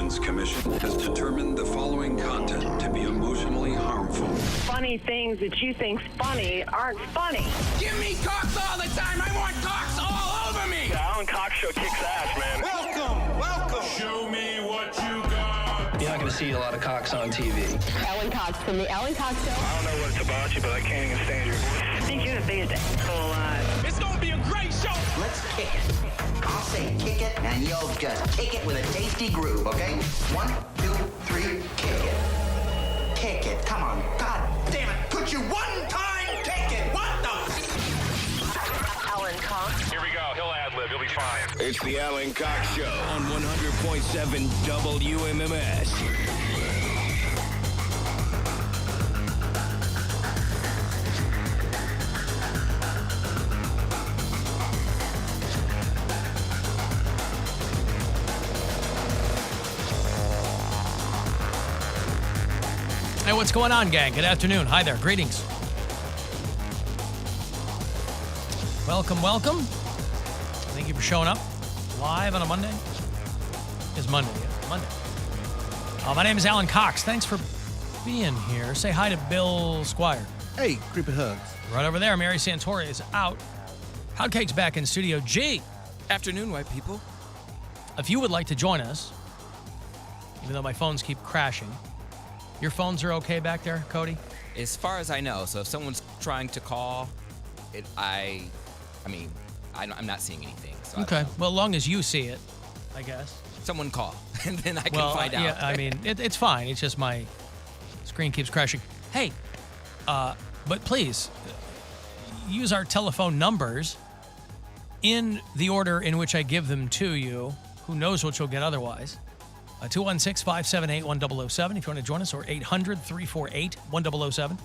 Communications Commission has determined the following content to be emotionally harmful. Funny things that you think's funny aren't funny. Give me cocks all the time. I want cocks all over me. The Alan Cox Show kicks ass, man. Welcome. Show me what you got. You're not going to see a lot of cocks on TV. Alan Cox from the Alan Cox Show. I don't know what it's about you, but I can't even stand your voice. I think you're the biggest asshole alive. It's gonna be a great show. Let's kick it. I'll say kick it, and you'll just kick it with a tasty groove, okay? 1, 2, 3, kick it. Kick it. Come on. God damn it. Could you one time kick it? What the? Alan Cox. Here we go. He'll ad-lib. He'll be fine. It's the Alan Cox Show on 100.7 WMMS. Hey, what's going on, gang? Good afternoon. Hi there. Greetings. Welcome, welcome. Thank you for showing up live on a Monday. It's Monday, yeah, Monday. My name is Alan Cox. Thanks for being here. Say hi to Bill Squire. Hey, creepy hugs. Right over there. Mary Santora is out. Poundcake's back in Studio G. Afternoon, white people. If you would like to join us, even though my phones keep crashing, your phones are okay back there, Cody? As far as I know, so if someone's trying to call, I'm not seeing anything. So Okay. Well, as long as you see it, I guess. Someone call, and then I can find out. Yeah, I mean, it's fine. It's just my screen keeps crashing. Hey, but please, use our telephone numbers in the order in which I give them to you. Who knows what you'll get otherwise. 216-578-1007 if you want to join us, or 800-348-1007.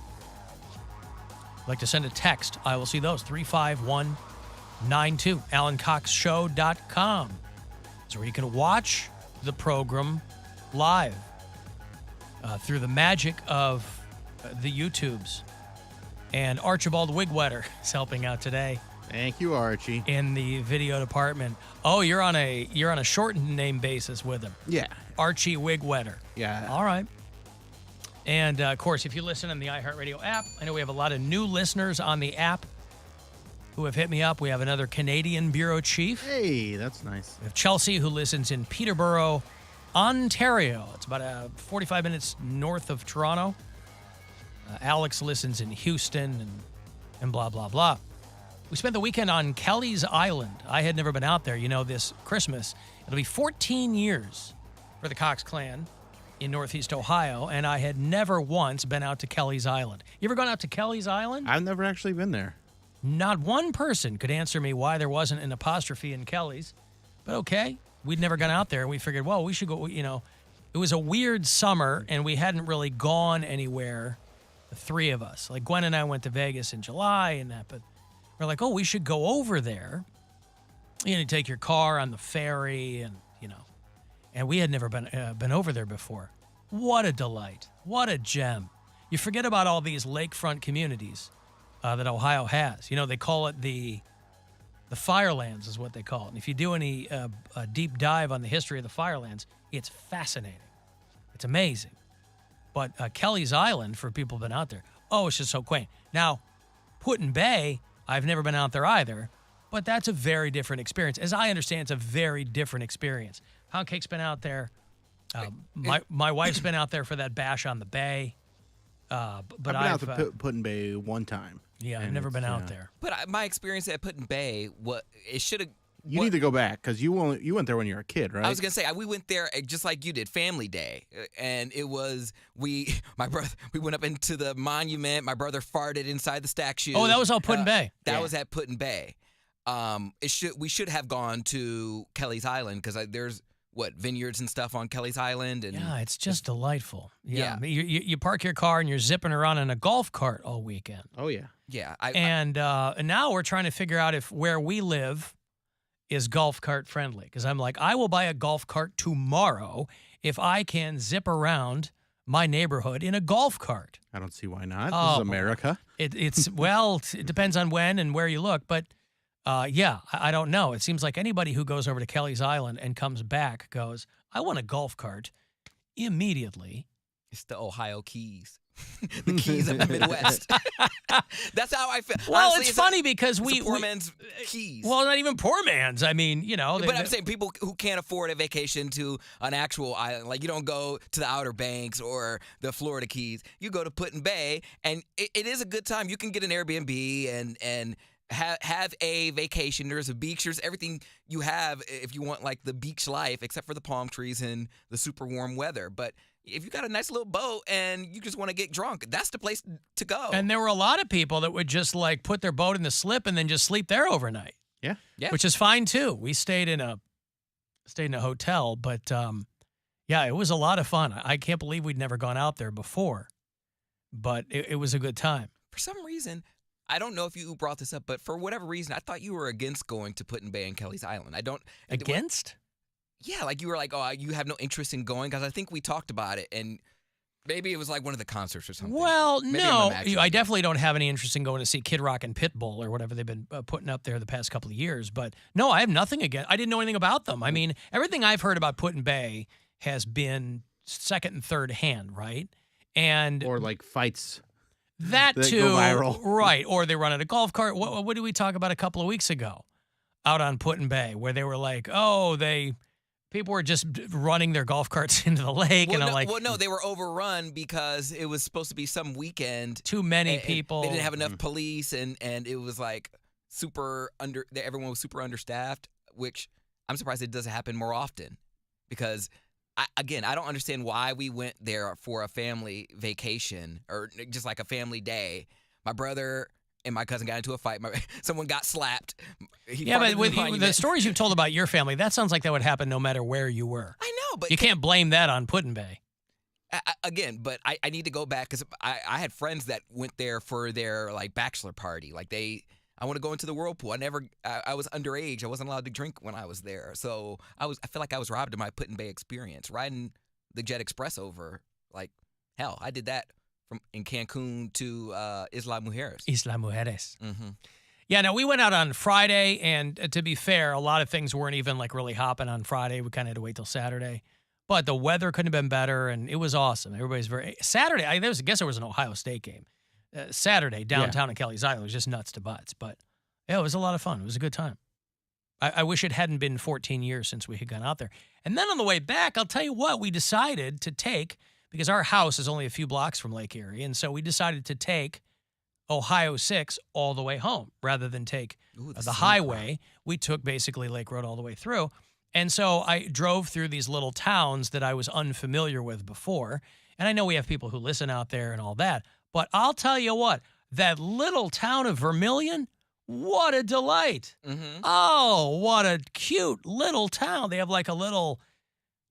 Like to send a text, I will see those. 35192. AlanCoxShow.com is where you can watch the program live through the magic of the YouTubes. And Archibald Wigwetter is helping out today. Thank you, Archie. In the video department. Oh, you're on a shortened name basis with him. Yeah. Archie Wigwetter. Yeah. All right. And, of course, if you listen on the iHeartRadio app, I know we have a lot of new listeners on the app who have hit me up. We have another Canadian bureau chief. Hey, that's nice. We have Chelsea, who listens in Peterborough, Ontario. It's about 45 minutes north of Toronto. Alex listens in Houston and blah, blah, blah. We spent the weekend on Kelleys Island. I had never been out there. You know, this Christmas, it'll be 14 years for the Cox clan in Northeast Ohio, and I had never once been out to Kelleys Island. You ever gone out to Kelleys Island? I've never actually been there. Not one person could answer me why there wasn't an apostrophe in Kelleys, but okay. We'd never gone out there, and we figured, well, we should go, you know. It was a weird summer, and we hadn't really gone anywhere, the three of us. Like, Gwen and I went to Vegas in July and that, but we're like, oh, we should go over there. You take your car on the ferry, and and we had never been over there before. What a delight! What a gem! You forget about all these lakefront communities that Ohio has. You know, they call it the Firelands, is what they call it. And if you do any deep dive on the history of the Firelands, it's fascinating. It's amazing. But Kelleys Island, for people who've been out there, oh, it's just so quaint. Now, Put-in Bay, I've never been out there either, but that's a very different experience. As I understand, it's a very different experience. Poundcake's been out there. My wife's been out there for that bash on the bay. But I've been out to Put-in Bay one time. Yeah, I've never been out there. But my experience at Put-in Bay, it should have. You need to go back because you went there when you were a kid, right? I was gonna say we went there just like you did, Family Day, and it was we went up into the monument. My brother farted inside the statue. Oh, that was all Put-in Bay. That was at Put-in Bay. We should have gone to Kelleys Island because there's vineyards and stuff on Kelleys Island, and yeah, it's just delightful. Yeah. You park your car and you're zipping around in a golf cart all weekend. Oh yeah, yeah. And now we're trying to figure out if where we live is golf cart friendly, because I'm like, I will buy a golf cart tomorrow if I can zip around my neighborhood in a golf cart. I don't see why not. This is America. It's well, it depends on when and where you look, but I don't know. It seems like anybody who goes over to Kelleys Island and comes back goes, I want a golf cart immediately. It's the Ohio Keys. The Keys of the Midwest. That's how I feel. Well, Honestly, it's funny because it's a poor man's Keys. Well, not even poor man's. I mean, you know. But I'm saying people who can't afford a vacation to an actual island. Like, you don't go to the Outer Banks or the Florida Keys. You go to Put-in-Bay, and it is a good time. You can get an Airbnb and have a vacation. There's a beach. There's everything you have if you want, like, the beach life, except for the palm trees and the super warm weather. But if you got a nice little boat and you just want to get drunk, that's the place to go. And there were a lot of people that would just, like, put their boat in the slip and then just sleep there overnight. Yeah. Which is fine, too. We stayed in a hotel, but, yeah, it was a lot of fun. I can't believe we'd never gone out there before, but it was a good time. For some reason, I don't know if you brought this up, but for whatever reason, I thought you were against going to Put-in-Bay and Kelleys Island. Against? Yeah, like you were like, oh, you have no interest in going? Because I think we talked about it, and maybe it was like one of the concerts or something. Well, Maybe no. I'm I definitely don't have any interest in going to see Kid Rock and Pitbull or whatever they've been putting up there the past couple of years. But no, I have nothing against. I didn't know anything about them. I mean, everything I've heard about Put-in-Bay has been second and third hand, right? Or like fights. That too, go viral. right? Or they run at a golf cart. What did we talk about a couple of weeks ago, out on Put-in-Bay, where they were like, people were just running their golf carts into the lake, and I'm like, well, no, they were overrun because it was supposed to be some weekend. Too many people. They didn't have enough police, and it was like everyone was super understaffed, which I'm surprised it doesn't happen more often, because I don't understand why we went there for a family vacation or just like a family day. My brother and my cousin got into a fight. Someone got slapped. But with the stories you've told about your family, that sounds like that would happen no matter where you were. I know, but you can't blame that on Put-in-Bay. Again, but I need to go back because I had friends that went there for their like bachelor party. Like I want to go into the whirlpool. I was underage. I wasn't allowed to drink when I was there. So I feel like I was robbed of my Put-in-Bay experience. Riding the Jet Express over, like, hell, I did that in Cancun to Isla Mujeres. Isla Mujeres. Mm-hmm. Yeah, no, we went out on Friday, and to be fair, a lot of things weren't even like really hopping on Friday. We kind of had to wait till Saturday. But the weather couldn't have been better, and it was awesome. Everybody's Saturday, I guess there was an Ohio State game. Saturday, downtown in Kelleys Island, was just nuts to butts. But, yeah, it was a lot of fun. It was a good time. I wish it hadn't been 14 years since we had gone out there. And then on the way back, I'll tell you what, we decided to take, because our house is only a few blocks from Lake Erie, and so we decided to take Ohio 6 all the way home rather than take the highway. We took basically Lake Road all the way through. And so I drove through these little towns that I was unfamiliar with before. And I know we have people who listen out there and all that. But I'll tell you what, that little town of Vermilion, what a delight. Mm-hmm. Oh, what a cute little town. They have like a little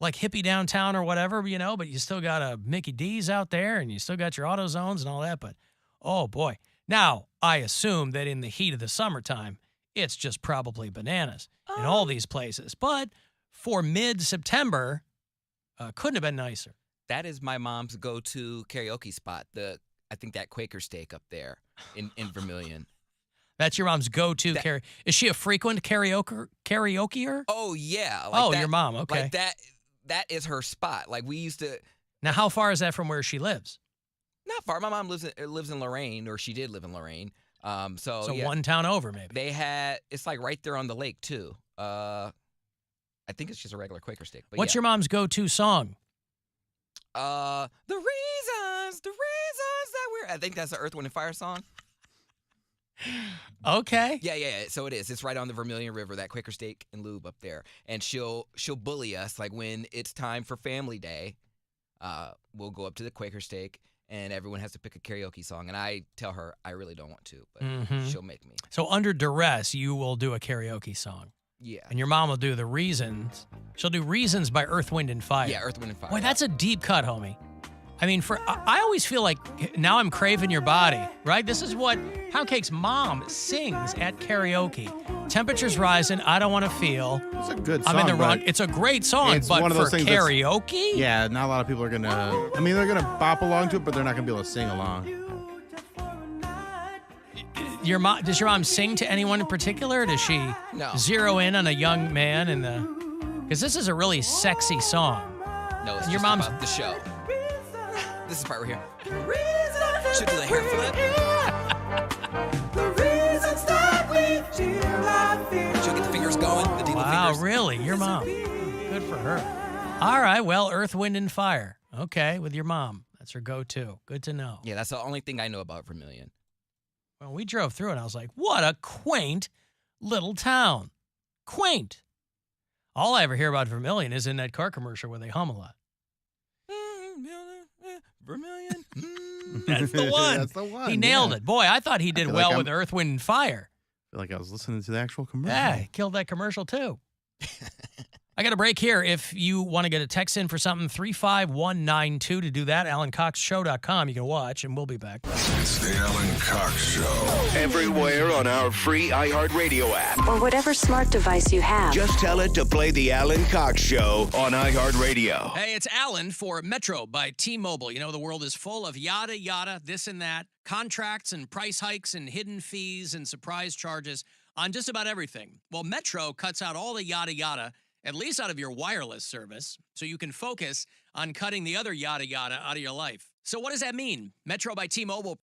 like hippie downtown or whatever, you know, but you still got a Mickey D's out there and you still got your auto zones and all that. But, oh, boy. Now, I assume that in the heat of the summertime, it's just probably bananas in all these places. But for mid-September, couldn't have been nicer. That is my mom's go-to karaoke spot. I think that Quaker Steak up there in Vermilion. That's your mom's go-to karaoke. Is she a frequent karaokeer? Oh, yeah. Like your mom. Okay. Like that is her spot. Like we used to. Now, how far is that from where she lives? Not far. My mom lives in Lorain, or she did live in Lorain. So yeah. One town over, maybe. It's like right there on the lake too. I think it's just a regular Quaker Steak. But what's your mom's go-to song? The reasons that we're. I think that's the Earth, Wind, and Fire song. Okay. Yeah. So it is. It's right on the Vermilion River, that Quaker Steak and Lube up there. And she'll bully us, like when it's time for family day. We'll go up to the Quaker Steak, and everyone has to pick a karaoke song. And I tell her I really don't want to, but she'll make me. So under duress, you will do a karaoke song. Yeah. And your mom will do the Reasons. She'll do Reasons by Earth, Wind, and Fire. Yeah, Earth, Wind, and Fire. Boy, that's a deep cut, homie. I mean, I always feel like now I'm craving your body, right? This is what Poundcake's mom sings at karaoke. Temperatures rising, I don't want to feel. It's a good song. I'm in the wrong. It's a great song, but one of those for things karaoke? Yeah, not a lot of people are going to. I mean, they're going to bop along to it, but they're not going to be able to sing along. Does your mom sing to anyone in particular? Or does she zero in on a young man in the Because this is a really sexy song. No, it's Your just mom's- about the show. This is the part right here. Should do the hair flip. She'll get the fingers going, the diva Wow, fingers. really? Your mom. Good for her. All right, well, Earth, Wind, and Fire. Okay, with your mom. That's her go-to. Good to know. Yeah, that's the only thing I know about Vermilion. Well, we drove through and I was like, what a quaint little town. Quaint. All I ever hear about Vermilion is in that car commercial where they hum a lot. Vermilion. That's the one. That's the one. He nailed yeah. it. Boy, I thought he did feel well like with Earth, Wind, and Fire. I feel like I was listening to the actual commercial. Yeah, he killed that commercial too. I got a break here. If you want to get a text in for something, 35192 to do that, AlanCoxShow.com. You can watch, and we'll be back. It's the Alan Cox Show. Everywhere on our free iHeartRadio app. Or whatever smart device you have. Just tell it to play the Alan Cox Show on iHeartRadio. Hey, it's Alan for Metro by T-Mobile. You know, the world is full of yada, yada, this and that, contracts and price hikes and hidden fees and surprise charges on just about everything. Well, Metro cuts out all the yada, yada, at least out of your wireless service, so you can focus on cutting the other yada, yada out of your life. So what does that mean? Metro by T-Mobile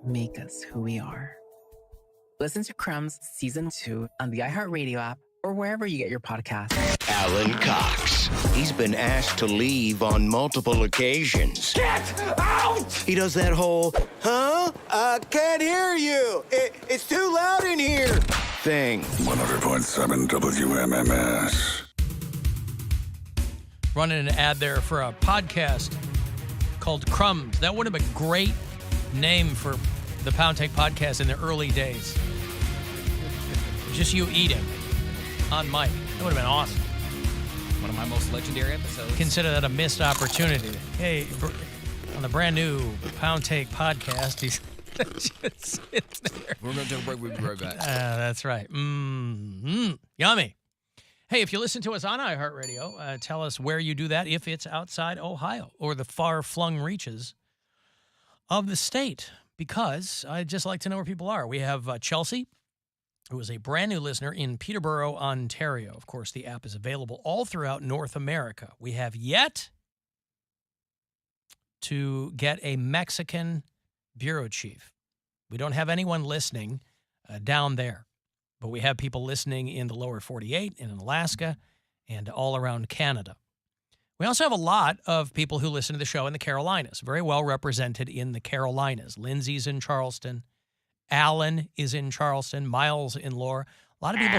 make us who we are. Listen to Crumbs Season 2 on the iHeartRadio app or wherever you get your podcasts. Alan Cox. He's been asked to leave on multiple occasions. Get out! He does that whole, huh? I can't hear you. It's too loud in here thing. 100.7 WMMS. Running an ad there for a podcast called Crumbs. That would have been a great name for the Poundcake podcast in the early days. Just you eating on mic. That would have been awesome. One of my most legendary episodes. Consider that a missed opportunity. Hey, on the brand new Poundcake podcast, he's just sits there. We're going to take a break. We'll be right back. That's right. Yummy. Hey, if you listen to us on iHeartRadio, tell us where you do that if it's outside Ohio or the far-flung reaches of the state, because I'd just like to know where people are. We have Chelsea, who is a brand new listener in Peterborough, Ontario. Of course, the app is available all throughout North America. We have yet to get a Mexican bureau chief. We don't have anyone listening down there, but we have people listening in the lower 48 and in Alaska and all around Canada. We also have a lot of people who listen to the show in the Carolinas, very well represented in the Carolinas. Lindsay's in Charleston. Alan is in Charleston. Miles in Laura. A lot of people.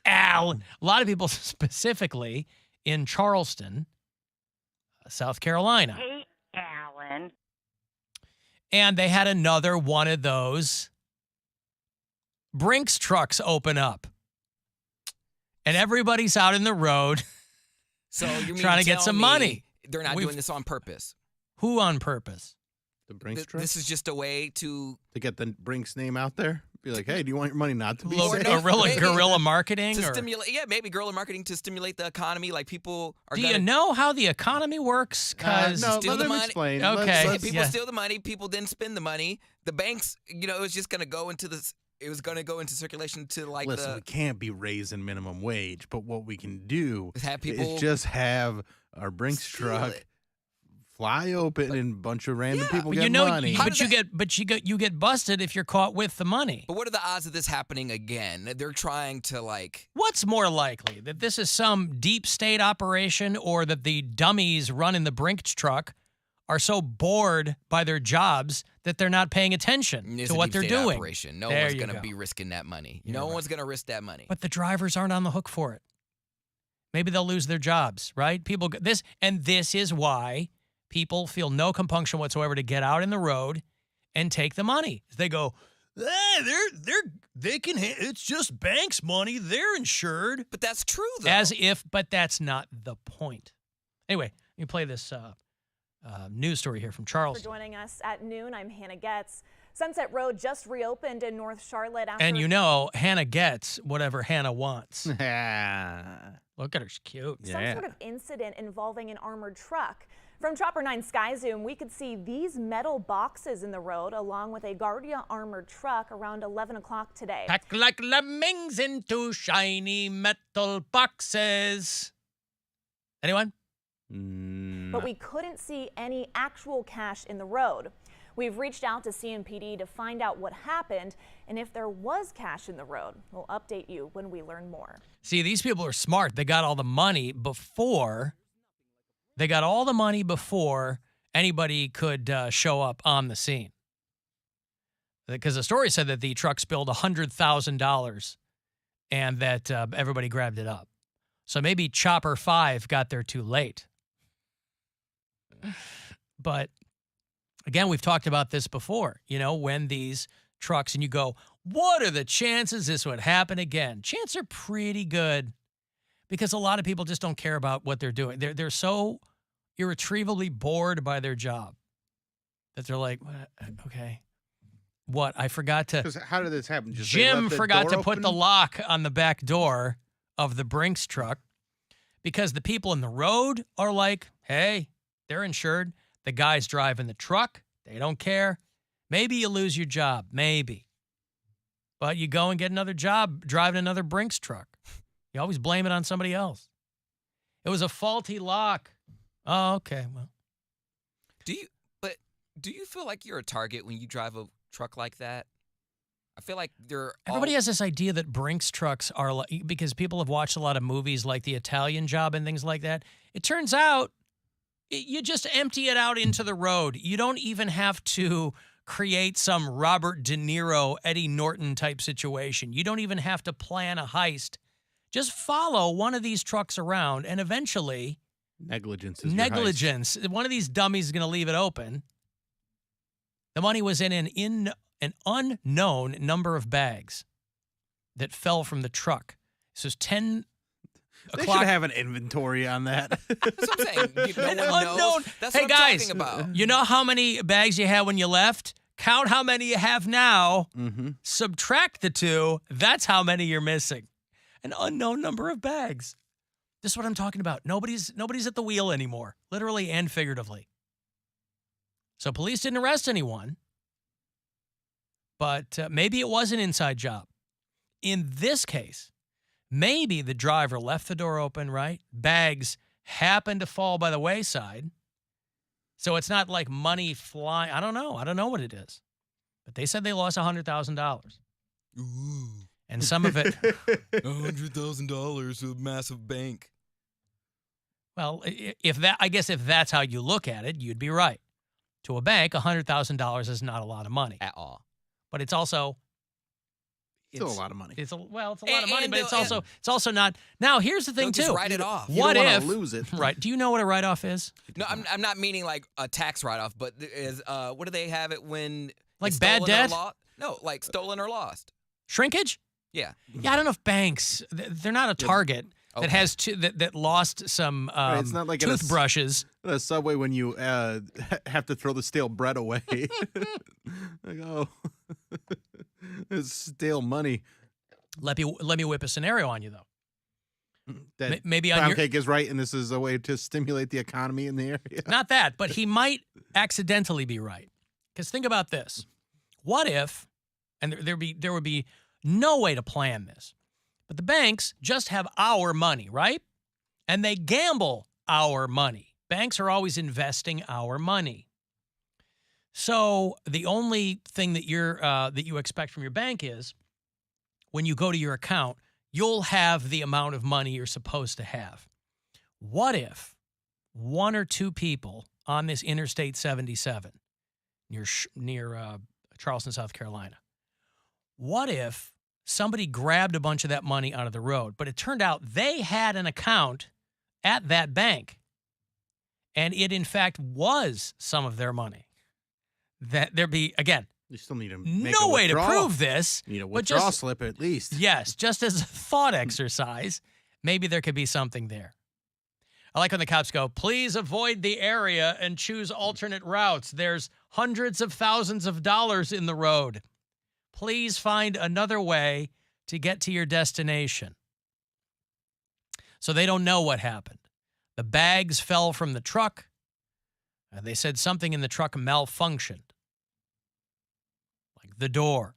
Alan. A lot of people specifically in Charleston, South Carolina. Hey, Alan. And they had another one of those Brinks trucks open up. And everybody's out in the road So you mean trying to get some money. They're not doing this on purpose. Who on purpose? The Brinks truck? This is just a way to get the Brinks name out there? Be like, hey, do you want your money not to be saved? Guerrilla marketing? To stimulate, maybe guerrilla marketing to stimulate the economy. Like people are Do you know how the economy works? Because no, steal let the him money. explain. Okay. People steal the money. People then spend the money. The banks, it was just going to go into this. It was going to go into circulation to like Listen, we can't be raising minimum wage, but what we can do have people is just have our Brinks truck fly open and a bunch of random people get money. You get busted if you're caught with the money. But what are the odds of this happening again? They're trying to What's more likely, that this is some deep state operation or that the dummies running the Brinks truck are so bored by their jobs that they're not paying attention to what they're doing? Operation. No one's going to be risking that money. No one's going to risk that money. But the drivers aren't on the hook for it. Maybe they'll lose their jobs, right? This is why people feel no compunction whatsoever to get out in the road and take the money. They go, they can. It's just banks' money. They're insured. But that's true, though. But that's not the point. Anyway, let me play this news story here from Charleston. For joining us at noon, I'm Hannah Getz. Sunset Road just reopened in North Charlotte after... And Hannah gets whatever Hannah wants. Look at her, she's cute. Some sort of incident involving an armored truck. From Chopper 9 Sky Zoom, we could see these metal boxes in the road along with a Guardia armored truck around 11 o'clock today. Packed like lemmings into shiny metal boxes. Anyone? But we couldn't see any actual cash in the road. We've reached out to CMPD to find out what happened and if there was cash in the road. We'll update you when we learn more. See, these people are smart. They got all the money before anybody could show up on the scene. Because the story said that the truck spilled $100,000 and that everybody grabbed it up. So maybe Chopper 5 got there too late. But again, we've talked about this before, when these trucks and you go, what are the chances this would happen again? Chances are pretty good because a lot of people just don't care about what they're doing. They're so irretrievably bored by their job that they're like, okay, what? I forgot to. Because how did this happen? Jim forgot to put the lock on the back door of the Brinks truck because the people in the road are like, hey, they're insured. The guys driving the truck, they don't care. Maybe you lose your job, maybe. But you go and get another job driving another Brinks truck. You always blame it on somebody else. It was a faulty lock. Oh, okay. Well, do you feel like you're a target when you drive truck like that? I feel like they're Everybody has this idea that Brinks trucks are like, because people have watched a lot of movies like The Italian Job and things like that. It turns out you just empty it out into the road. You don't even have to create some Robert De Niro, Eddie Norton type situation. You don't even have to plan a heist. Just follow one of these trucks around, and eventually... Negligence is Negligence. One of these dummies is going to leave it open. The money was in an unknown number of bags that fell from the truck. This was 10 They o'clock. should have an inventory on that. That's what I'm saying. No one Unknown. knows. That's Hey, what I'm guys, talking about. you know how many bags you had when you left? Count how many you have now. Subtract the two. That's how many you're missing. An unknown number of bags. This is what I'm talking about. Nobody's at the wheel anymore, literally and figuratively. So police didn't arrest anyone, but maybe it was an inside job. In this case, maybe the driver left the door open, right? Bags happened to fall by the wayside. So it's not like money flying. I don't know. I don't know what it is. But they said they lost $100,000. Ooh. And some of it... $100,000 to a massive bank. Well, I guess if that's how you look at it, you'd be right. To a bank, $100,000 is not a lot of money. At all. But it's also... Still a lot of money. It's a lot of money, and but it's also not. Now, here's the thing They'll too. just write it off. You What don't wanna if lose it? Right? Do you know what a write-off is? No, I'm not meaning like a tax write-off, but is what do they have it when Like it's bad stolen or debt? No, like stolen or lost. Shrinkage? Yeah. Yeah, I don't know if banks. They're not a Target that has that lost some Right, it's not like at a toothbrushes. The Subway when you have to throw the stale bread away. Like, oh, it's stale money. Let me whip a scenario on you though. That maybe on your Poundcake is right, and this is a way to stimulate the economy in the area. Not that, but he might accidentally be right. Because think about this. What if, and there would be no way to plan this, but the banks just have our money, right? And they gamble our money. Banks are always investing our money. So the only thing that you expect from your bank is when you go to your account, you'll have the amount of money you're supposed to have. What if one or two people on this Interstate 77 near Charleston, South Carolina, what if somebody grabbed a bunch of that money out of the road, but it turned out they had an account at that bank, and it in fact was some of their money? That there'd be, again, you still need to make no a way to withdrawal. prove this. You need a but withdrawal just, slip at least. Yes, just as a thought exercise, maybe there could be something there. I like when the cops go, please avoid the area and choose alternate routes. There's hundreds of thousands of dollars in the road. Please find another way to get to your destination. So they don't know what happened. The bags fell from the truck. They said something in the truck malfunctioned. Like the door.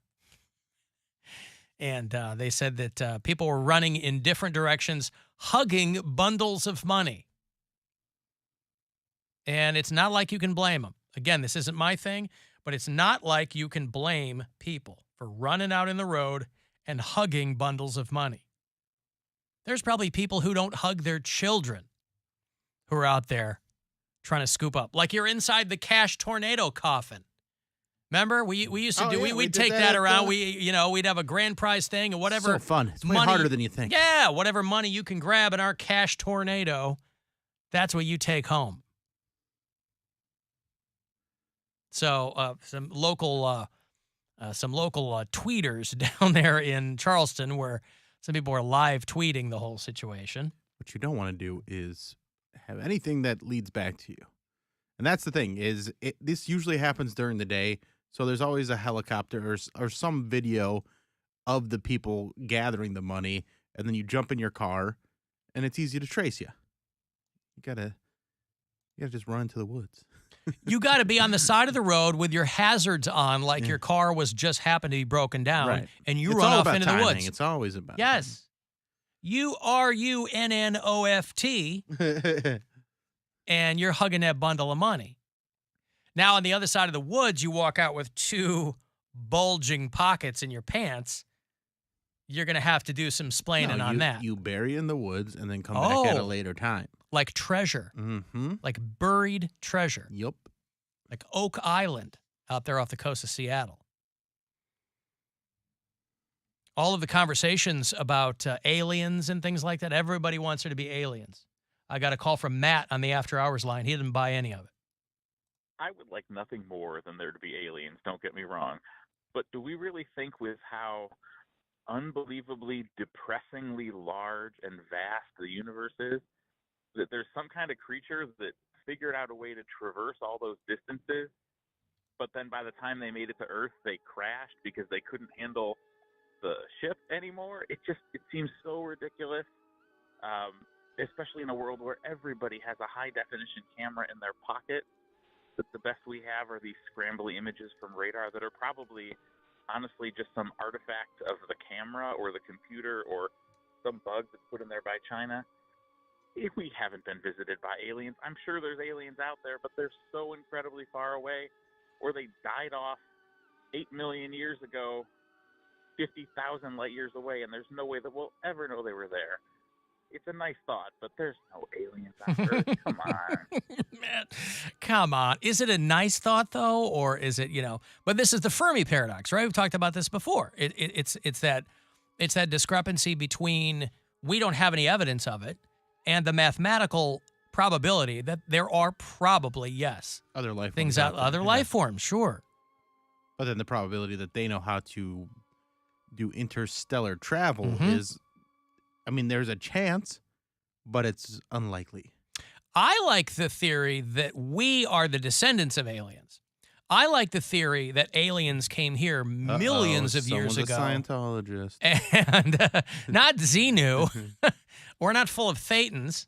And they said that people were running in different directions, hugging bundles of money. And it's not like you can blame them. Again, this isn't my thing, but it's not like you can blame people for running out in the road and hugging bundles of money. There's probably people who don't hug their children who are out there trying to scoop up. Like you're inside the cash tornado coffin. Remember, we used to we'd take that around. We'd have a grand prize thing and whatever. So fun. It's way harder than you think. Yeah, whatever money you can grab in our cash tornado, that's what you take home. So some local tweeters down there in Charleston, where some people were live tweeting the whole situation. What you don't want to do is have anything that leads back to you. And that's the thing, is this usually happens during the day, so there's always a helicopter or some video of the people gathering the money, and then you jump in your car, and it's easy to trace you. You gotta just run into the woods. You got to be on the side of the road with your hazards on, like your car was just happened to be broken down, Right. and you It's run all off about into timing. the woods. It's always about yes. URUNNOFT, and you're hugging that bundle of money. Now, on the other side of the woods, you walk out with two bulging pockets in your pants, you're going to have to do some splaining on that. You bury in the woods and then come back at a later time. Like treasure. Mm-hmm. Like buried treasure. Yep. Like Oak Island out there off the coast of Seattle. All of the conversations about aliens and things like that, everybody wants there to be aliens. I got a call from Matt on the After Hours line. He didn't buy any of it. I would like nothing more than there to be aliens, don't get me wrong. But do we really think with how unbelievably depressingly large and vast the universe is, that there's some kind of creature that figured out a way to traverse all those distances, but then by the time they made it to Earth, they crashed because they couldn't handle the ship anymore? It seems so ridiculous, especially in a world where everybody has a high-definition camera in their pocket, that the best we have are these scrambly images from radar that are probably, honestly, just some artifact of the camera or the computer or some bug that's put in there by China. If we haven't been visited by aliens, I'm sure there's aliens out there, but they're so incredibly far away, or they died off 8 million years ago, 50,000 light years away, and there's no way that we'll ever know they were there. It's a nice thought, but there's no aliens on Earth. Come on. Man, come on. Is it a nice thought, though, or is it, but this is the Fermi paradox, right? We've talked about this before. It's that discrepancy between we don't have any evidence of it and the mathematical probability that there are probably, yes, other life things forms other life forms, sure. But then the probability that they know how to do interstellar travel is, there's a chance, but it's unlikely. I like the theory that we are the descendants of aliens. I like the theory that aliens came here millions of years ago. Someone's a Scientologist. And not Xenu. We're not full of Thetans.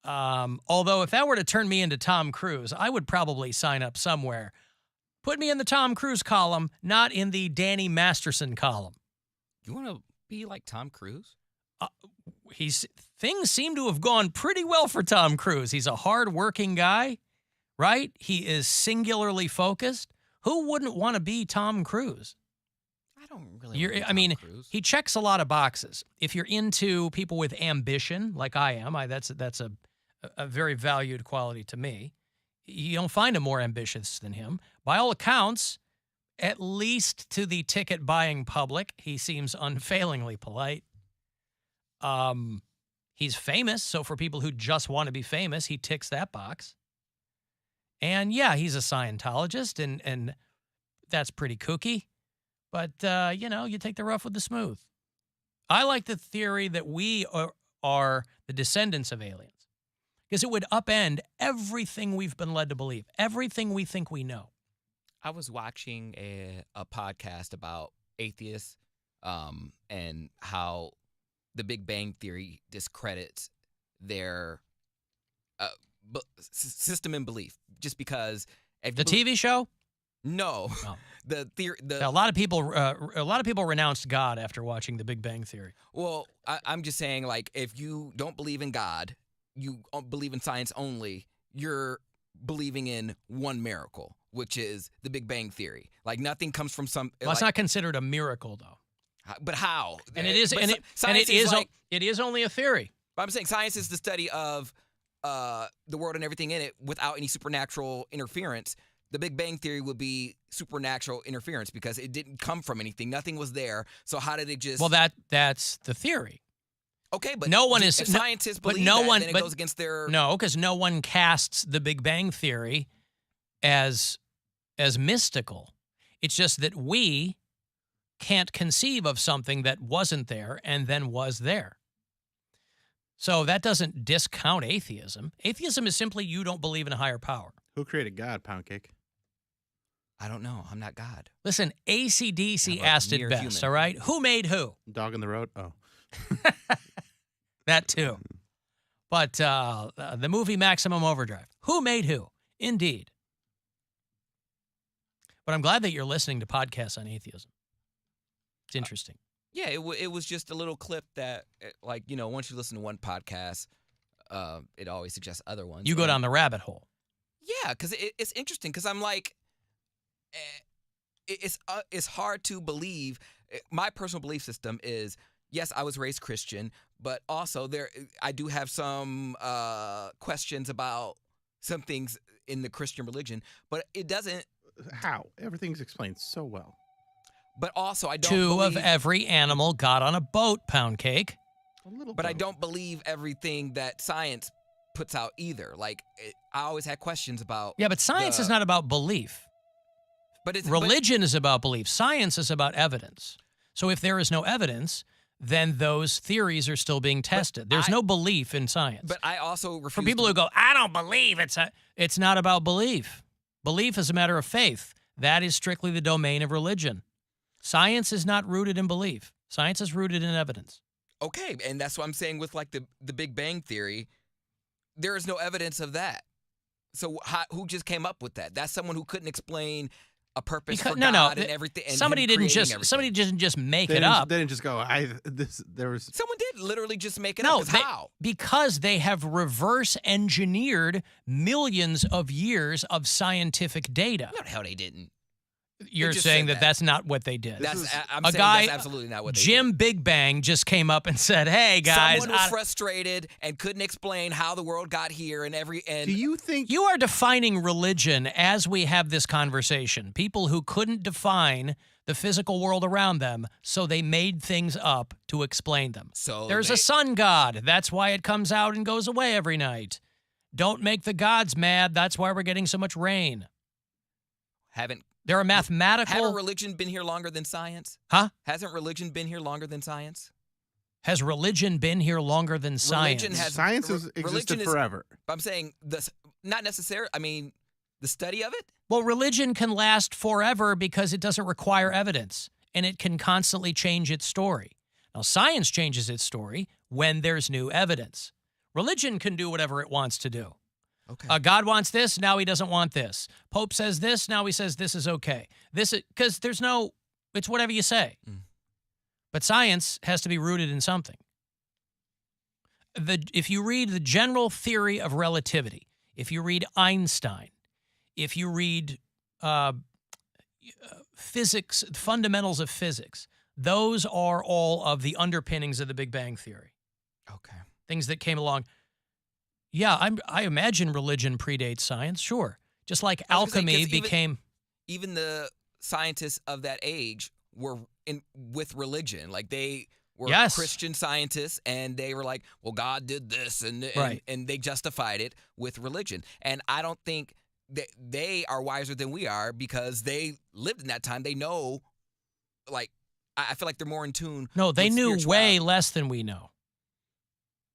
Although if that were to turn me into Tom Cruise, I would probably sign up somewhere. Put me in the Tom Cruise column, not in the Danny Masterson column. You want to be like Tom Cruise? Things seem to have gone pretty well for Tom Cruise. He's a hard-working guy, right? He is singularly focused. Who wouldn't want to be Tom Cruise? I don't really want to be Tom Cruise. He checks a lot of boxes. If you're into people with ambition, like I am, that's a very valued quality to me. You don't find him more ambitious than him. By all accounts, at least to the ticket-buying public, he seems unfailingly polite. He's famous, so for people who just want to be famous, he ticks that box. And yeah, he's a Scientologist, and that's pretty kooky. But, you take the rough with the smooth. I like the theory that we are the descendants of aliens, because it would upend everything we've been led to believe, everything we think we know. I was watching a podcast about atheists and how the Big Bang Theory discredits their system and belief, just because the TV show. No, the theory. A lot of people renounced God after watching The Big Bang Theory. Well, I'm just saying, like, if you don't believe in God, you believe in science only, you're believing in one miracle, which is the Big Bang Theory. Like, nothing comes from some. Well, it's not considered a miracle, though. But how? And it is, it is only a theory. But I'm saying science is the study of the world and everything in it without any supernatural interference. The Big Bang Theory would be supernatural interference because it didn't come from anything. Nothing was there. So how did it just? Well, that's the theory. Okay, but no one is. If scientists believe then it goes against their. No, because no one casts the Big Bang Theory as mystical. It's just that we can't conceive of something that wasn't there and then was there. So that doesn't discount atheism. Atheism is simply you don't believe in a higher power. Who created God, Poundcake? I don't know. I'm not God. Listen, AC/DC asked it best, human. all right? Who made who? Dog in the road? Oh. That too. But the movie Maximum Overdrive. Who made who? Indeed. But I'm glad that you're listening to podcasts on atheism. It's interesting. Yeah, it was just a little clip that, like, once you listen to one podcast, it always suggests other ones. You go down the rabbit hole. Yeah, because it's interesting, because I'm like, it's hard to believe. My personal belief system is, yes, I was raised Christian, but also I do have some questions about some things in the Christian religion, but it doesn't. How? Everything's explained so well. But also, I don't Two believe, of every animal got on a boat, Poundcake. But I don't believe everything that science puts out either. Like, I always had questions about. Yeah, but science is not about belief. But religion is about belief. Science is about evidence. So if there is no evidence, then those theories are still being tested. There's no belief in science. But I also refuse for people who go, I don't believe it's not about belief. Belief is a matter of faith. That is strictly the domain of religion. Science is not rooted in belief. Science is rooted in evidence. Okay, and that's what I'm saying with like the Big Bang Theory. There is no evidence of that. So who just came up with that? That's someone who couldn't explain a purpose for God and everything. And somebody didn't just make it up. They didn't just go. Someone did literally just make it up. How? Because they have reverse engineered millions of years of scientific data. No, hell, they didn't. You're saying that's not what they did. That's absolutely not what they Jim did. Big Bang just came up and said, "Hey guys, someone was frustrated and couldn't explain how the world got here and Do you think you are defining religion as we have this conversation? People who couldn't define the physical world around them, so they made things up to explain them. So there's a sun god. That's why it comes out and goes away every night. Don't make the gods mad. That's why we're getting so much rain. There are mathematical... Haven't religion been here longer than science? Huh? Hasn't religion been here longer than science? Has religion been here longer than science? Science has existed forever. I'm saying, not necessarily, I mean, the study of it? Well, religion can last forever because it doesn't require evidence, and it can constantly change its story. Now, science changes its story when there's new evidence. Religion can do whatever it wants to do. Okay. God wants this, now he doesn't want this. Pope says this, now he says this is okay. Because it's whatever you say. But science has to be rooted in something. If you read the general theory of relativity, if you read Einstein, if you read physics, fundamentals of physics, those are all of the underpinnings of the Big Bang Theory. Okay. Things that came along. Yeah, I imagine religion predates science, sure. Just like alchemy became... Even the scientists of that age were with religion. Like, they were Christian scientists, and they were like, well, God did this, and they justified it with religion. And I don't think that they are wiser than we are because they lived in that time. They know, like, I feel like they're more in tune. No, they with knew way less than we know.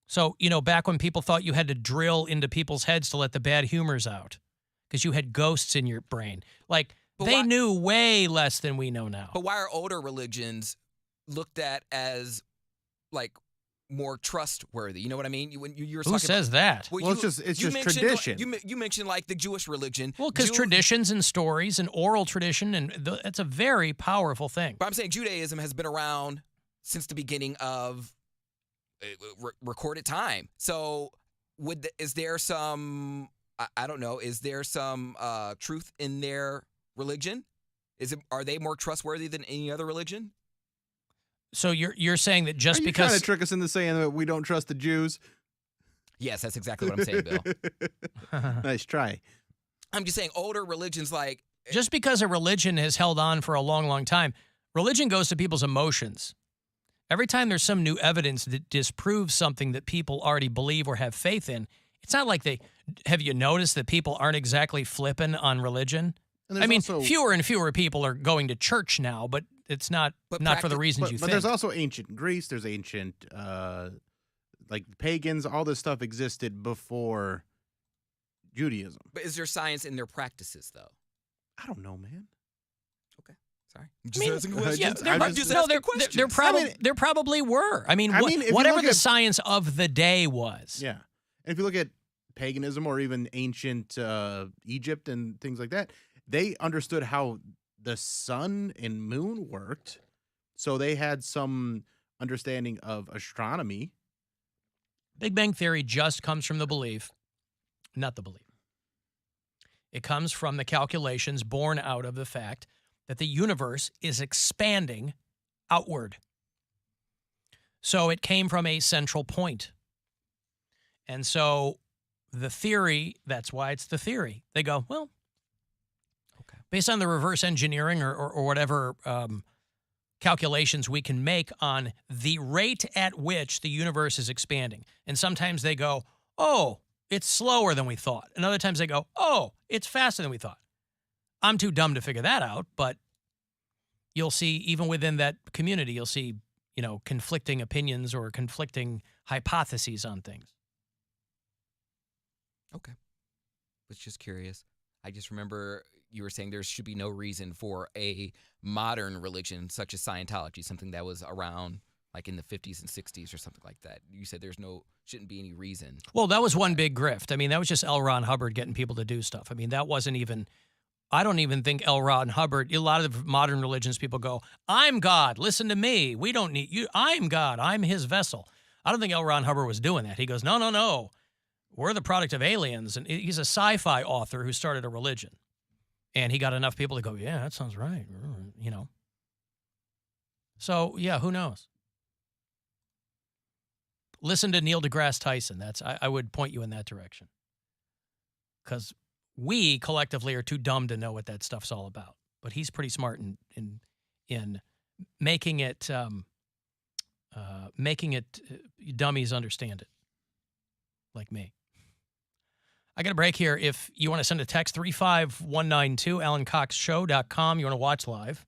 So, back when people thought you had to drill into people's heads to let the bad humors out because you had ghosts in your brain. Like, they knew way less than we know now. But why are older religions looked at as, like, more trustworthy? You know what I mean? Who says that? Well, it's just tradition. You mentioned, like, the Jewish religion. Well, because traditions and stories and oral tradition, and that's a very powerful thing. But I'm saying Judaism has been around since the beginning of recorded time. So is there some, I don't know, is there some truth in their religion? Are they more trustworthy than any other religion? So you're saying that just because... trying to trick us into saying that we don't trust the Jews? Yes, that's exactly what I'm saying, Bill. Nice try. I'm just saying older religions, like... Just because a religion has held on for a long, long time, religion goes to people's emotions. Every time there's some new evidence that disproves something that people already believe or have faith in, it's not like have you noticed that people aren't exactly flipping on religion? I mean, fewer and fewer people are going to church now, but it's not for the reasons you think. But there's also ancient Greece, there's ancient, like pagans, all this stuff existed before Judaism. But is there science in their practices, though? I don't know, man. Okay. Sorry. There probably were. I mean, whatever the science of the day was. Yeah. And if you look at paganism or even ancient Egypt and things like that, they understood how the sun and moon worked. So they had some understanding of astronomy. Big Bang Theory just comes from the belief, not the belief. It comes from the calculations born out of the fact that the universe is expanding outward. So it came from a central point. And so the theory, that's why it's the theory. They go, well, based on the reverse engineering or whatever calculations we can make on the rate at which the universe is expanding. And sometimes they go, oh, it's slower than we thought. And other times they go, oh, it's faster than we thought. I'm too dumb to figure that out, but you'll see even within that community, you'll see, conflicting opinions or conflicting hypotheses on things. Okay. Was just curious. I just remember you were saying there should be no reason for a modern religion such as Scientology, something that was around like in the 50s and 60s or something like that. You said shouldn't be any reason. Well, that was one big grift. I mean, that was just L. Ron Hubbard getting people to do stuff. I mean, that wasn't even, I don't even think L. Ron Hubbard, a lot of modern religions people go, I'm God, listen to me. We don't need you. I'm God, I'm his vessel. I don't think L. Ron Hubbard was doing that. He goes, no. We're the product of aliens. And he's a sci-fi author who started a religion. And he got enough people to go, yeah, that sounds right. So, yeah, who knows? Listen to Neil deGrasse Tyson. I would point you in that direction. Because we collectively are too dumb to know what that stuff's all about. But he's pretty smart in making it dummies understand it, like me. I got a break here. If you want to send a text, 35192, AlanCoxShow.com. You want to watch live.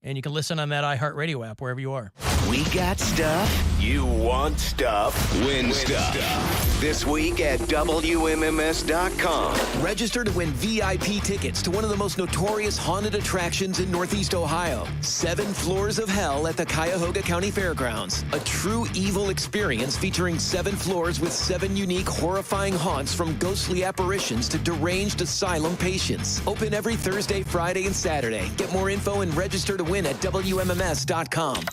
And you can listen on that iHeartRadio app wherever you are. We got stuff. You want stuff. Win stuff. This week at WMMS.com. Register to win VIP tickets to one of the most notorious haunted attractions in Northeast Ohio. 7 Floors of Hell at the Cuyahoga County Fairgrounds. A true evil experience featuring 7 floors with 7 unique horrifying haunts from ghostly apparitions to deranged asylum patients. Open every Thursday, Friday, and Saturday. Get more info and register to win at WMMS.com.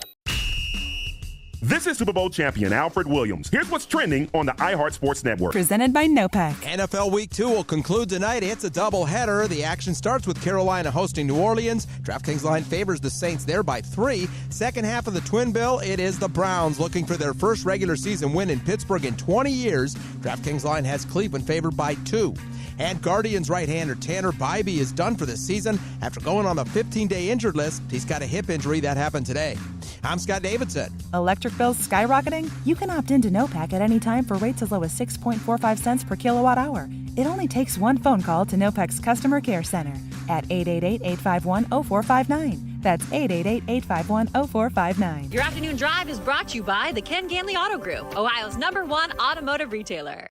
This is Super Bowl champion Alfred Williams. Here's what's trending on the iHeart Sports Network. Presented by NOPEC. NFL Week 2 will conclude tonight. It's a doubleheader. The action starts with Carolina hosting New Orleans. DraftKings line favors the Saints there by 3. Second half of the Twin Bill, it is the Browns looking for their first regular season win in Pittsburgh in 20 years. DraftKings line has Cleveland favored by 2. And Guardians right-hander Tanner Bybee is done for the season after going on the 15-day injured list. He's got a hip injury that happened today. I'm Scott Davidson. Electric bills skyrocketing? You can opt into NOPEC at any time for rates as low as 6.45 cents per kilowatt hour. It only takes one phone call to NOPEC's Customer Care Center at 888-851-0459. That's 888-851-0459. Your afternoon drive is brought to you by the Ken Ganley Auto Group, Ohio's #1 automotive retailer.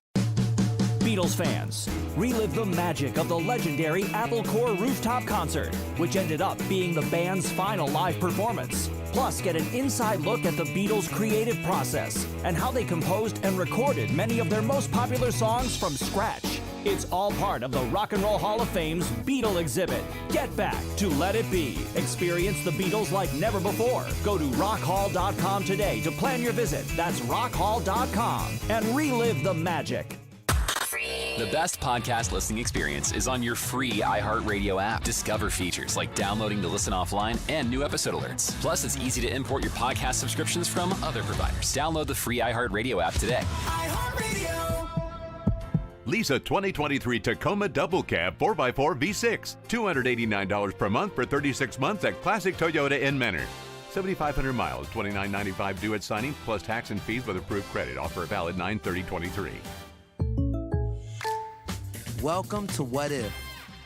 Beatles fans, relive the magic of the legendary Apple Corps rooftop concert, which ended up being the band's final live performance. Plus, get an inside look at the Beatles' creative process and how they composed and recorded many of their most popular songs from scratch. It's all part of the Rock and Roll Hall of Fame's Beatle exhibit. Get back to Let It Be. Experience the Beatles like never before. Go to rockhall.com today to plan your visit. That's rockhall.com and relive the magic. The best podcast listening experience is on your free iHeartRadio app. Discover features like downloading to listen offline and new episode alerts. Plus, it's easy to import your podcast subscriptions from other providers. Download the free iHeartRadio app today. Lisa 2023 Tacoma Double Cab 4x4 V6. $289 per month for 36 months at Classic Toyota in Menor. 7,500 miles, $29.95 due at signing, plus tax and fees with approved credit. Offer valid 9/30/23. Welcome to What If,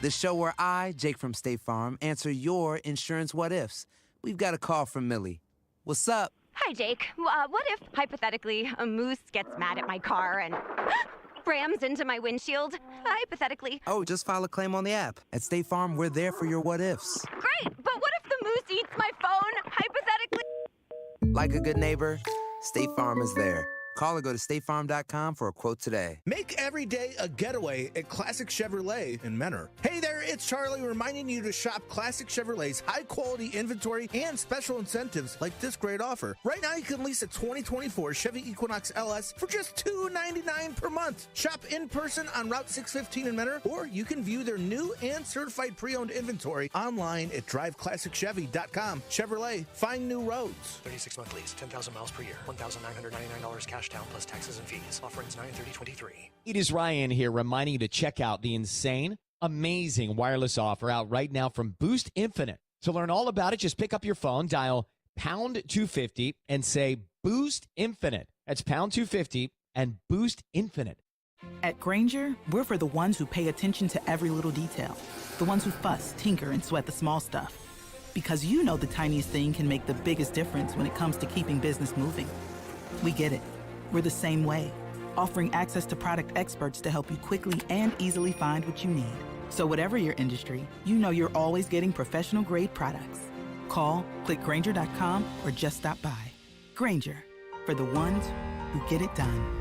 the show where I, Jake from State Farm, answer your insurance what ifs. We've got a call from Millie. What's up? Hi, Jake. What if, hypothetically, a moose gets mad at my car and rams into my windshield? Hypothetically. Oh, just file a claim on the app. At State Farm, we're there for your what ifs. Great, but what if the moose eats my phone, hypothetically? Like a good neighbor, State Farm is there. Call or go to statefarm.com for a quote today. Make every day a getaway at Classic Chevrolet in Menor. Hey there, it's Charlie reminding you to shop Classic Chevrolet's high-quality inventory and special incentives like this great offer. Right now, you can lease a 2024 Chevy Equinox LS for just $299 per month. Shop in person on Route 615 in Menor, or you can view their new and certified pre-owned inventory online at driveclassicchevy.com. Chevrolet, find new roads. 36-month lease, 10,000 miles per year, $1,999 cash down plus taxes and fees. Offer ends 9/30/23. It is Ryan here reminding you to check out the insane, amazing wireless offer out right now from Boost Infinite. To learn all about it, just pick up your phone, dial pound 250 and say Boost Infinite. That's pound 250 and Boost Infinite. At Grainger, we're for the ones who pay attention to every little detail. The ones who fuss, tinker, and sweat the small stuff. Because you know the tiniest thing can make the biggest difference when it comes to keeping business moving. We get it. We're the same way, offering access to product experts to help you quickly and easily find what you need. So whatever your industry, you know you're always getting professional-grade products. Call, click Grainger.com, or just stop by. Grainger, for the ones who get it done.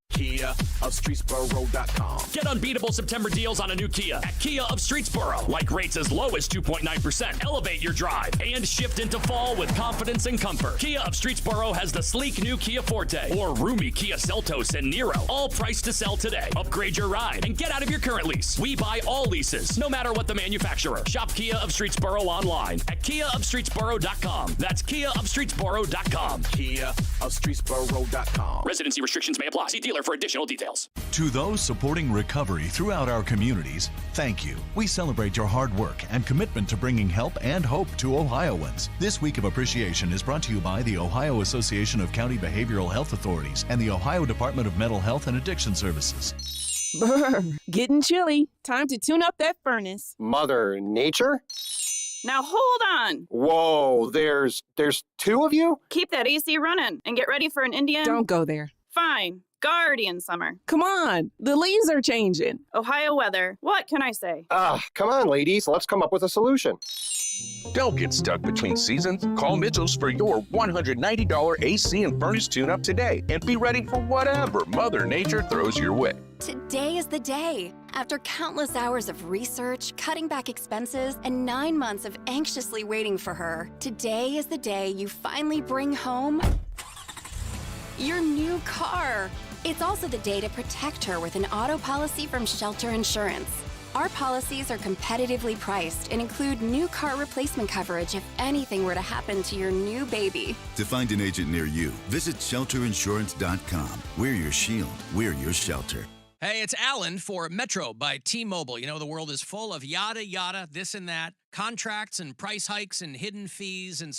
Kia of Streetsboro.com. Get unbeatable September deals on a new Kia at Kia of Streetsboro. Like rates as low as 2.9%. Elevate your drive and shift into fall with confidence and comfort. Kia of Streetsboro has the sleek new Kia Forte or roomy Kia Seltos and Niro. All priced to sell today. Upgrade your ride and get out of your current lease. We buy all leases, no matter what the manufacturer. Shop Kia of Streetsboro online at KiaofStreetsboro.com. That's KiaofStreetsboro.com. Kia of Streetsboro.com. Residency restrictions may apply. See dealer for additional details. To those supporting recovery throughout our communities, thank you. We celebrate your hard work and commitment to bringing help and hope to Ohioans. This week of appreciation is brought to you by the Ohio Association of County Behavioral Health Authorities and the Ohio Department of Mental Health and Addiction Services. Brr, getting chilly. Time to tune up that furnace. Mother Nature? Now hold on. Whoa, there's two of you? Keep that AC running and get ready for an Indian. Don't go there. Fine. Guardian summer. Come on, the leaves are changing. Ohio weather. What can I say? Come on, ladies. Let's come up with a solution. Don't get stuck between seasons. Call Mitchell's for your $190 AC and furnace tune-up today and be ready for whatever Mother Nature throws your way. Today is the day. After countless hours of research, cutting back expenses, and 9 months of anxiously waiting for her, today is the day you finally bring home your new car. It's also the day to protect her with an auto policy from Shelter Insurance. Our policies are competitively priced and include new car replacement coverage if anything were to happen to your new baby. To find an agent near you, visit shelterinsurance.com. We're your shield. We're your shelter. Hey, it's Alan for Metro by T-Mobile. You know, the world is full of yada, yada, this and that, contracts and price hikes and hidden fees and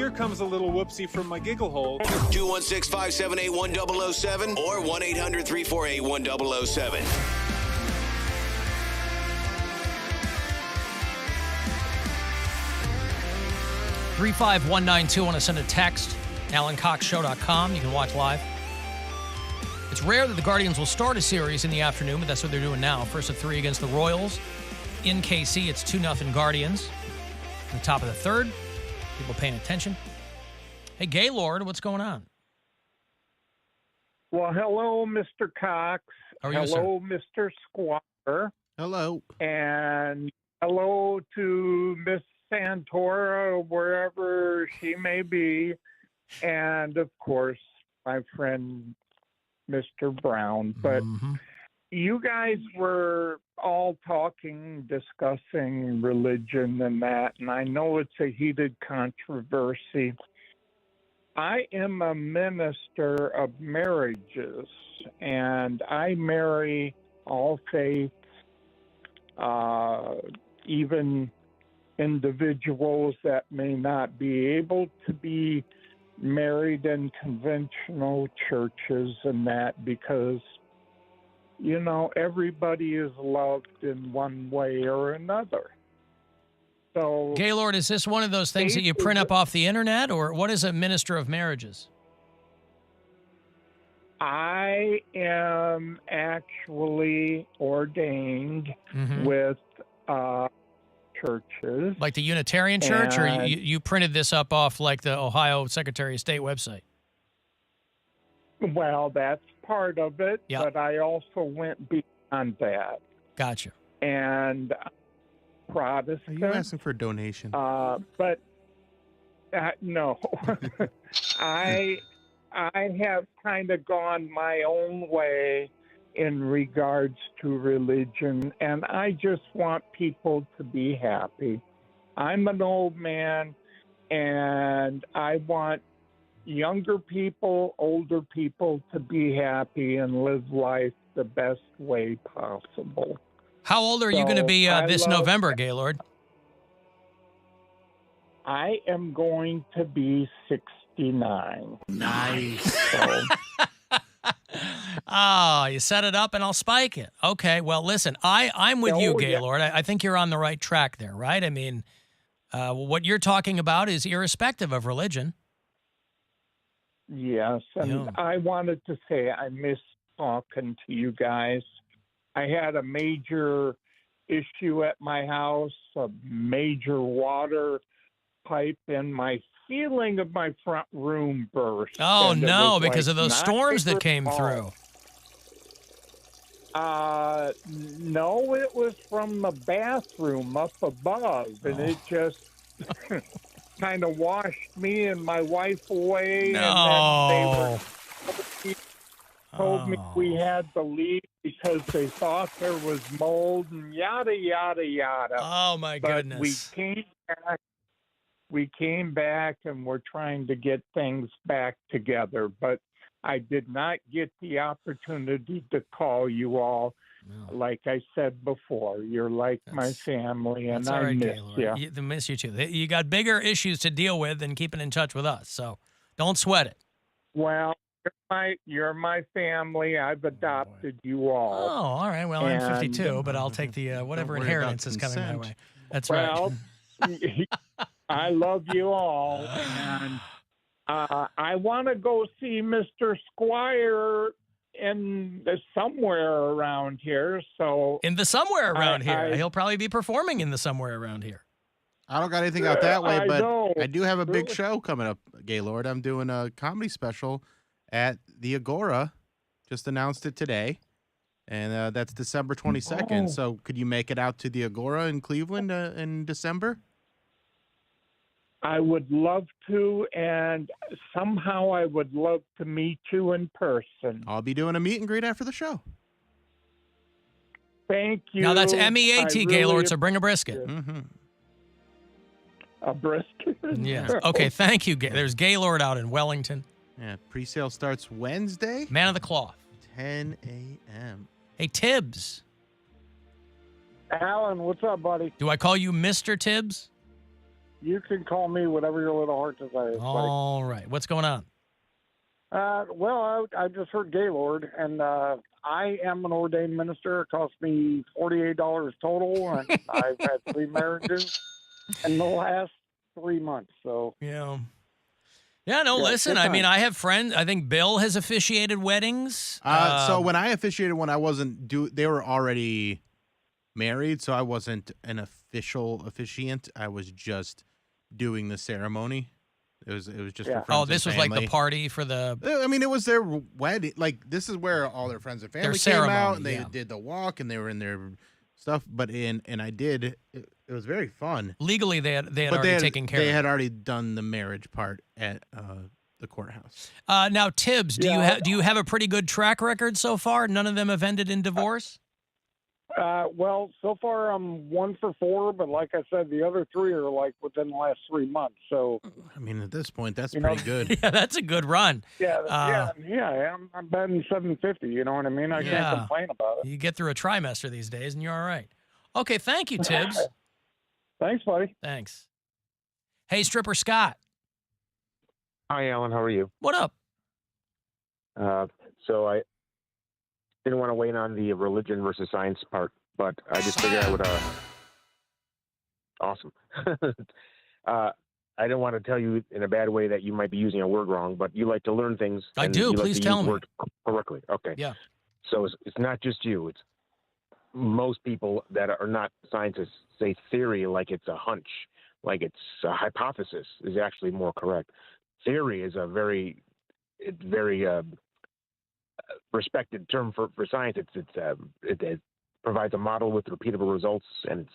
here comes a little whoopsie from my giggle hole. 216-578-1007 or 1-800-348-1007. 35192. Want to send a text? AlanCoxShow.com. You can watch live. It's rare that the Guardians will start a series in the afternoon, but that's what they're doing now. First of 3 against the Royals. In KC, it's 2-0 Guardians. On the top of the third. People paying attention. Hey, Gaylord, what's going on? Well, hello, Mr. Cox. How are you, hello, Mr. Squire. Hello. And hello to Miss Santora, wherever she may be. And, of course, my friend, Mr. Brown. But you guys were all discussing religion and that, and I know it's a heated controversy. I am a minister of marriages, and I marry all faiths, even individuals that may not be able to be married in conventional churches and that, because, you know, everybody is loved in one way or another. So, Gaylord, is this one of those things that you print up off the internet, or what is a minister of marriages? I am actually ordained with churches. Like the Unitarian Church, or you printed this up off like the Ohio Secretary of State website? Well, that's part of it, Yep. but I also went beyond that. Gotcha. And Protestant. Are you asking for a donation? But no, I have kind of gone my own way in regards to religion, and I just want people to be happy. I'm an old man, and I want younger people, older people to be happy and live life the best way possible. How old are you going to be this November, Gaylord? I am going to be 69. Nice. Oh, you set it up and I'll spike it. Okay, well, listen, I'm with you, Gaylord. I think you're on the right track there, right? I mean, what you're talking about is irrespective of religion. Yes, and I wanted to say I miss talking to you guys. I had a major issue at my house, a major water pipe in my ceiling of my front room burst. Oh, and no, because of those storms that came through. No, it was from the bathroom up above, and it just kind of washed me and my wife away. No. And then they told me we had to leave because they thought there was mold and yada, yada, yada. Oh, my goodness. We came back and we're trying to get things back together, but I did not get the opportunity to call you all. No. Like I said before, you're like my family, and I miss you. I miss you too. You got bigger issues to deal with than keeping in touch with us, so don't sweat it. Well, you're my family. I've adopted you all. Oh, all right. Well, I'm 52, but I'll take the whatever inheritance is coming my way. That's right. I love you all, and I want to go see Mr. Squire in somewhere around here. So in the somewhere around here, he'll probably be performing in the somewhere around here. I don't got anything out that way, but I do have a big show coming up, Gaylord. I'm doing a comedy special at the Agora. Just announced it today, and that's December 22nd. Oh. So could you make it out to the Agora in Cleveland in December? I would love to, and somehow I would love to meet you in person. I'll be doing a meet and greet after the show. Thank you. Now that's MEAT, Gaylord, so bring a brisket. Mm-hmm. A brisket? Yes. Okay, thank you. There's Gaylord out in Wellington. Yeah, pre-sale starts Wednesday. Man of the cloth. 10 a.m. Hey, Tibbs. Alan, what's up, buddy? Do I call you Mr. Tibbs? You can call me whatever your little heart desires. All right. What's going on? Well, I just heard Gaylord, and I am an ordained minister. It cost me $48 total, and I've had 3 marriages in the last 3 months. So Yeah, listen, I mean, I have friends. I think Bill has officiated weddings. So when I officiated one, I wasn't they were already married, so I wasn't an official officiant. I was just doing the ceremony. It was just for friends this and was family. like the party for the... I mean, it was their wedding. Like, this is where all their friends and family came ceremony, out, and they did the walk, and they were in their stuff. But and I did. It was very fun. Legally, they had already taken care of it. They had already done the marriage part at the courthouse. Now, Tibbs, do you have a pretty good track record so far? None of them have ended in divorce? Well, so far I'm 1 for 4, but like I said, the other 3 are like within the last 3 months. So, I mean, at this point, that's pretty good. Yeah, that's a good run. I'm betting 750. You know what I mean? I can't complain about it. You get through a trimester these days, and you're all right. Okay, thank you, Tibbs. Thanks, buddy. Thanks. Hey, Stripper Scott. Hi, Alan. How are you? What up? So I didn't want to weigh in on the religion versus science part, but I just figured I would. Awesome. I don't want to tell you in a bad way that you might be using a word wrong, but you like to learn things. I do. Please tell me. Word correctly. Okay. Yeah. So it's not just you. It's most people that are not scientists say theory like it's a hunch, like it's a hypothesis is actually more correct. Theory is a very respected term for science. It provides a model with repeatable results, and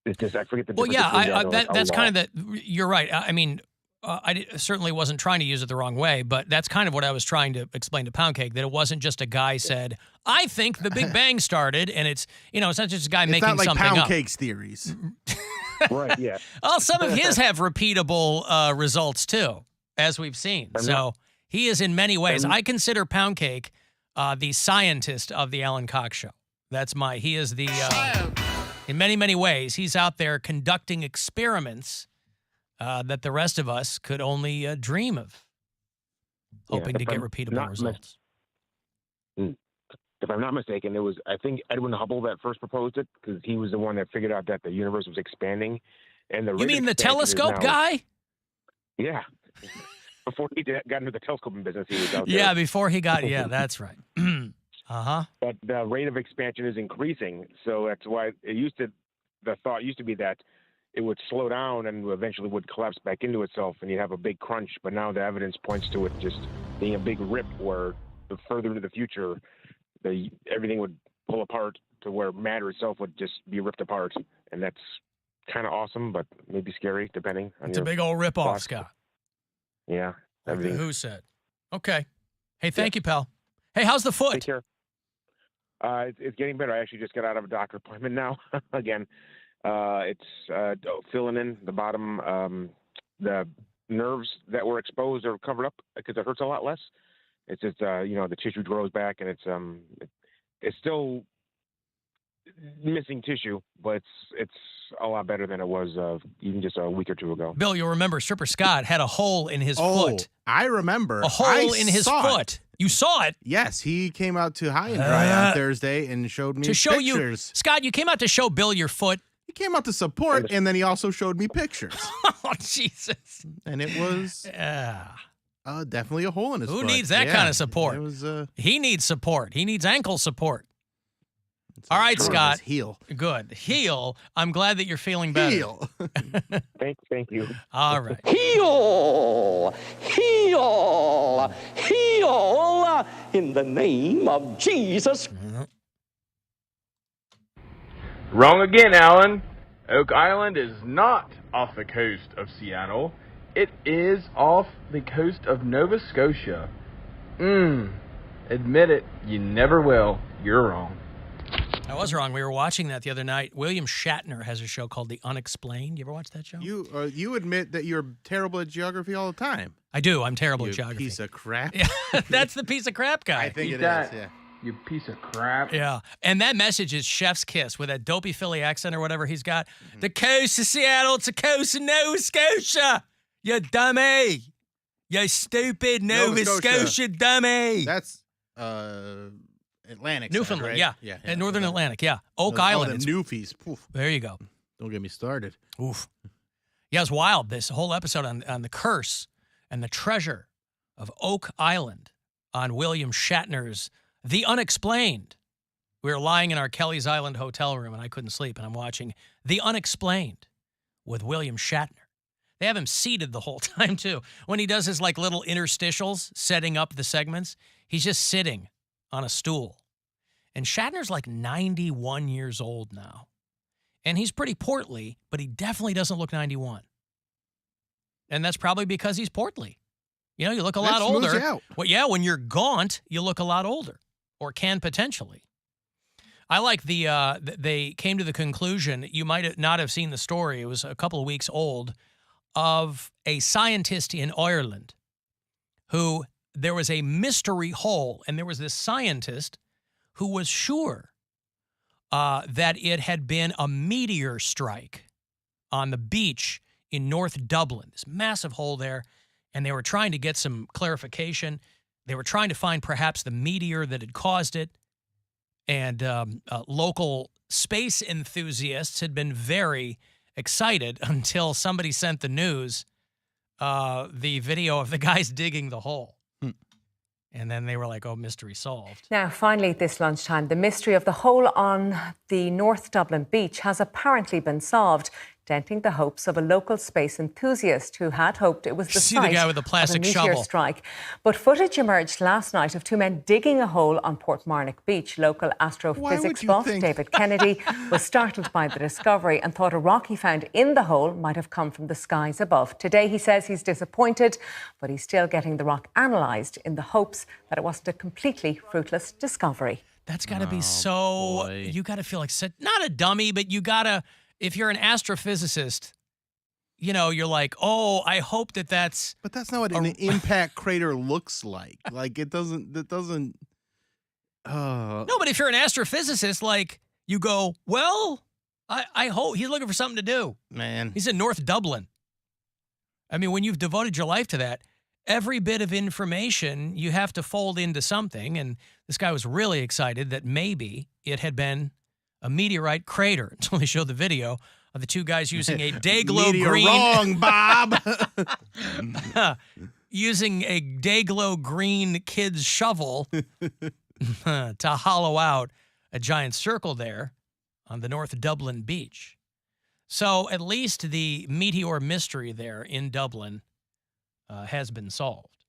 it's just I forget the difference. Well, yeah, that's kind of you're right. I mean, I certainly wasn't trying to use it the wrong way, but that's kind of what I was trying to explain to Poundcake, that it wasn't just a guy said, I think the Big Bang started, and it's not just a guy making something up. It's not like Poundcake's theories. Right, yeah. Well, some of his have repeatable results, too, as we've seen. So he is in many ways. I consider Poundcake the scientist of the Alan Cox Show. He is the, in many, many ways, he's out there conducting experiments that the rest of us could only dream of, hoping to get repeatable results. If I'm not mistaken, it was, I think, Edwin Hubble that first proposed it, because he was the one that figured out that the universe was expanding. And you mean the telescope guy? Yeah. Before he got into the telescoping business, he was out there. Yeah, before he got, that's right. Uh-huh. But the rate of expansion is increasing, so that's why the thought used to be that it would slow down and eventually would collapse back into itself, and you'd have a big crunch. But now the evidence points to it just being a big rip, where the further into the future, everything would pull apart to where matter itself would just be ripped apart, and that's kind of awesome, but maybe scary, depending on It's a big old rip-off, Scott. Yeah. Everything. Who said? Okay. Hey, thank you, pal. Hey, how's the foot? Take care. It's getting better. I actually just got out of a doctor appointment now. Again, it's filling in the bottom. The nerves that were exposed are covered up because it hurts a lot less. It's just the tissue grows back, and it's still missing tissue, but it's a lot better than it was even just a week or two ago. Bill, you'll remember Stripper Scott had a hole in his foot. I remember. A hole in his foot. You saw it? Yes, he came out to High and Dry on Thursday and showed me pictures. You, Scott, you came out to show Bill your foot. He came out to support, and then he also showed me pictures. Oh, Jesus. And it was definitely a hole in his foot. Who needs that kind of support? It was, he needs support. He needs ankle support. All right, Scott. Heel. Good. Heel. I'm glad that you're feeling better. Heel. Thank you. All right. Heal! Heal! Heal! In the name of Jesus. Wrong again, Alan. Oak Island is not off the coast of Seattle. It is off the coast of Nova Scotia. Admit it, you never will. You're wrong. I was wrong. We were watching that the other night. William Shatner has a show called The Unexplained. You ever watch that show? You admit that you're terrible at geography all the time. I do. I'm terrible at geography. Piece of crap. Yeah, that's the piece of crap guy. I think it is, yeah. you piece of crap. Yeah. And that message is chef's kiss with that dopey Philly accent or whatever he's got. The coast of Seattle to coast of Nova Scotia. You dummy. You stupid Nova Scotia dummy. That's Atlantic. Newfoundland, side, right? yeah. And Northern Atlantic, yeah. Oak Island. The Newfies. Poof. There you go. Don't get me started. Oof. Yeah, it's wild. This whole episode on the curse and the treasure of Oak Island on William Shatner's The Unexplained. We were lying in our Kelleys Island hotel room, and I couldn't sleep, and I'm watching The Unexplained with William Shatner. They have him seated the whole time, too. When he does his, like, little interstitials, setting up the segments, he's just sitting on a stool. And Shatner's like 91 years old now. And he's pretty portly, but he definitely doesn't look 91. And that's probably because he's portly. You know, you look a lot older. Out. Well, yeah, when you're gaunt, you look a lot older, or can potentially. I like they came to the conclusion, you might not have seen the story, it was a couple of weeks old, of a scientist in Ireland who, there was a mystery hole, and there was this scientist who was sure that it had been a meteor strike on the beach in North Dublin, this massive hole there, and they were trying to get some clarification. They were trying to find perhaps the meteor that had caused it, and local space enthusiasts had been very excited until somebody sent the news the video of the guys digging the hole. And then they were like, oh, mystery solved. Now, finally, this lunchtime, the mystery of the hole on the North Dublin beach has apparently been solved, denting the hopes of a local space enthusiast who had hoped it was the site the guy with the plastic of a meteor shovel. strike. But footage emerged last night of two men digging a hole on Portmarnock Beach. Local astrophysics boss David Kennedy was startled by the discovery and thought a rock he found in the hole might have come from the skies above. Today, he says he's disappointed, but he's still getting the rock analysed in the hopes that it wasn't a completely fruitless discovery. That's got to be so... boy. You got to feel like... Not a dummy, but you got to... If you're an astrophysicist, you know, you're like, oh, I hope that's... But that's not what an impact crater looks like. Like, it doesn't... No, but if you're an astrophysicist, like, you go, well, I hope... He's looking for something to do. Man. He's in North Dublin. I mean, when you've devoted your life to that, every bit of information you have to fold into something, and this guy was really excited that maybe it had been a meteorite crater until they showed the video of the two guys using a Day-Glo green... wrong, Bob! using a Day-Glo green kid's shovel to hollow out a giant circle there on the North Dublin beach. So at least the meteor mystery there in Dublin has been solved.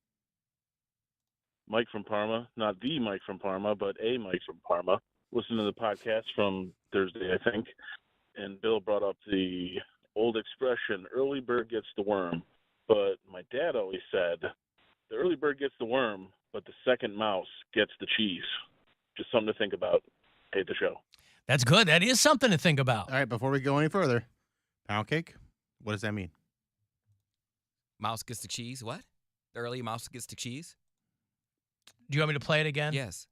Mike from Parma, not the Mike from Parma, but a Mike from Parma. Listened to the podcast from Thursday, I think, and Bill brought up the old expression, early bird gets the worm. But my dad always said, the early bird gets the worm, but the second mouse gets the cheese. Just something to think about. Hate the show. That's good. That is something to think about. All right, before we go any further, Poundcake, what does that mean? Mouse gets the cheese. What? The early mouse gets the cheese? Do you want me to play it again? Yes.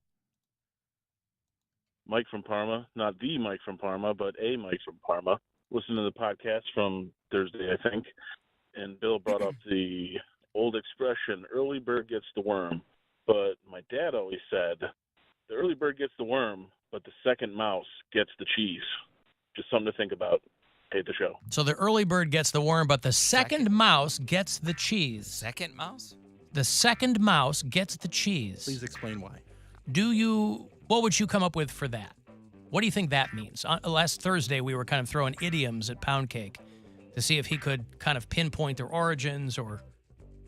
Mike from Parma, not the Mike from Parma, but a Mike from Parma. Listened to the podcast from Thursday, I think, and Bill brought up the old expression, early bird gets the worm. But my dad always said, the early bird gets the worm, but the second mouse gets the cheese. Just something to think about. Hate the show. So the early bird gets the worm, but the second mouse gets the cheese. Second mouse? The second mouse gets the cheese. Please explain why. What would you come up with for that? What do you think that means? Last Thursday, we were kind of throwing idioms at Poundcake to see if he could kind of pinpoint their origins or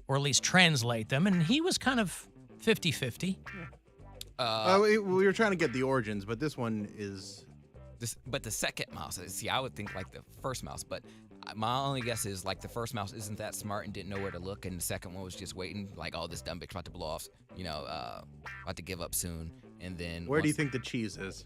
at least translate them, and he was kind of 50-50. We were trying to get the origins, but this one is... But the second mouse, see, I would think like the first mouse, but my only guess is like the first mouse isn't that smart and didn't know where to look, and the second one was just waiting, like, oh, this dumb bitch about to blow off, about to give up soon, and then... Where do you think the cheese is?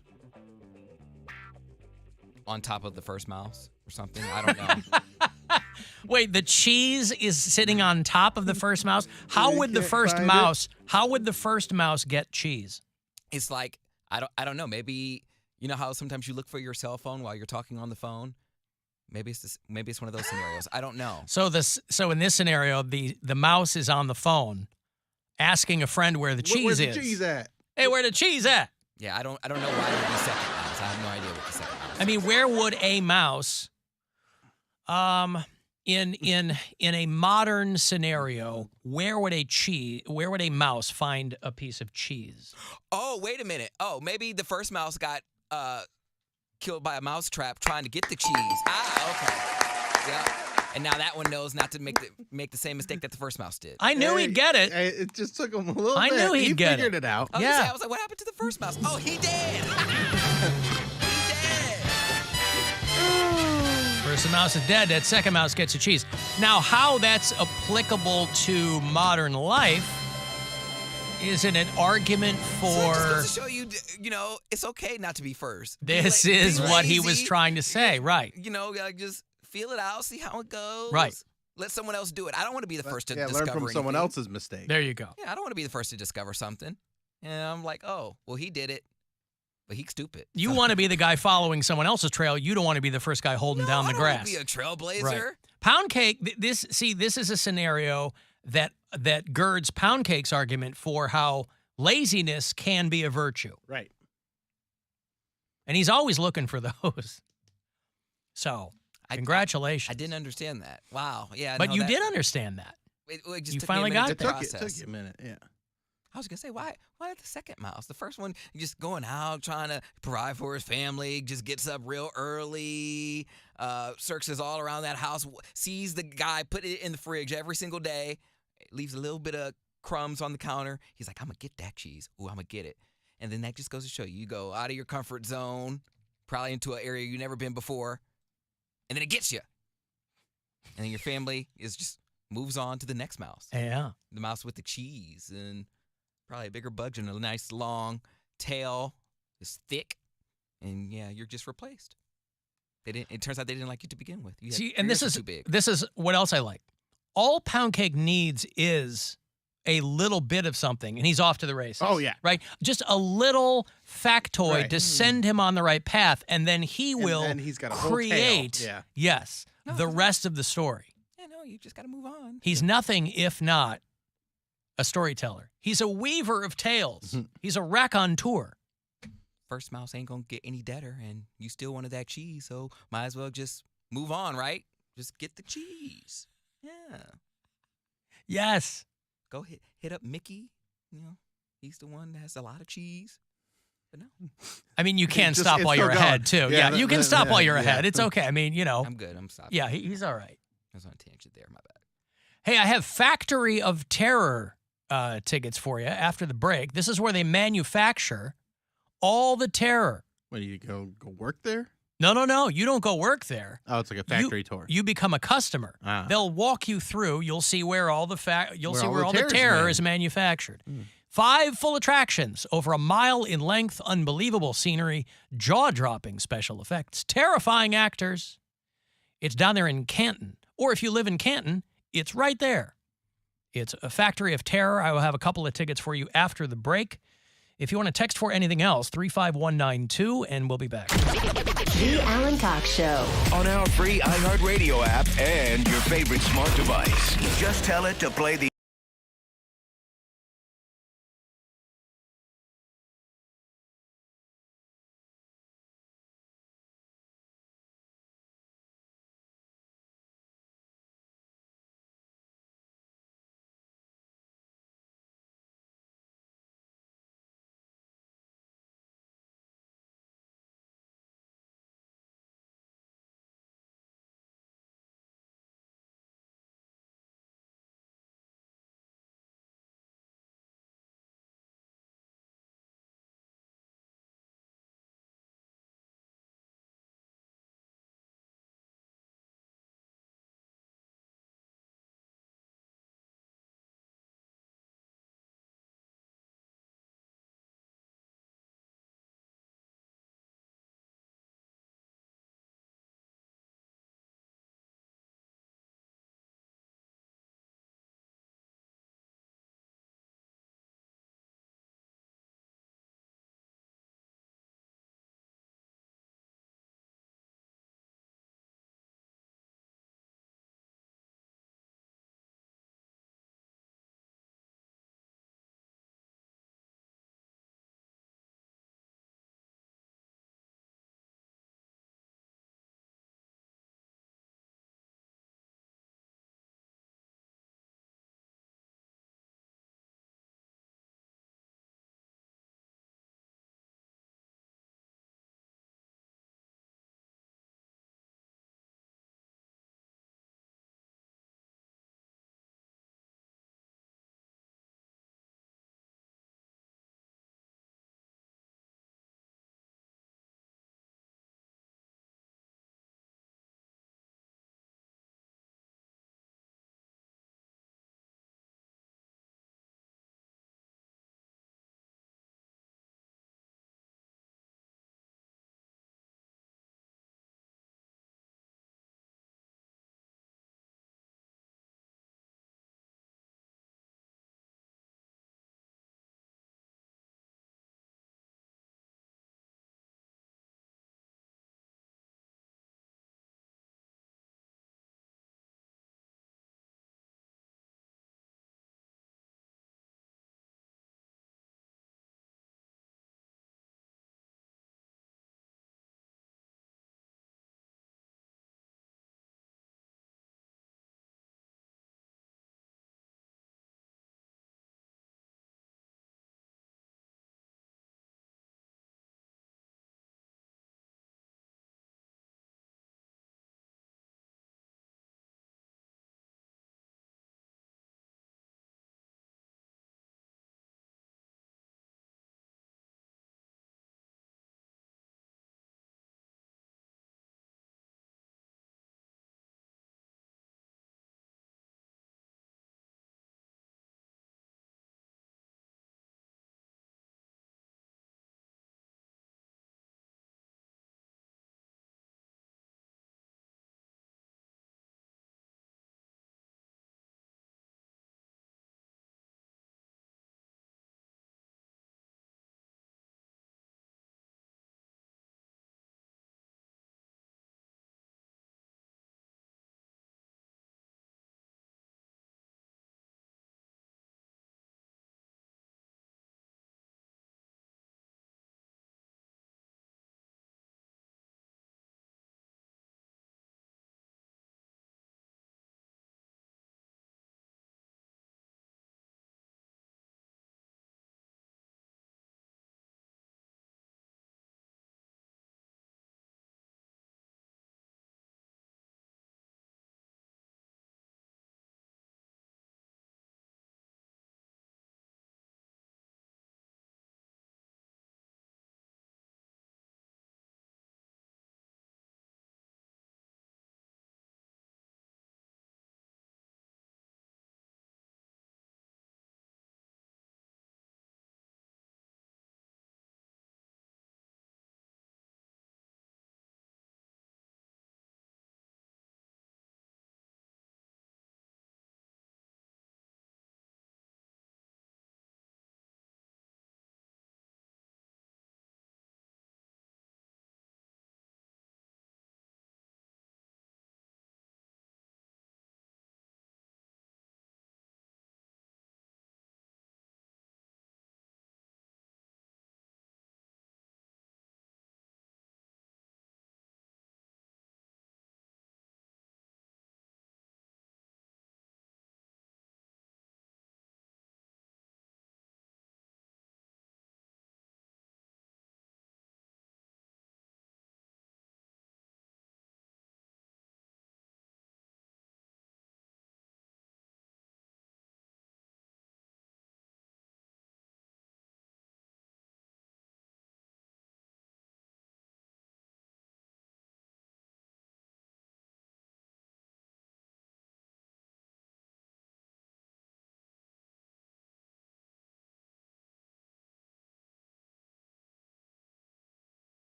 On top of the first mouse or something? I don't know. Wait, the cheese is sitting on top of the first mouse? How would the first mouse get cheese? it's like I don't know. Maybe you know how sometimes you look for your cell phone while you're talking on the phone. Maybe it's one of those scenarios. I don't know. So in this scenario, the mouse is on the phone, asking a friend where the cheese is. Where's the cheese at? Hey, where the cheese at? Yeah, I don't know why it would be second mouse. I have no idea what the second mouse. I mean, where would a mouse, in a modern scenario, where would a mouse find a piece of cheese? Oh, wait a minute. Oh, maybe the first mouse got killed by a mouse trap trying to get the cheese. Okay. Yeah. And now that one knows not to make the same mistake that the first mouse did. I knew he'd get it. It just took him a little bit. I knew he'd get it. He figured it out. I was like, what happened to the first mouse? Oh, he did. First mouse is dead. That second mouse gets a cheese. Now, how that's applicable to modern life is it an argument for... So it just goes to show you, it's okay not to be first. This is what he was trying to say, right. Just feel it out, see how it goes. Right. Let someone else do it. I don't want to be the first to discover learn from someone else's mistake. There you go. Yeah, I don't want to be the first to discover something. And I'm like, oh, well, he did it, but he's stupid. You want to be the guy following someone else's trail. You don't want to be the first guy holding down the grass. I don't want to be a trailblazer. Right. Poundcake, this is a scenario that girds Poundcake's argument for how laziness can be a virtue. Right. And he's always looking for those. So, congratulations. I didn't understand that. Wow. Yeah. But you did understand that. It just you took finally me a minute got to there. process. It took you a minute, yeah. I was going to say, why the second mouse? The first one, just going out, trying to provide for his family, just gets up real early, searches all around that house, sees the guy, put it in the fridge every single day, leaves a little bit of crumbs on the counter. He's like, I'm going to get that cheese. Ooh, I'm going to get it. And then that just goes to show you go out of your comfort zone, probably into an area you've never been before, and then it gets you. And then your family just moves on to the next mouse. Yeah. The mouse with the cheese and probably a bigger budget and a nice long tail, is thick, and yeah, you're just replaced. It turns out they didn't like you to begin with. This is what else I like. All Poundcake needs is a little bit of something, and he's off to the races. Oh, yeah. Right? Just a little factoid to send him on the right path, and then he will he's got a create, whole tail. yes, the rest of the story. Yeah, no, you just got to move on. He's nothing if not a storyteller. He's a weaver of tales. He's a raconteur. First mouse ain't going to get any deader, and you still wanted that cheese, so might as well just move on, right? Just get the cheese. Yeah. Yes. Go hit up Mickey. He's the one that has a lot of cheese. But no. I mean, you can stop while you're ahead, too. Yeah, you can stop while you're ahead. It's okay. I mean, I'm good. I'm stopping. Yeah, he's all right. I was on a tangent there. My bad. Hey, I have Factory of Terror tickets for you after the break. This is where they manufacture all the terror. What, do you go work there? No. You don't go work there. Oh, it's like a factory tour. You become a customer. Ah. They'll walk you through. You'll see where all the terror is manufactured. 5 full attractions, over a mile in length, unbelievable scenery, jaw-dropping special effects, terrifying actors. It's down there in Canton. Or if you live in Canton, it's right there. It's a Factory of Terror. I will have a couple of tickets for you after the break. If you want to text for anything else, 35192, and we'll be back. The Alan Cox Show. On our free iHeartRadio app and your favorite smart device. Just tell it to play the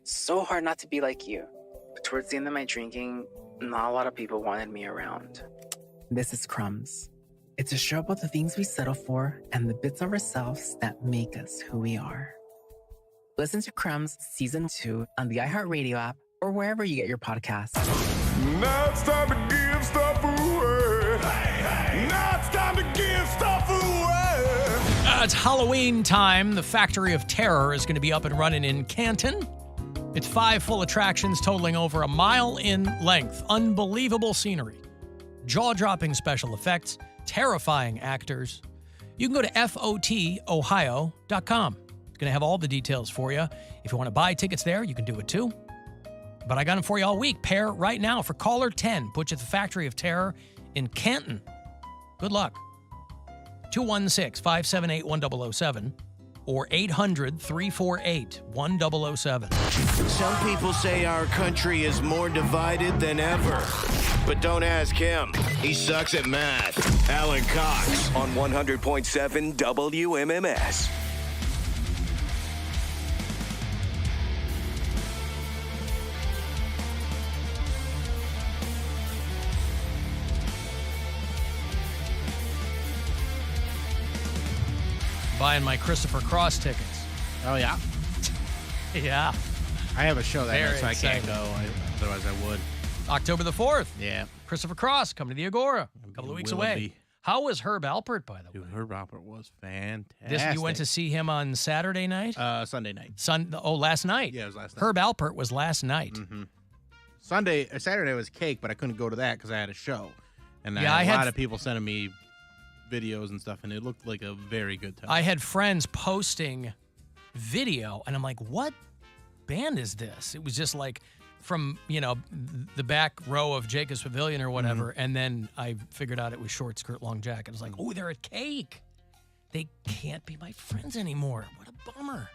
So hard not to be like you. But towards the end of my drinking, not a lot of people wanted me around. This is Crumbs. It's a show about the things we settle for and the bits of ourselves that make us who we are. Listen to Crumbs Season 2 on the iHeartRadio app or wherever you get your podcasts. Now it's time to give stuff away. Now it's time to give stuff away. It's Halloween time. The Factory of Terror is going to be up and running in Canton. It's 5 full attractions totaling over a mile in length. Unbelievable scenery, jaw-dropping special effects, terrifying actors. You can go to FOTOhio.com. It's going to have all the details for you. If you want to buy tickets there, you can do it too. But I got them for you all week. Pair right now for caller 10. Put you at the Factory of Terror in Canton. Good luck. 216-578-1007 or 800-348-1007. Some people say our country is more divided than ever. But don't ask him. He sucks at math. Alan Cox on 100.7 WMMS. Buying my Christopher Cross tickets. Oh, yeah? Yeah. I have a show that Very night, so I can't excited. go. Otherwise, I would. October the 4th. Yeah. Christopher Cross coming to the Agora. A couple of weeks away. How was Herb Alpert, by the way? Dude, Herb Alpert was fantastic. You went to see him on Saturday night? Sunday night. Last night. Yeah, it was last night. Herb Alpert was last night. Mm-hmm. Saturday was Cake, but I couldn't go to that because I had a show. And Yeah, I had I a had lot of people sending me videos and stuff, and it looked like a very good time. I had friends posting video, and I'm like, what band is this? It was just like from, the back row of Jacob's Pavilion or whatever, and then I figured out it was Short Skirt Long Jacket. I was like, oh, they're at Cake. They can't be my friends anymore. What a bummer.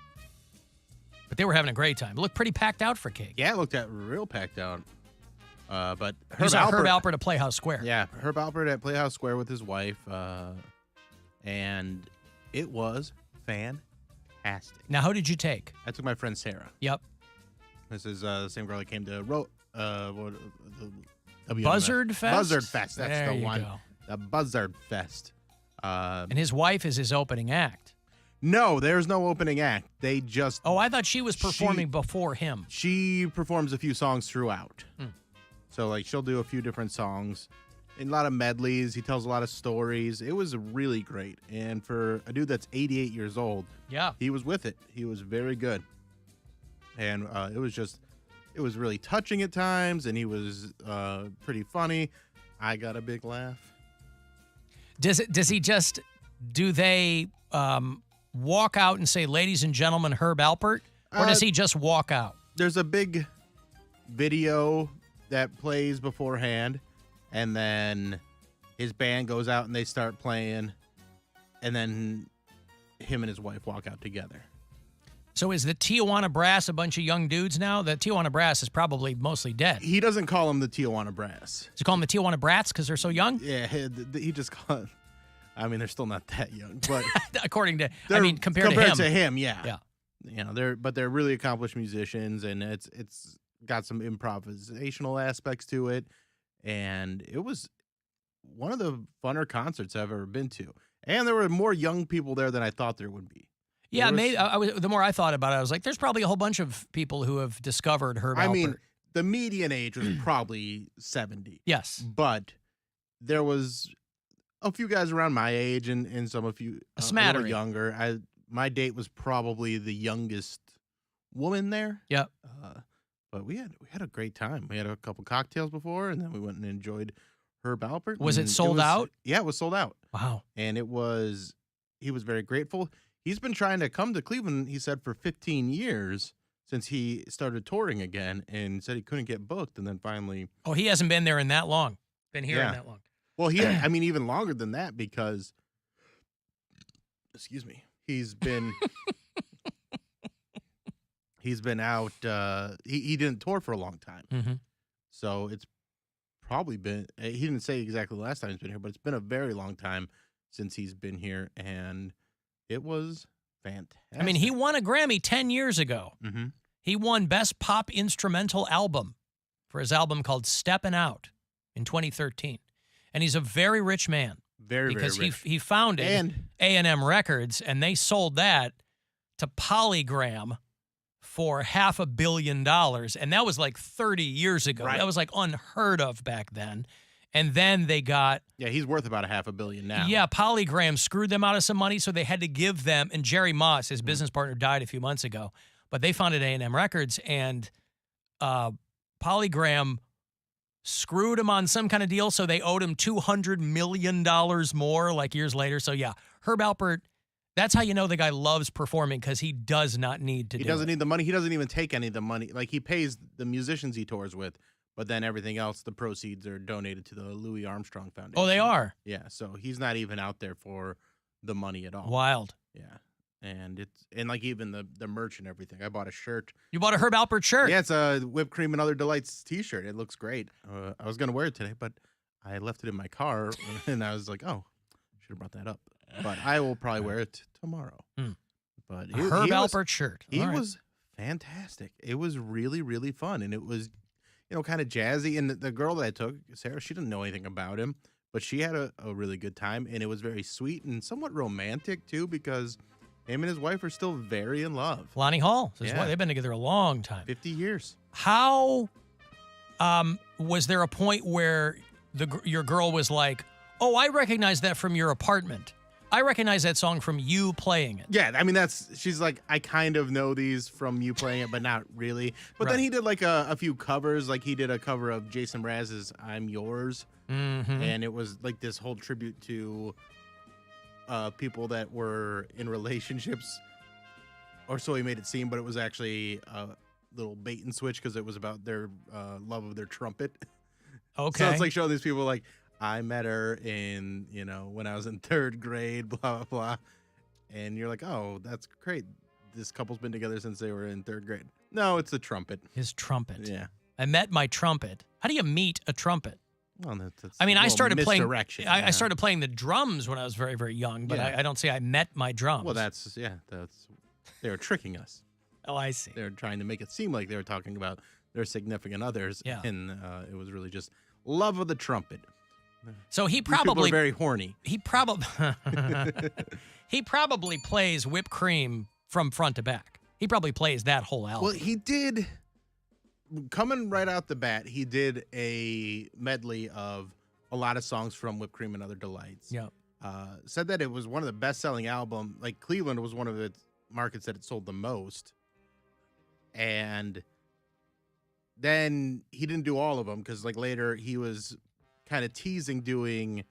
But they were having a great time. It looked pretty packed out for Cake. Yeah, it looked real packed out. But Herb Alpert at Playhouse Square. Yeah, Herb Alpert at Playhouse Square with his wife, and it was fantastic. Now, who did you take? I took my friend Sarah. Yep. This is the same girl that came to the Buzzard Fest? Buzzard Fest, that's There the you one. go. The Buzzard Fest. And his wife is his opening act. No, there's no opening act. They just... Oh, I thought she was performing before him. She performs a few songs throughout. Hmm. So, she'll do a few different songs. And a lot of medleys. He tells a lot of stories. It was really great. And for a dude that's 88 years old, yeah, he was with it. He was very good. And it was really touching at times, and he was pretty funny. I got a big laugh. Do they walk out and say, ladies and gentlemen, Herb Alpert? Or does he just walk out? There's a big video that plays beforehand, and then his band goes out and they start playing, and then him and his wife walk out together. So is the Tijuana Brass a bunch of young dudes now? The Tijuana Brass is probably mostly dead. He doesn't call them the Tijuana Brass. Does he call them the Tijuana Brats because they're so young? Yeah, he just calls... I mean, they're still not that young, but... compared to him. Yeah. They're really accomplished musicians, and it's got some improvisational aspects to it, and it was one of the funner concerts I've ever been to. And there were more young people there than I thought there would be. Yeah, the more I thought about it, I was like, there's probably a whole bunch of people who have discovered Herb Alpert. I mean, the median age was probably 70. Yes. But there was a few guys around my age and some a few a smattering younger. My date was probably the youngest woman there. Yep. But we had a great time. We had a couple cocktails before, and then we went and enjoyed Herb Alpert. Was it sold out? Yeah, it was sold out. Wow. And he was very grateful. He's been trying to come to Cleveland, he said, for 15 years since he started touring again, and said he couldn't get booked, and then finally... Oh, he hasn't been there in that long. Been here in that long. Well, even longer than that, because... Excuse me. He's been... He's been out... He didn't tour for a long time. Mm-hmm. So it's probably been... He didn't say exactly the last time he's been here, but it's been a very long time since he's been here, and... It was fantastic. I mean, he won a Grammy 10 years ago. Mm-hmm. He won Best Pop Instrumental Album for his album called Steppin' Out in 2013. And he's a very rich man. Very because rich. he founded And- A&M Records, and they sold that to Polygram for $500 million. And that was like 30 years ago. Right. That was like unheard of back then. And then they got... Yeah, he's worth about $500 million now. Yeah, Polygram screwed them out of some money, so they had to give them... And Jerry Moss, his business partner, died a few months ago. But they founded A&M Records, and Polygram screwed him on some kind of deal, so they owed him $200 million more, like years later. So, yeah, Herb Alpert, that's how you know the guy loves performing, because he does not need to He do doesn't it. need the money. He doesn't even take any of the money. Like, he pays the musicians he tours with, but then everything else, the proceeds are donated to the Louis Armstrong Foundation. Oh, they are? Yeah, so he's not even out there for the money at all. Wild. Yeah. And like even the merch and everything. I bought a shirt. You bought a Herb Alpert shirt? Yeah, it's a Whipped Cream and Other Delights t-shirt. It looks great. I was going to wear it today, but I left it in my car, and I was like, oh, should have brought that up. But I will probably wear it tomorrow. But A Herb Alpert shirt. He All right. was fantastic. It was really, really fun, and it was, kind of jazzy. And the girl that I took, Sarah, she didn't know anything about him, but she had a really good time, and it was very sweet and somewhat romantic, too, because him and his wife are still very in love. Lonnie Hall. His Yeah. wife, they've been together a long time. 50 years. How was there a point where your girl was like, oh, I recognize that from your apartment. I recognize that song from you playing it. Yeah, I mean, she's like, I kind of know these from you playing it, but not really. But then Right. he did like a few covers. Like he did a cover of Jason Mraz's I'm Yours. Mm-hmm. And it was like this whole tribute to people that were in relationships, or so he made it seem, but it was actually a little bait and switch because it was about their love of their trumpet. Okay. So it's like showing these people like, I met her in, when I was in 3rd grade, blah, blah, blah. And you're like, oh, that's great. This couple's been together since they were in 3rd grade. No, it's the trumpet. His trumpet. Yeah. I met my trumpet. How do you meet a trumpet? Well, that's I mean, a I little started playing. misdirection, I yeah. started playing the drums when I was very, very young, but Yeah. I don't say I met my drums. Well, they were tricking us. Oh, I see. They were trying to make it seem like they were talking about their significant others. Yeah. And it was really just love of the trumpet. So he These people probably are very horny. He probably he probably plays Whipped Cream from front to back. He probably plays that whole album. Well, he did, coming right out the bat, he did a medley of a lot of songs from Whipped Cream and Other Delights. Yeah. Said that it was one of the best-selling albums. Like, Cleveland was one of the markets that it sold the most. And then he didn't do all of them because, like, later he was kind of teasing doing,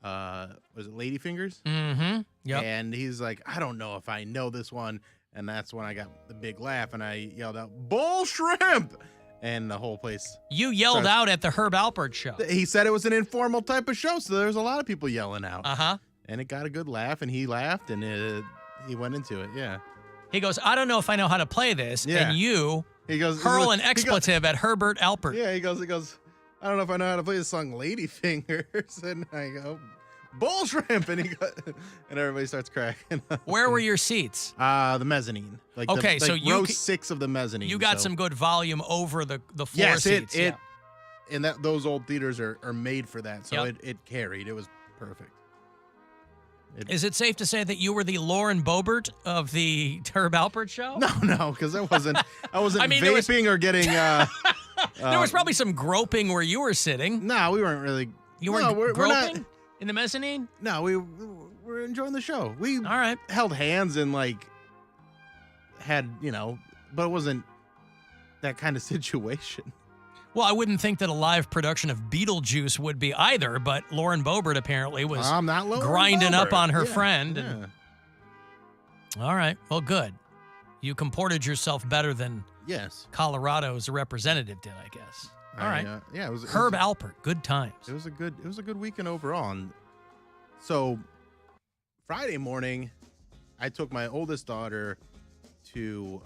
was it Ladyfingers? Mm-hmm. Yep. And he's like, I don't know if I know this one. And that's when I got the big laugh and I yelled out, Bull Shrimp! And the whole place. You yelled out at the Herb Alpert show. He said it was an informal type of show, so there's a lot of people yelling out. Uh-huh. And it got a good laugh, and he laughed, and he went into it, yeah. He goes, I don't know if I know how to play this. Yeah. And you He goes, hurl an expletive at Herbert Alpert. Yeah, he goes, I don't know if I know how to play the song Ladyfingers. And I go, Bull Shrimp! And and everybody starts cracking up. Where were your seats? The mezzanine. Like Okay, so row you 6 of the mezzanine. You got so. some good volume over the floor Yes, seats. and those old theaters are made for that, so it carried. It was perfect. Is it safe to say that you were the Lauren Boebert of the Herb Alpert show? No, because I wasn't I mean, vaping or getting. There was probably some groping where you were sitting. No, we weren't really. You weren't groping in the mezzanine? No, we were enjoying the show. We all right held hands and had but it wasn't that kind of situation. Well, I wouldn't think that a live production of Beetlejuice would be either, but Lauren Boebert apparently was I'm not Lauren grinding up Boebert. on her Yeah, friend. yeah. And... All right. Well, good. You comported yourself better than Colorado's representative did, I guess. All right. Yeah, it was Herb Alpert. Good times. It was a good weekend overall. And so Friday morning, I took my oldest daughter to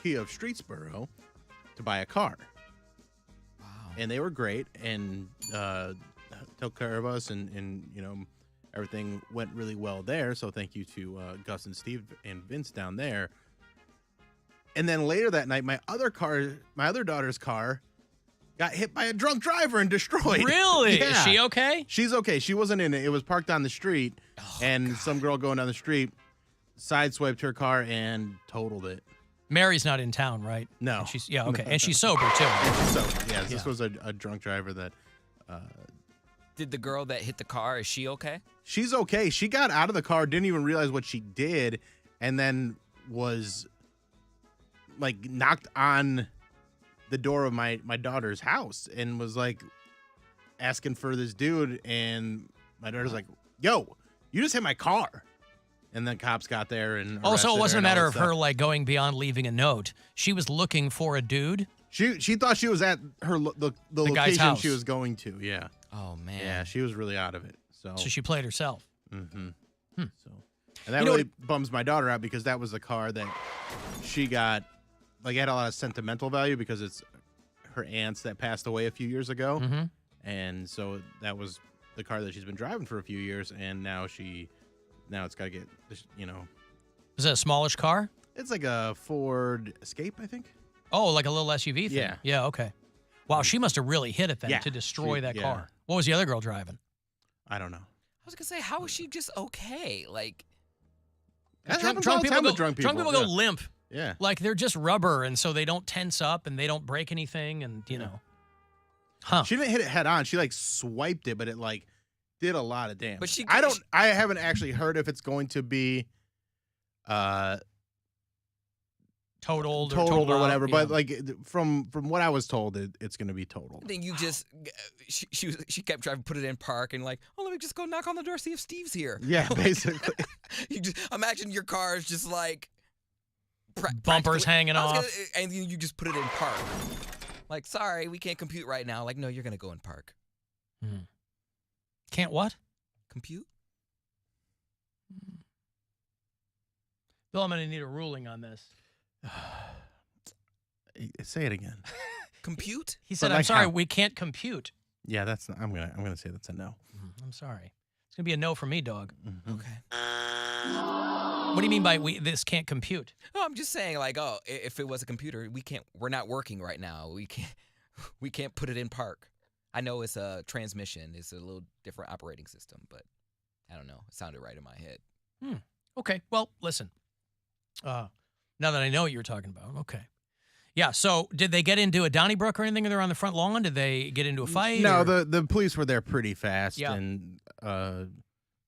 Kia of Streetsboro to buy a car. Wow. And they were great and took care of us and everything went really well there. So thank you to Gus and Steve and Vince down there. And then later that night, my other daughter's car got hit by a drunk driver and destroyed. Really? Yeah. Is she okay? She's okay. She wasn't in it. It was parked on the street, and some girl going down the street sideswiped her car and totaled it. Mary's not in town, right? No. And she's okay. And she's sober, too. And she's sober. Yes, this was a drunk driver that... Did the girl that hit the car, is she okay? She's okay. She got out of the car, didn't even realize what she did, and then was, like, knocked on the door of my daughter's house and was, like, asking for this dude, and my daughter's like, yo, you just hit my car. And then cops got there and so it wasn't a matter of her, her, like, going beyond leaving a note. She was looking for a dude? She thought she was at the guy's location house. she was going to, yeah. Oh, man. Yeah, she was really out of it. So she played herself. Mm-hmm. So, and that really bums my daughter out because that was the car that she got, like, it had a lot of sentimental value because it's her aunt's that passed away a few years ago. Mm-hmm. And so that was the car that she's been driving for a few years, and now it's got to get, you know. Is that a smallish car? It's like a Ford Escape, I think. Oh, like a little SUV thing? Yeah. Yeah, okay. Wow, she must have really hit it then Yeah, to destroy that yeah. car. What was the other girl driving? I don't know. I was going to say, how is she just okay? Like, Drunk people go Yeah. limp. Yeah. Like they're just rubber, and so they don't tense up and they don't break anything, and, you know. Huh. She didn't hit it head on. She, like, swiped it, but it, like, did a lot of damage. But I haven't actually heard if it's going to be totaled or whatever, out, but yeah. like from what I was told, it's going to be totaled. Then you just, she kept driving, put it in park, and like, oh, let me just go knock on the door, see if Steve's here. Yeah, basically. You just imagine your car is just like bumpers hanging off, and you just put it in park. Like, sorry, we can't compute right now. Like, no, you're gonna go in park. Can't what? Compute? Bill, I'm gonna need a ruling on this. Say it again. Compute? He said, "I'm sorry, we can't compute." Yeah, that's. I'm gonna say that's a no. I'm sorry. It's gonna be a no for me, dog. Mm-hmm. Okay. What do you mean by this can't compute? No, I'm just saying, like, oh, if it was a computer, we're not working right now. We can't put it in park. I know it's a transmission. It's a little different operating system, but I don't know. It sounded right in my head. Okay. Well, listen. Now that I know what you were talking about, okay. Yeah, so did they get into a Donnybrook or anything? Or they're on the front lawn? Did they get into a fight? No, or? the police were there pretty fast, Yeah. and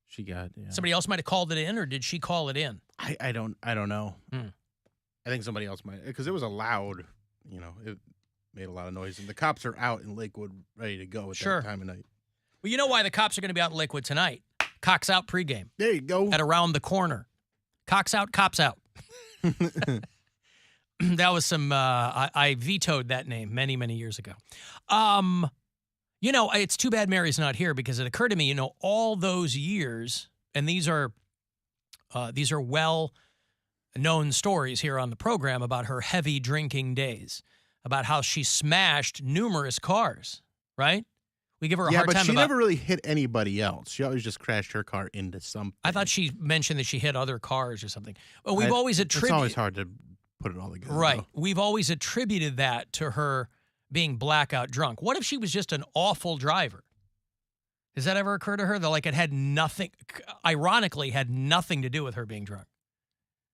she got. Yeah. Somebody else might have called it in, or did she call it in? I don't know. I think somebody else might, because it was a loud. You know, it made a lot of noise, and the cops are out in Lakewood ready to go at that time of night. Well, you know why the cops are going to be out in Lakewood tonight? Cox Out pregame. There you go. At Around the Corner. Cox Out, Cops Out. That was some, I vetoed that name many, many years ago. You know, it's too bad Mary's not here because it occurred to me, you know, all those years, and these are well-known stories here on the program about her heavy drinking days, about how she smashed numerous cars, right? We give her a hard time but she about... never really hit anybody else. She always just crashed her car into something. I thought she mentioned that she hit other cars or something. Well, we've always attributed... It's always hard to put it all together. Right. Though. We've always attributed that to her being blackout drunk. What if she was just an awful driver? Does that ever occur to her? That, like, it had nothing... Ironically, had nothing to do with her being drunk.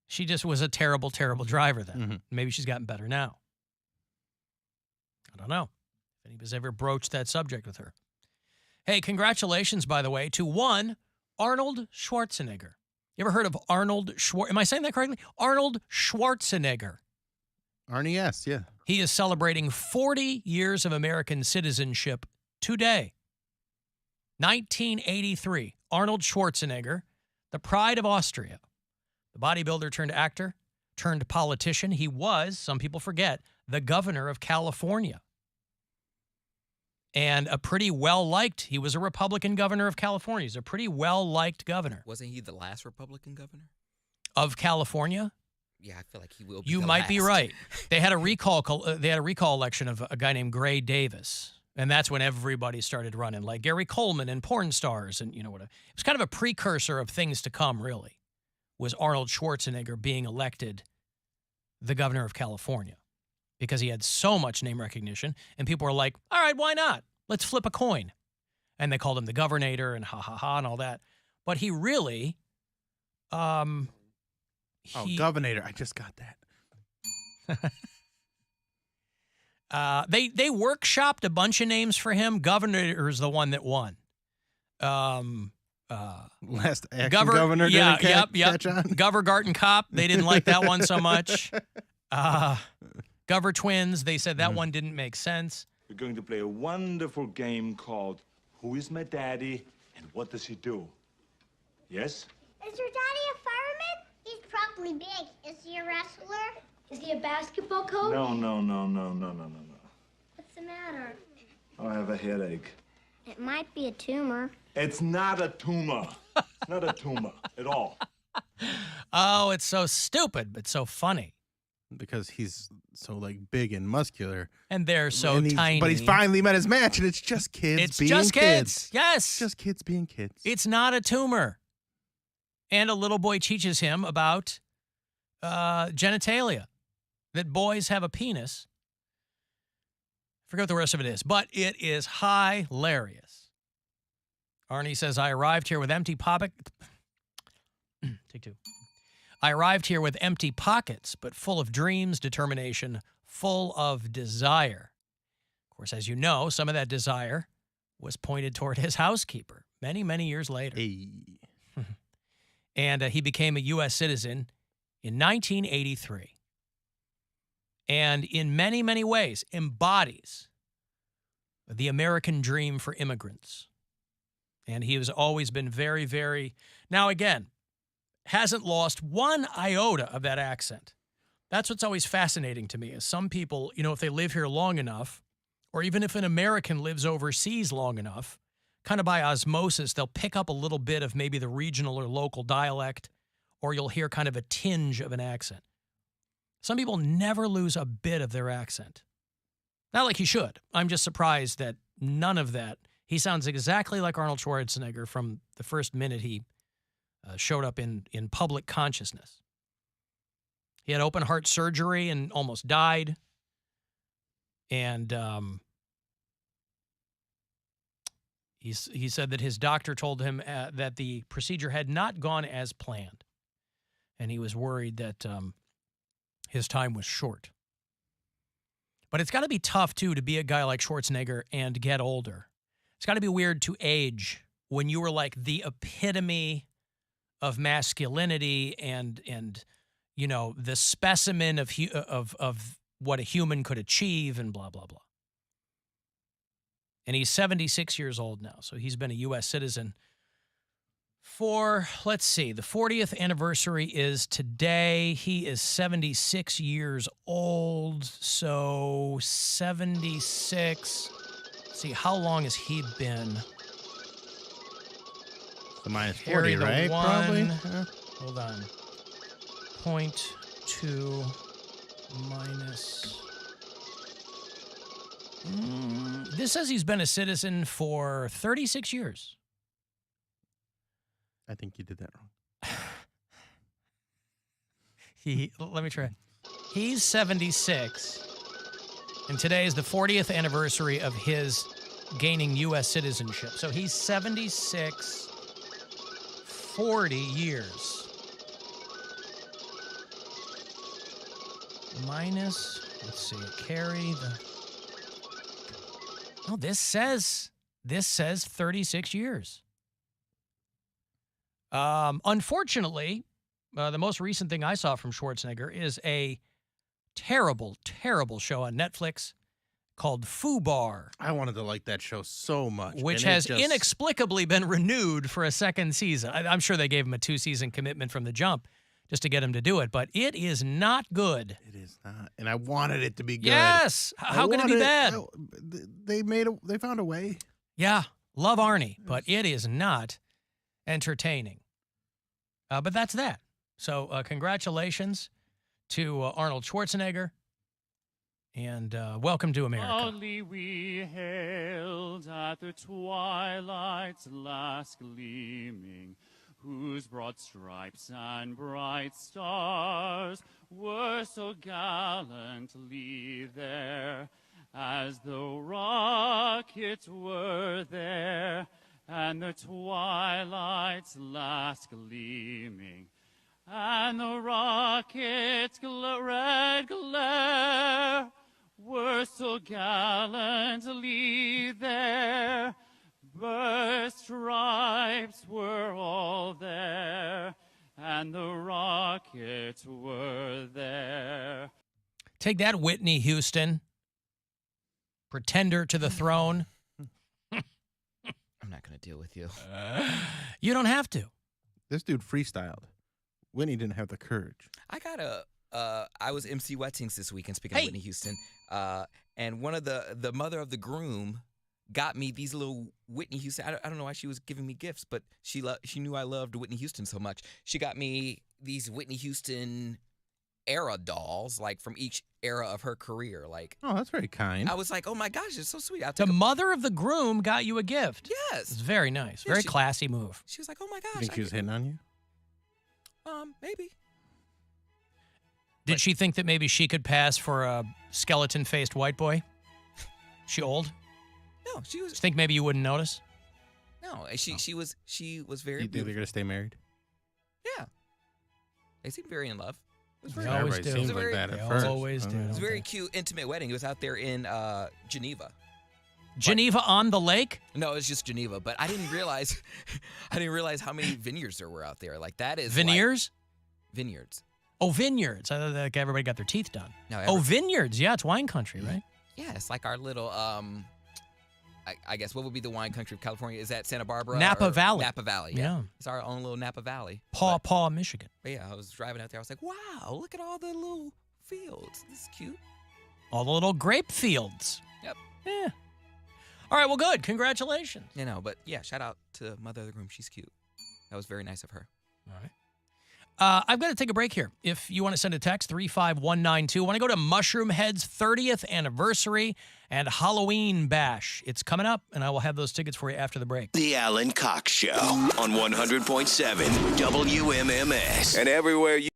She just was a terrible, terrible driver then. Mm-hmm. Maybe she's gotten better now. I don't know if anybody's ever broached that subject with her. Hey, congratulations, by the way, to one Arnold Schwarzenegger. You ever heard of Arnold Schwarzenegger? Am I saying that correctly? Arnold Schwarzenegger. Arnie, yes, yeah. He is celebrating 40 years of American citizenship today. 1983. Arnold Schwarzenegger, the pride of Austria. The bodybuilder turned actor, turned politician. He was, some people forget, the governor of California. And a pretty well-liked, he was a Republican governor of California. He's a pretty well-liked governor. Wasn't he the last Republican governor? Of California? Yeah, I feel like he will be You the might be last. right. They had a recall election of a guy named Gray Davis. And that's when everybody started running, like Gary Coleman and porn stars and, you know, whatever. It was kind of a precursor of things to come, really, was Arnold Schwarzenegger being elected the governor of California because he had so much name recognition. And people were like, all right, why not? Let's flip a coin. And they called him the Governator and ha ha ha and all that. But he really, Governator. I just got that. They workshopped a bunch of names for him. Governator is the one that won. Last action governor didn't catch on. Gover Garten Cop, they didn't like that one so much. Gover Twins, they said that one didn't make sense. We're going to play a wonderful game called Who is My Daddy and What Does He Do? Yes? Is your daddy a fireman? He's probably big. Is he a wrestler? Is he a basketball coach? No. What's the matter? I have a headache. It might be a tumor. It's not a tumor. It's not a tumor at all. Oh, it's so stupid, but so funny. Because he's so like big and muscular. And they're so tiny. But he's finally met his match, and it's just kids being kids. It's just kids. Yes. Just kids being kids. It's not a tumor. And a little boy teaches him about genitalia, that boys have a penis. Forget what the rest of it is, but it is hilarious. Arnie says, I arrived here with empty pockets. Take two. I arrived here with empty pockets, but full of dreams, determination, full of desire. Of course, as you know, some of that desire was pointed toward his housekeeper many, many years later. And he became a U.S. citizen in 1983. And in many, many ways embodies the American dream for immigrants. And he has always been very, very, now again, hasn't lost one iota of that accent. That's what's always fascinating to me is some people, you know, if they live here long enough, or even if an American lives overseas long enough, kind of by osmosis, they'll pick up a little bit of maybe the regional or local dialect, or you'll hear kind of a tinge of an accent. Some people never lose a bit of their accent. Not like he should. I'm just surprised that none of that. He sounds exactly like Arnold Schwarzenegger from the first minute he showed up in public consciousness. He had open heart surgery and almost died. And he said that his doctor told him that the procedure had not gone as planned. And he was worried that his time was short. But it's got to be tough, too, to be a guy like Schwarzenegger and get older. It's got to be weird to age when you were like the epitome of masculinity and you know, the specimen of what a human could achieve and blah, blah, blah. And he's 76 years old now, so he's been a U.S. citizen for, let's see, the 40th anniversary is today. He is 76 years old, so 76. Let's see, how long has he been? The minus 40, right? Probably. Hold on. 0.2 minus... This says he's been a citizen for 36 years. I think you did that wrong. Let me try. He's 76, and today is the 40th anniversary of his gaining U.S. citizenship. So he's 76, 40 years. Minus, let's see, carry the... Oh, this says 36 years. Unfortunately, the most recent thing I saw from Schwarzenegger is a terrible, terrible show on Netflix called FUBAR. I wanted to like that show so much. Which has inexplicably been renewed for a second season. I'm sure they gave him a 2-season commitment from the jump just to get him to do it, but it is not good. It is not. And I wanted it to be good. Yes. How could it be bad? They found a way. Yeah. Love Arnie, but it is not entertaining. But that's that. So congratulations to Arnold Schwarzenegger, and welcome to America. Only we hailed at the twilight's last gleaming, whose broad stripes and bright stars were so gallantly there, as though rockets were there, and the twilight's last gleaming, and the rockets' red glare were so gallantly there. Burst stripes were all there, and the rockets were there. Take that, Whitney Houston. Pretender to the throne. I'm not going to deal with you. You don't have to. This dude freestyled. Whitney didn't have the courage. I was MC Wettings this weekend, speaking of Whitney Houston, and one of the mother of the groom got me these little Whitney Houston. I don't know why she was giving me gifts, but she knew I loved Whitney Houston so much. She got me these Whitney Houston era dolls, like from each era of her career. Like, oh, that's very kind. I was like, oh my gosh, it's so sweet. The mother of the groom got you a gift. Yes. It's very nice. Yeah, Very classy move. She was like, oh my gosh. You think she was hitting on you? Maybe. Did she think that maybe she could pass for a skeleton-faced white boy? She old? No, she was. You think maybe you wouldn't notice? No, she was very. You think they're gonna stay married? Yeah. They seemed very in love. It was They very, always do. Seems like that at first. Always do. It was a very cute, intimate wedding. It was out there in Geneva. Geneva on the lake? No, it was just Geneva. But I didn't realize, how many vineyards there were out there. Like that is Veneers? Vineyards. Oh, vineyards. I thought like everybody got their teeth done. No, vineyards. Yeah, it's wine country, right? Yeah, it's like our little. I guess what would be the wine country of California? Is that Santa Barbara? Napa or Valley. Napa Valley. Yeah. It's our own little Napa Valley. Paw, Michigan. But yeah, I was driving out there. I was like, wow, look at all the little fields. This is cute. All the little grape fields. Yep. Yeah. All right, well, good. Congratulations. But yeah, shout out to Mother of the Groom. She's cute. That was very nice of her. All right. I've got to take a break here. If you want to send a text, 35192. Want to go to Mushroom Head's 30th anniversary and Halloween bash. It's coming up, and I will have those tickets for you after the break. The Alan Cox Show on 100.7 WMMS. And everywhere you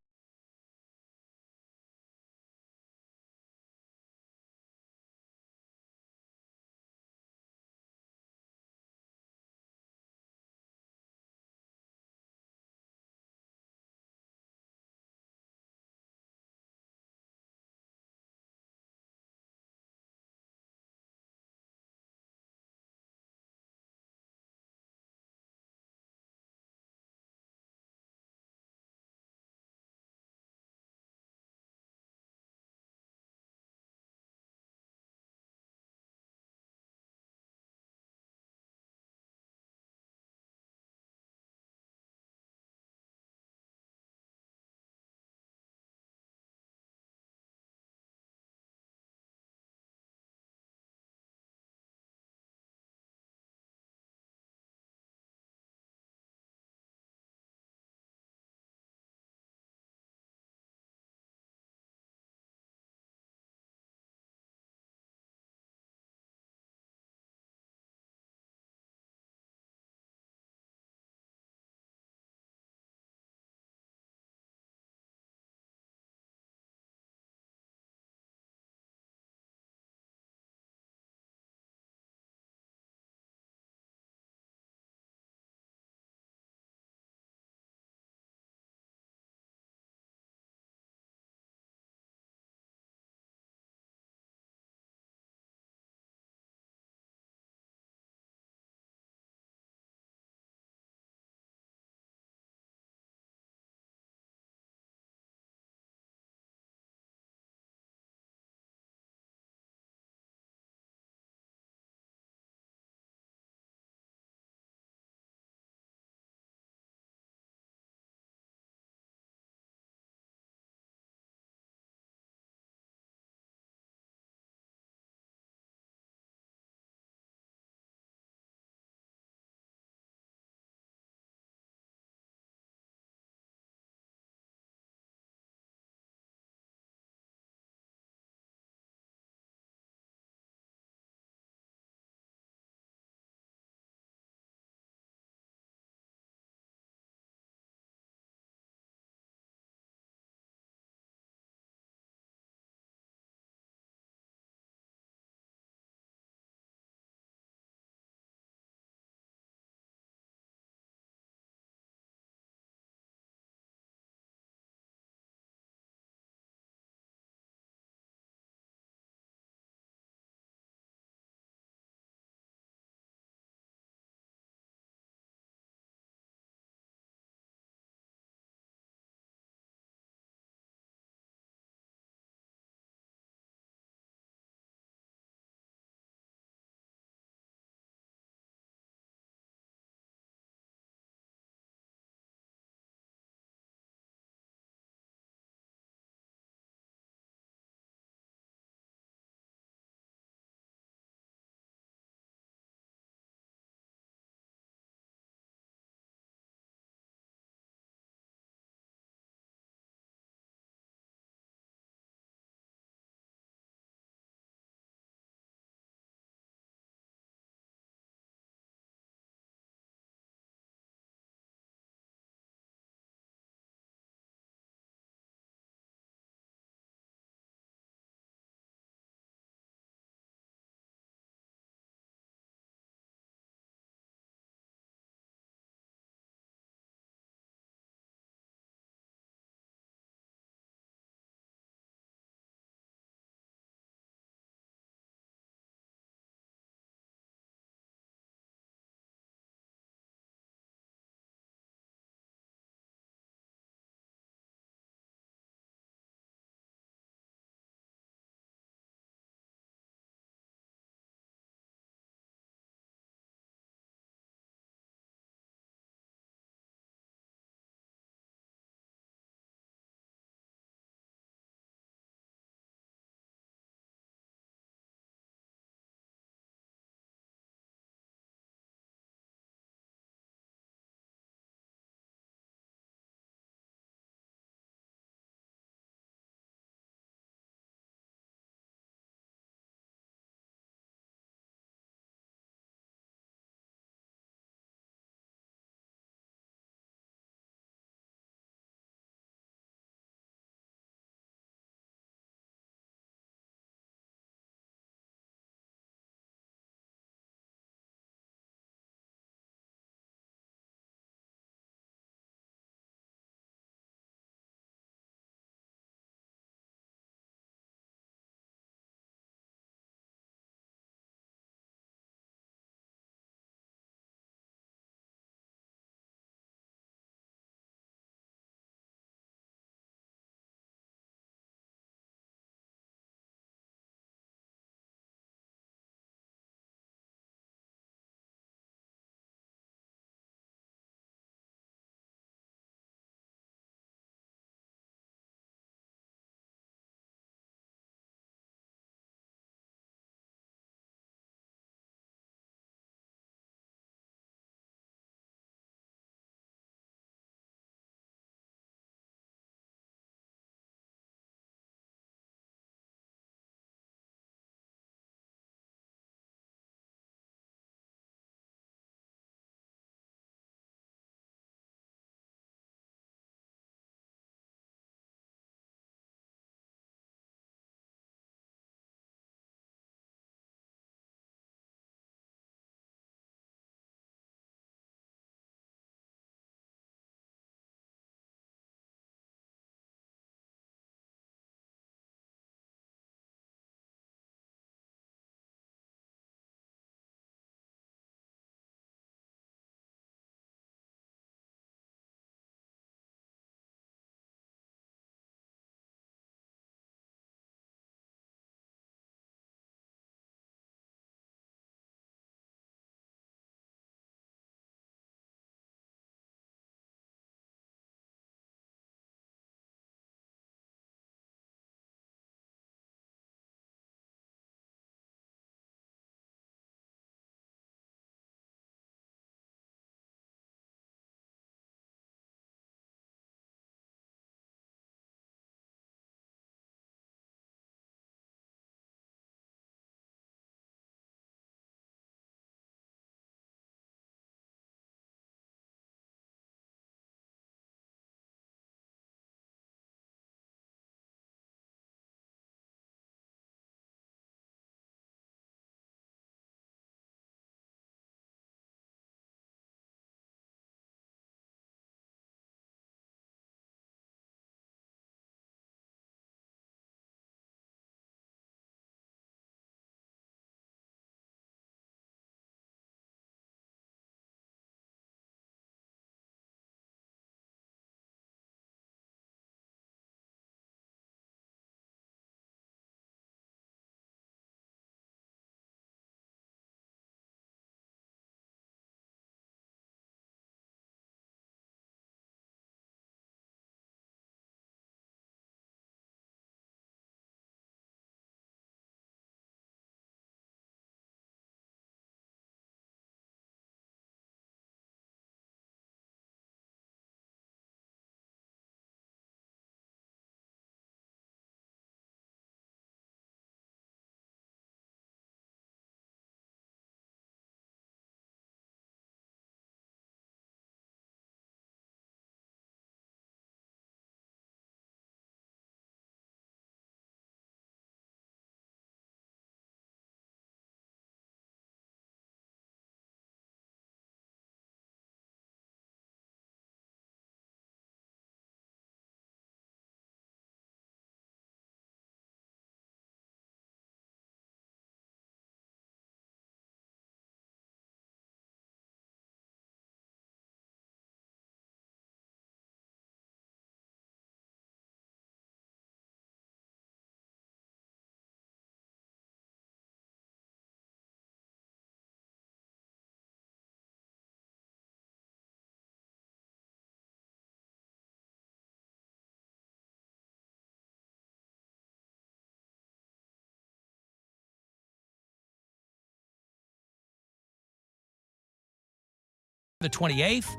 the 28th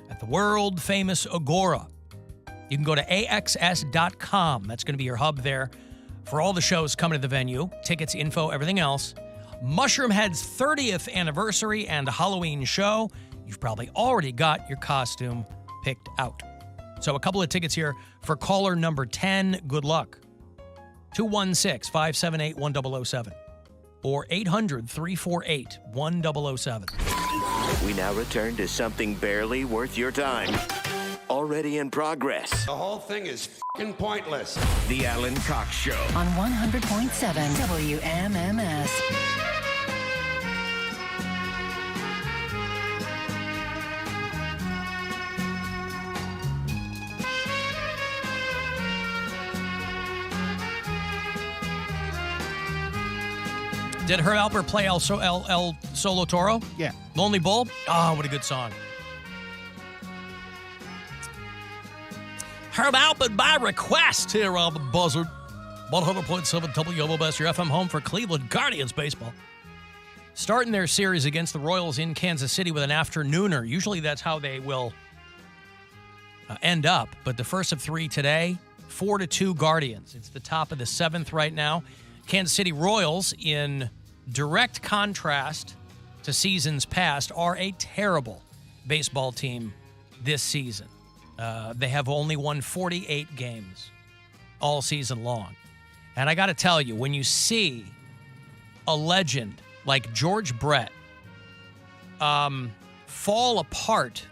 at the world-famous Agora. You can go to axs.com. That's going to be your hub there for all the shows coming to the venue. Tickets, info, everything else. Mushroomhead's 30th anniversary and Halloween show. You've probably already got your costume picked out. So a couple of tickets here for caller number 10. Good luck. 216-578-1007 or 800-348-1007. We now return to something barely worth your time. Already in progress. The whole thing is f***ing pointless. The Alan Cox Show. On 100.7 WMMS. Did Herb Alpert play El Solo Toro? Yeah. Lonely Bull? Oh, what a good song. Herb Alpert by request here on the Buzzard. 100.7 WMMS, your FM home for Cleveland Guardians baseball. Starting their series against the Royals in Kansas City with an afternooner. Usually that's how they will end up. But the first of three today, 4-2 Guardians. It's the top of the seventh right now. Kansas City Royals, in direct contrast to seasons past, are a terrible baseball team this season. They have only won 48 games all season long. And I got to tell you, when you see a legend like George Brett fall apart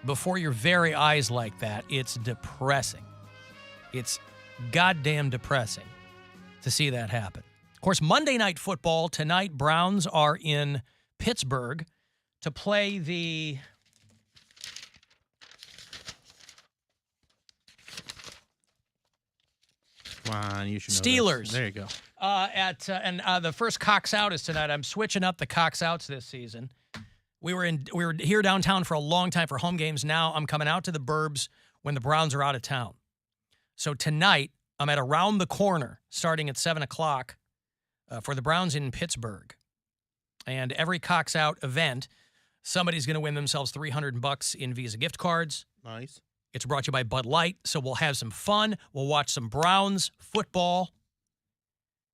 before your very eyes like that, it's depressing. It's goddamn depressing to see that happen. Of course, Monday Night Football tonight, Browns are in Pittsburgh to play the Come on, you should know Steelers. This. There you go. The first Cox Out is tonight. I'm switching up the Cox Outs this season. We were here downtown for a long time for home games. Now I'm coming out to the burbs when the Browns are out of town. So tonight, I'm at Around the Corner, starting at 7 o'clock for the Browns in Pittsburgh. And every Cox Out event, somebody's going to win themselves $300 in Visa gift cards. Nice. It's brought to you by Bud Light, so we'll have some fun. We'll watch some Browns football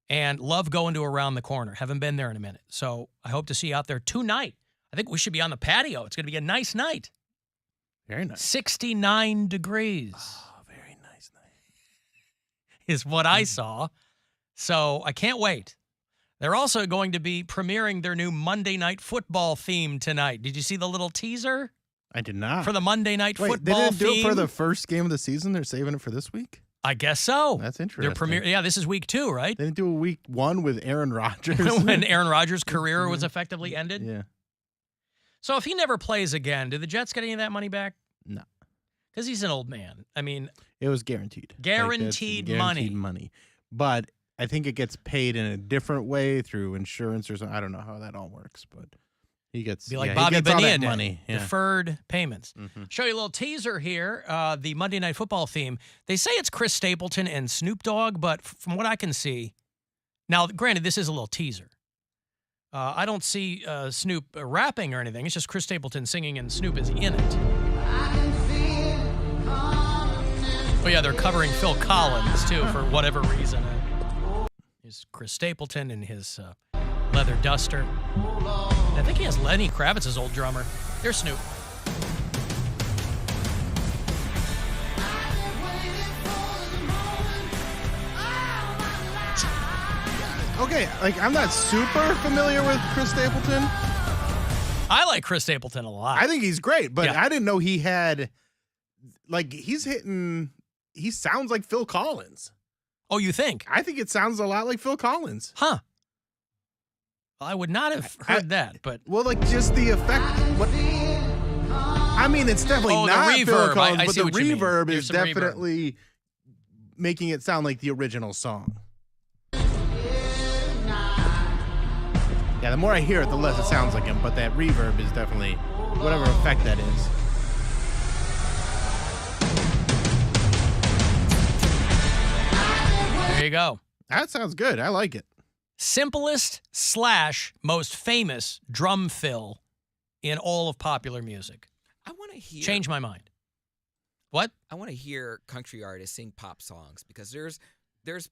and love going to Around the Corner. Haven't been there in a minute. So I hope to see you out there tonight. I think we should be on the patio. It's going to be a nice night. Very nice. 69 degrees. Is what I saw. So I can't wait. They're also going to be premiering their new Monday Night Football theme tonight. Did you see the little teaser? I did not. For the Monday Night Football theme. They didn't do it for the first game of the season? They're saving it for this week? I guess so. That's interesting. Yeah, this is week 2, right? They didn't do a week 1 with Aaron Rodgers. When Aaron Rodgers' career was effectively ended? Yeah. So if he never plays again, do the Jets get any of that money back? No. Because he's an old man. I mean, it was guaranteed. Guaranteed money. But I think it gets paid in a different way through insurance or something. I don't know how that all works, but he gets Bobby Bonilla did. Money. Yeah. Deferred payments. Mm-hmm. Show you a little teaser here. The Monday Night Football theme. They say it's Chris Stapleton and Snoop Dogg, but from what I can see, now granted this is a little teaser. I don't see Snoop rapping or anything. It's just Chris Stapleton singing and Snoop is in it. Oh, yeah, they're covering Phil Collins, too, for whatever reason. Here's Chris Stapleton in his leather duster. I think he has Lenny Kravitz's old drummer. There's Snoop. Okay, I'm not super familiar with Chris Stapleton. I like Chris Stapleton a lot. I think he's great, but I didn't know he had, he sounds like Phil Collins. Oh, you think? I think it sounds a lot like Phil Collins. Huh. Well, I would not have heard that, but... Well, just the effect... I mean, it's definitely not the reverb. Phil Collins, but the reverb is definitely making it sound like the original song. Yeah, the more I hear it, the less it sounds like him, but that reverb is definitely whatever effect that is. There you go. That sounds good. I like it. Simplest / most famous drum fill in all of popular music. want to hear. Change my mind. What? I want to hear country artists sing pop songs because there's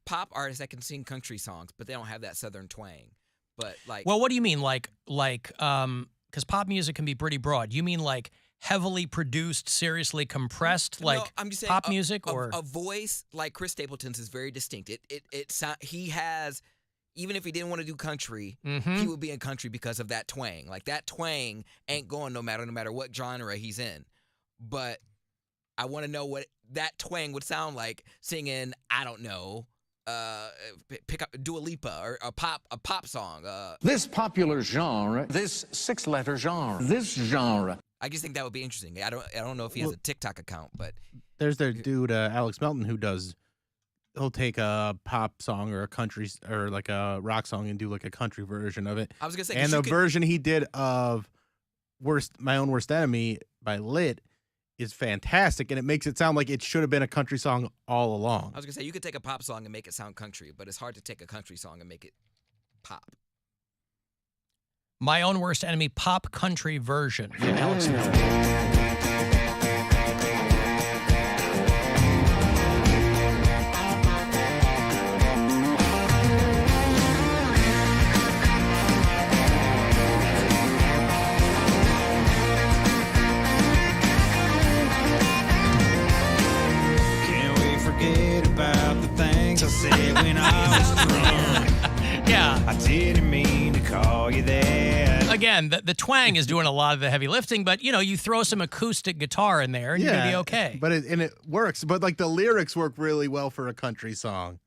pop artists that can sing country songs, but they don't have that southern twang. But like, well, what do you mean? Like, because pop music can be pretty broad. You mean like heavily produced, seriously compressed, like I'm just saying pop music, or a voice like Chris Stapleton's is very distinct. He has, even if he didn't want to do country, he would be in country because of that twang. Like that twang ain't going no matter what genre he's in. But I want to know what that twang would sound like singing, I don't know, pick up Dua Lipa or a pop song. This popular genre, this 6-letter genre, this genre. I just think that would be interesting. I don't know if he has a TikTok account, but there's their dude Alex Melton who he'll take a pop song or a country or like a rock song and do like a country version of it. I was gonna say, and the version he did of My Own Worst Enemy by Lit is fantastic, and it makes it sound like it should have been a country song all along. I was gonna say you could take a pop song and make it sound country, but it's hard to take a country song and make it pop. My Own Worst Enemy pop country version from Alex Melton. When I was drunk. Yeah. I didn't mean to call you that. Again, the twang is doing a lot of the heavy lifting, but you throw some acoustic guitar in there and you're gonna be okay. But it works. But like the lyrics work really well for a country song.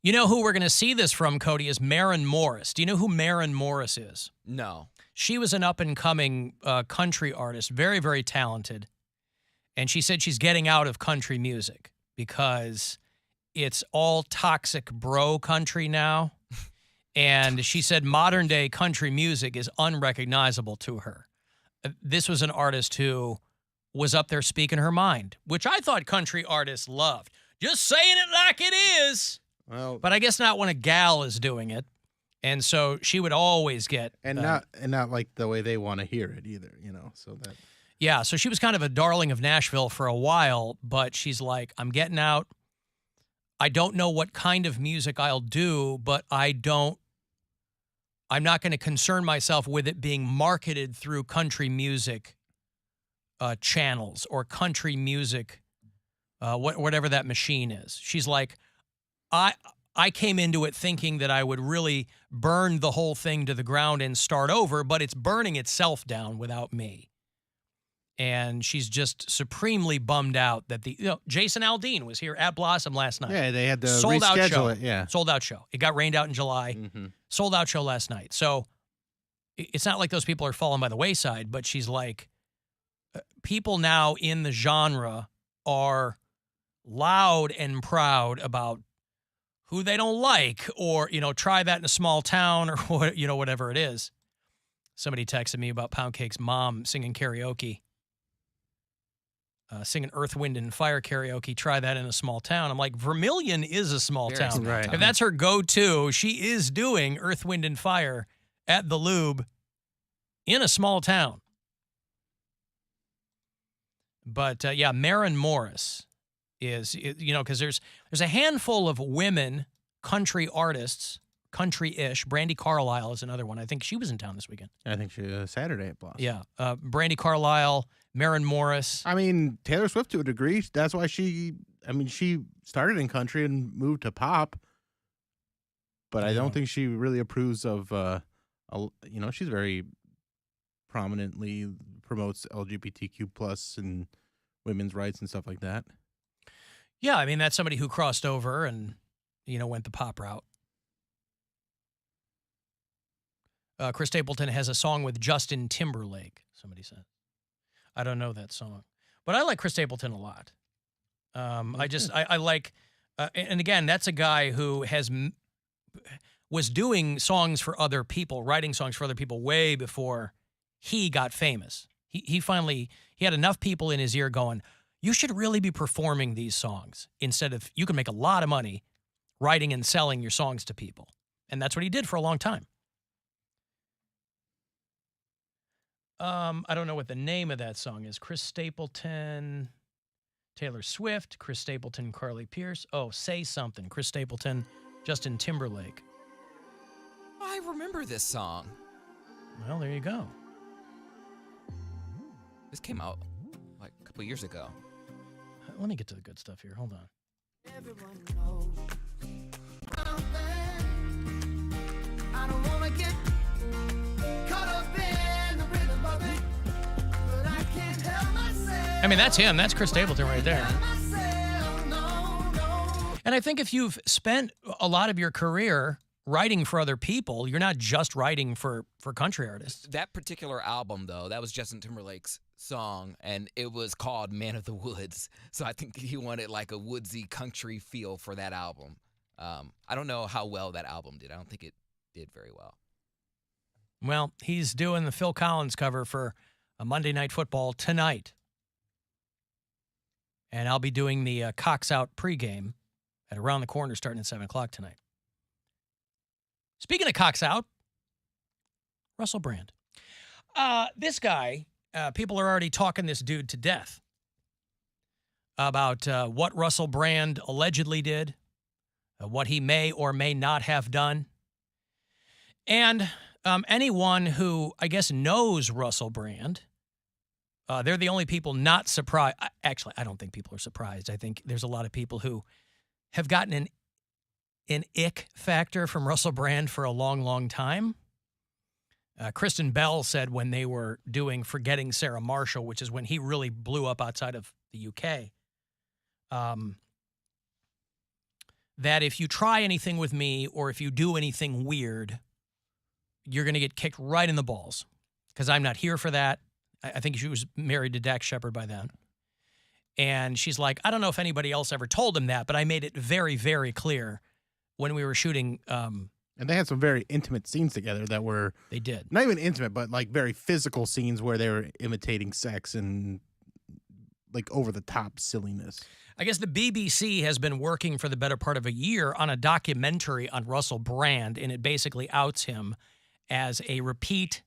You know who we're gonna see this from, Cody, is Maren Morris. Do you know who Maren Morris is? No. She was an up and coming country artist, very, very talented. And she said she's getting out of country music because it's all toxic bro country now. And she said modern day country music is unrecognizable to her. This was an artist who was up there speaking her mind, which I thought country artists loved. Just saying it like it is. Well, but I guess not when a gal is doing it. And so she would always get not like the way they want to hear it either, so that. Yeah, so she was kind of a darling of Nashville for a while, but she's like, I'm getting out. I don't know what kind of music I'll do, but I'm not going to concern myself with it being marketed through country music channels or country music, whatever that machine is. She's like, I came into it thinking that I would really burn the whole thing to the ground and start over, but it's burning itself down without me. And she's just supremely bummed out that Jason Aldean was here at Blossom last night. Yeah, they had to sold out show. It. Yeah, sold out show. It got rained out in July. Sold out show last night. So it's not like those people are falling by the wayside. But she's like, people now in the genre are loud and proud about who they don't like, or try that in a small town, or whatever it is. Somebody texted me about Poundcake's mom singing karaoke. Singing Earth, Wind, and Fire karaoke, try that in a small town. I'm like, Vermilion is a small town. Right. If that's her go-to, she is doing Earth, Wind, and Fire at the Lube in a small town. But, yeah, Maren Morris is, because there's a handful of women country artists, country-ish. Brandi Carlile is another one. I think she was in town this weekend. I think she was Saturday at Blossom. Yeah, Brandi Carlile, Maren Morris. I mean, Taylor Swift to a degree. That's why she started in country and moved to pop. But I don't think she really approves of, she's very prominently promotes LGBTQ plus and women's rights and stuff like that. Yeah, I mean, that's somebody who crossed over and, went the pop route. Chris Stapleton has a song with Justin Timberlake, somebody said. I don't know that song. But I like Chris Stapleton a lot. I like, and again, that's a guy who was doing songs for other people, writing songs for other people way before he got famous. He had enough people in his ear going, you should really be performing these songs instead of, you can make a lot of money writing and selling your songs to people. And that's what he did for a long time. I don't know what the name of that song is. Chris Stapleton, Taylor Swift, Chris Stapleton, Carly Pierce. Oh, Say Something. Chris Stapleton, Justin Timberlake. I remember this song. Well, there you go. This came out like a couple years ago. Let me get to the good stuff here. Hold on. Everyone knows I don't wanna get caught up in the rhythm of it, but I can't help myself. I mean, that's him. That's Chris Stapleton right there. And I think if you've spent a lot of your career writing for other people, you're not just writing for country artists. That particular album, though, that was Justin Timberlake's song, and it was called Man of the Woods. So I think he wanted like a woodsy country feel for that album. I don't know how well that album did. I don't think it did very well. Well, he's doing the Phil Collins cover for a Monday Night Football tonight. And I'll be doing the Cox Out pregame at Around the Corner starting at 7 o'clock tonight. Speaking of Cox Out, Russell Brand. This guy, people are already talking this dude to death about what Russell Brand allegedly did, what he may or may not have done. And anyone who, I guess, knows Russell Brand, they're the only people not surprised. Actually, I don't think people are surprised. I think there's a lot of people who have gotten an ick factor from Russell Brand for a long, long time. Kristen Bell said when they were doing Forgetting Sarah Marshall, which is when he really blew up outside of the UK, that if you try anything with me or if you do anything weird, you're going to get kicked right in the balls because I'm not here for that. I think she was married to Dax Shepard by then. And she's like, I don't know if anybody else ever told him that, but I made it very, very clear when we were shooting. And they had some very intimate scenes together that were... They did. Not even intimate, but like very physical scenes where they were imitating sex and like over-the-top silliness. I guess the BBC has been working for the better part of a year on a documentary on Russell Brand, and it basically outs him as a repeat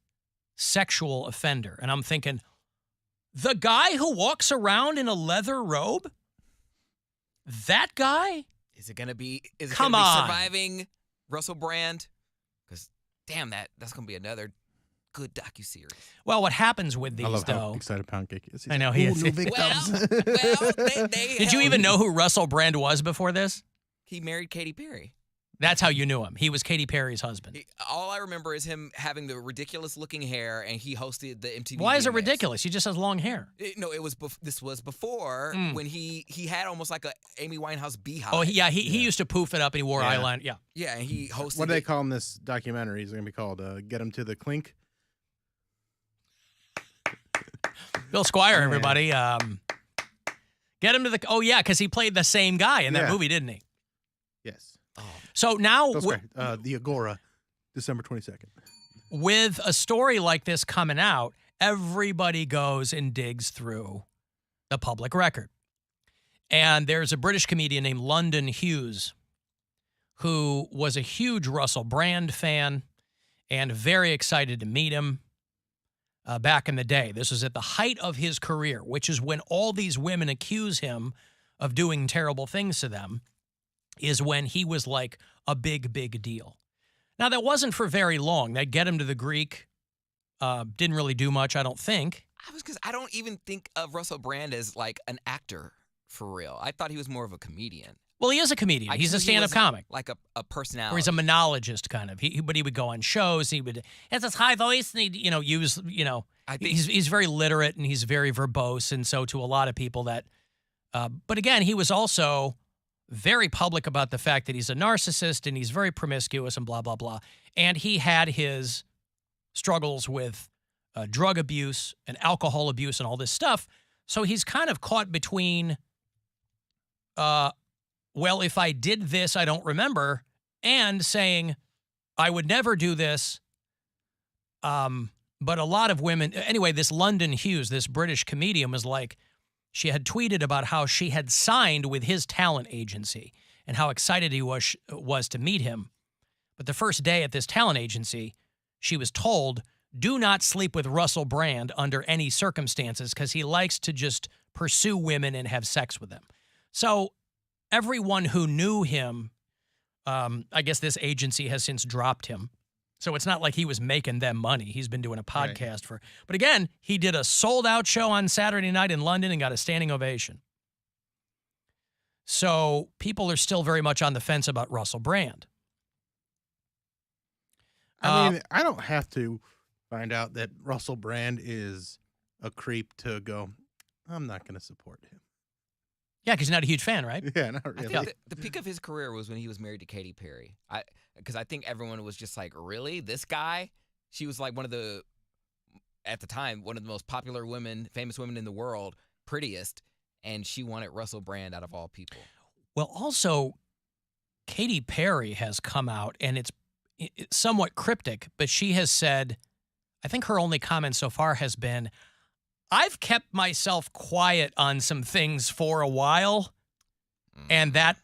sexual offender. And I'm thinking, the guy who walks around in a leather robe? That guy? Is it going to be Come gonna on. be Surviving Russell Brand? Because, damn, that's going to be another good docuseries. Well, what happens with these, I love though... how excited Poundcake is. He's I know like, he "Ooh, is. new victims." Did you even know who Russell Brand was before this? He married Katy Perry. That's how you knew him. He was Katy Perry's husband. All I remember is him having the ridiculous-looking hair, and he hosted the MTV. Why is it VMAs. ridiculous? He just has long hair. This was before when he had almost like a Amy Winehouse beehive. Oh, yeah, he used to poof it up, and he wore eyeliner. Yeah. Yeah, and he hosted. What do they call in this documentary? Is it going to be called Get Him to the Clink? Bill Squire, everybody. Get him to the... Oh, yeah, because he played the same guy in that movie, didn't he? Yes. So now... the Agora, December 22nd. With a story like this coming out, everybody goes and digs through the public record. And there's a British comedian named London Hughes who was a huge Russell Brand fan and very excited to meet him back in the day. This was at the height of his career, which is when all these women accuse him of doing terrible things to them, is when he was like a big, big deal. Now, that wasn't for very long. That Get Him to the Greek didn't really do much, I don't think. Because I don't even think of Russell Brand as like an actor for real. I thought he was more of a comedian. Well, he is a comedian. He's a stand-up comic. Like a personality. Or he's a monologist, kind of. But he would go on shows. He would has this high voice, and he'd, use, I think he's very literate, and he's very verbose, and so to a lot of people that... but again, he was also very public about the fact that he's a narcissist, and he's very promiscuous, and blah, blah, blah. And he had his struggles with drug abuse and alcohol abuse and all this stuff. So he's kind of caught between... well, if I did this, I don't remember, and saying, I would never do this. But a lot of women, anyway, this London Hughes, this British comedian, was like, she had tweeted about how she had signed with his talent agency and how excited he was to meet him. But the first day at this talent agency, she was told, do not sleep with Russell Brand under any circumstances because he likes to just pursue women and have sex with them. So everyone who knew him, I guess this agency has since dropped him. So it's not like he was making them money. He's been doing a podcast for. But again, he did a sold-out show on Saturday night in London and got a standing ovation. So people are still very much on the fence about Russell Brand. I mean, I don't have to find out that Russell Brand is a creep to go, I'm not going to support him. Yeah, because you're not a huge fan, right? Yeah, not really. I think the peak of his career was when he was married to Katy Perry. Because I think everyone was just like, really? This guy? She was like at the time, one of the most popular women, famous women in the world, prettiest, and she wanted Russell Brand out of all people. Well, also, Katy Perry has come out, and it's somewhat cryptic, but she has said, I think her only comment so far has been, I've kept myself quiet on some things for a while, and that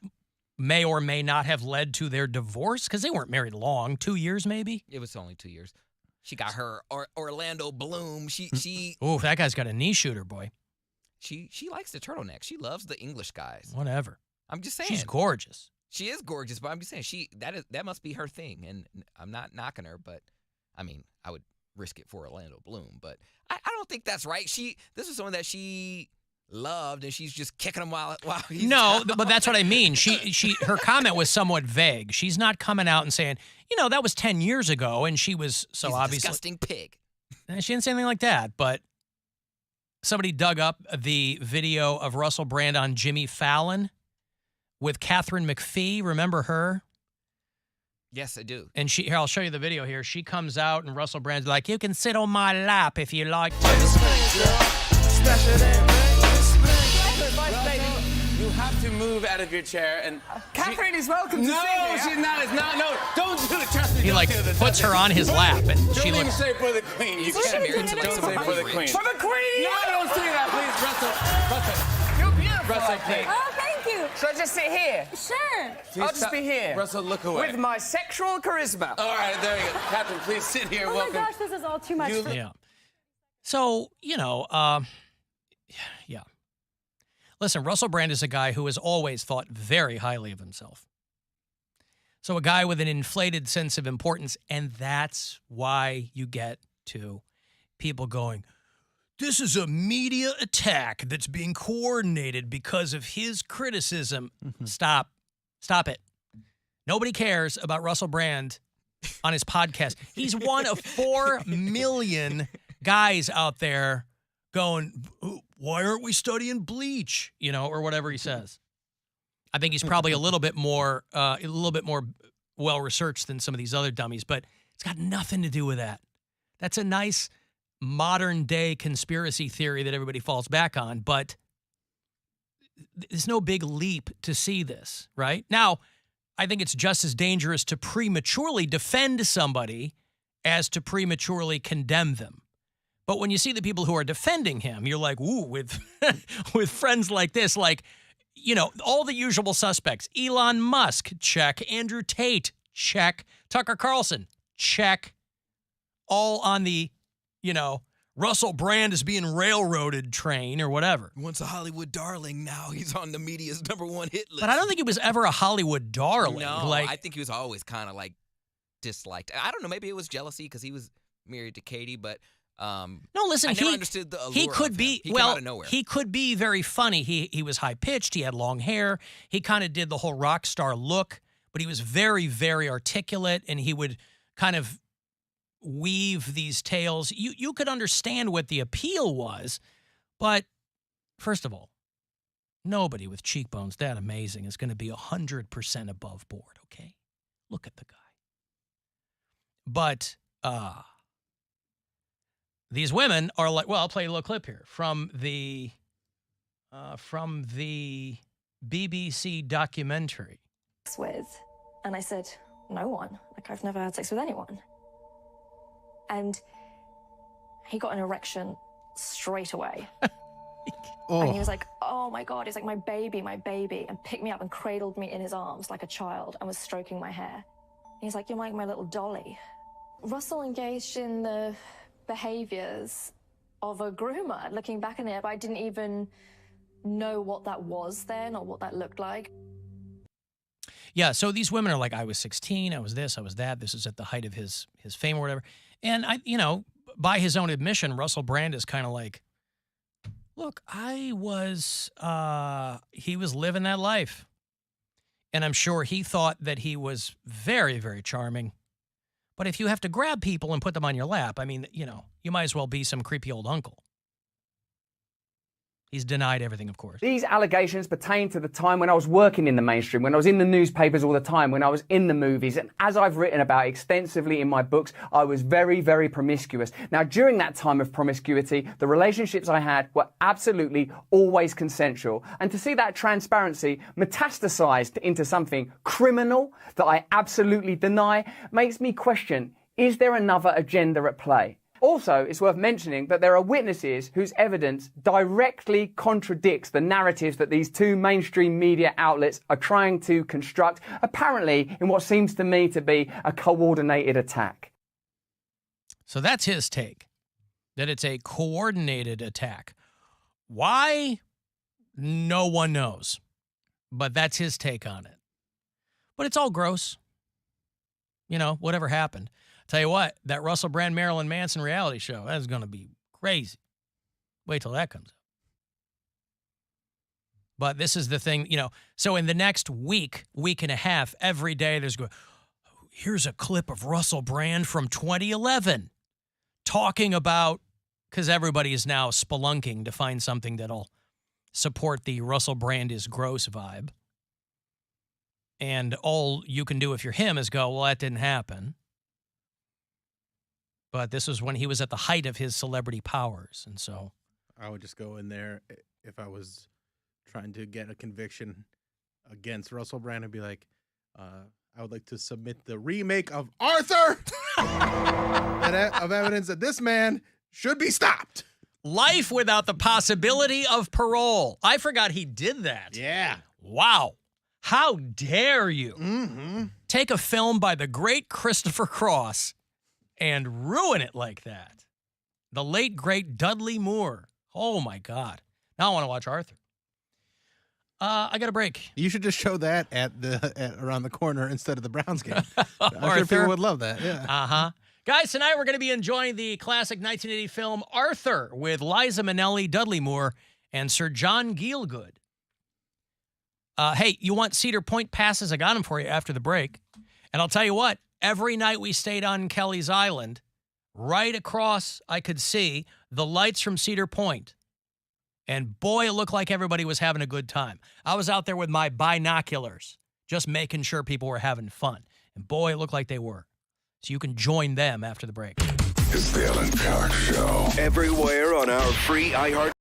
may or may not have led to their divorce because they weren't married long, 2 years maybe. It was only 2 years. She got her Orlando Bloom. She. Oh, that guy's got a knee shooter, boy. She likes the turtleneck. She loves the English guys. Whatever. I'm just saying. She's gorgeous. She is gorgeous, but I'm just saying that must be her thing, and I'm not knocking her, but I mean, I would risk it for Orlando Bloom, but I don't think that's right. This is someone that she loved, and she's just kicking him while he's no, but that's what I mean. Her comment was somewhat vague. She's not coming out and saying, that was 10 years ago, and she was so He's obviously a disgusting pig. And she didn't say anything like that, but somebody dug up the video of Russell Brand on Jimmy Fallon with Catherine McPhee. Remember her? Yes, I do. And here, I'll show you the video here. She comes out, and Russell Brand's like, you can sit on my lap if you like to. You have to move out of your chair and. Catherine is welcome to No, sit here. she's not. It's not. No, don't do it. Trust me. He don't do it. puts her on his lap, and Don't she even looks. say for the queen. You What can't. are you doing? Don't say for the queen. For the queen! No, don't say that, please, Russell. You're beautiful. Russell, I think. please. Oh, thank you. Should I just sit here? Sure. Please I'll just stop. be here. Russell, look away. With my sexual charisma. All right, there you go. Catherine, please sit here. Oh Welcome. my gosh, this is all too much. Yeah. So, yeah. Listen, Russell Brand is a guy who has always thought very highly of himself. So a guy with an inflated sense of importance, and that's why you get to people going, this is a media attack that's being coordinated because of his criticism. Stop it. Nobody cares about Russell Brand on his podcast. He's one of 4 million guys out there going, why aren't we studying bleach? Or whatever he says. I think he's probably a little bit more well-researched than some of these other dummies, but it's got nothing to do with that. That's a nice modern-day conspiracy theory that everybody falls back on, but there's no big leap to see this, right? Now, I think it's just as dangerous to prematurely defend somebody as to prematurely condemn them. But when you see the people who are defending him, you're like, ooh, with with friends like this, like, all the usual suspects. Elon Musk, check. Andrew Tate, check. Tucker Carlson, check. All on the, Russell Brand is being railroaded train or whatever. Once a Hollywood darling, now he's on the media's #1 hit list. But I don't think he was ever a Hollywood darling. No, I think he was always kind of like disliked. I don't know, maybe it was jealousy because he was married to Katie, but no, listen, I never understood the allure he could of be him. He came out of nowhere. He could be very funny. He was high pitched. He had long hair. He kind of did the whole rock star look, but he was very, very articulate, and he would kind of weave these tales. You could understand what the appeal was, but first of all, nobody with cheekbones that amazing is going to be 100% above board. Okay, look at the guy. But these women are like, well, I'll play a little clip here from the BBC documentary. With, and I said, no one. Like, I've never had sex with anyone. And he got an erection straight away. And he was like, oh my God, he's like, my baby, and picked me up and cradled me in his arms like a child and was stroking my hair. And he's like, you're like my little dolly. Russell engaged in the behaviors of a groomer. Looking back on it, I didn't even know what that was then or what that looked like. Yeah, so these women are like, I was 16, I was this, I was that. This is at the height of his fame or whatever. And by his own admission, Russell Brand is kind of like, look, he was living that life. And I'm sure he thought that he was very, very charming. But if you have to grab people and put them on your lap, I mean, you might as well be some creepy old uncle. He's denied everything, of course. These allegations pertain to the time when I was working in the mainstream, when I was in the newspapers all the time, when I was in the movies. And as I've written about extensively in my books, I was very, very promiscuous. Now, during that time of promiscuity, the relationships I had were absolutely always consensual. And to see that transparency metastasized into something criminal that I absolutely deny makes me question, is there another agenda at play? Also, it's worth mentioning that there are witnesses whose evidence directly contradicts the narratives that these two mainstream media outlets are trying to construct, apparently in what seems to me to be a coordinated attack. So that's his take, that it's a coordinated attack. Why? No one knows. But that's his take on it. But it's all gross. Whatever happened. Tell you what, that Russell Brand, Marilyn Manson reality show, that is going to be crazy. Wait till that comes out. But this is the thing, so in the next week and a half, every day there's going, here's a clip of Russell Brand from 2011 talking about, because everybody is now spelunking to find something that'll support the Russell Brand is gross vibe. And all you can do if you're him is go, well, that didn't happen. But this was when he was at the height of his celebrity powers. And so I would just go in there if I was trying to get a conviction against Russell Brand and be like, I would like to submit the remake of Arthur of evidence that this man should be stopped. Life without the possibility of parole. I forgot he did that. Yeah. Wow. How dare you take a film by the great Christopher Cross and ruin it like that. The late, great Dudley Moore. Oh, my God. Now I want to watch Arthur. I got a break. You should just show that at around the corner instead of the Browns game. I'm sure people would love that. Yeah. Uh-huh. Guys, tonight we're going to be enjoying the classic 1980 film Arthur with Liza Minnelli, Dudley Moore, and Sir John Gielgud. Hey, you want Cedar Point passes? I got them for you after the break. And I'll tell you what. Every night we stayed on Kelleys Island, right across I could see the lights from Cedar Point. And boy, it looked like everybody was having a good time. I was out there with my binoculars, just making sure people were having fun. And boy, it looked like they were. So you can join them after the break. It's the Alan Cox Show. Everywhere on our free iHeart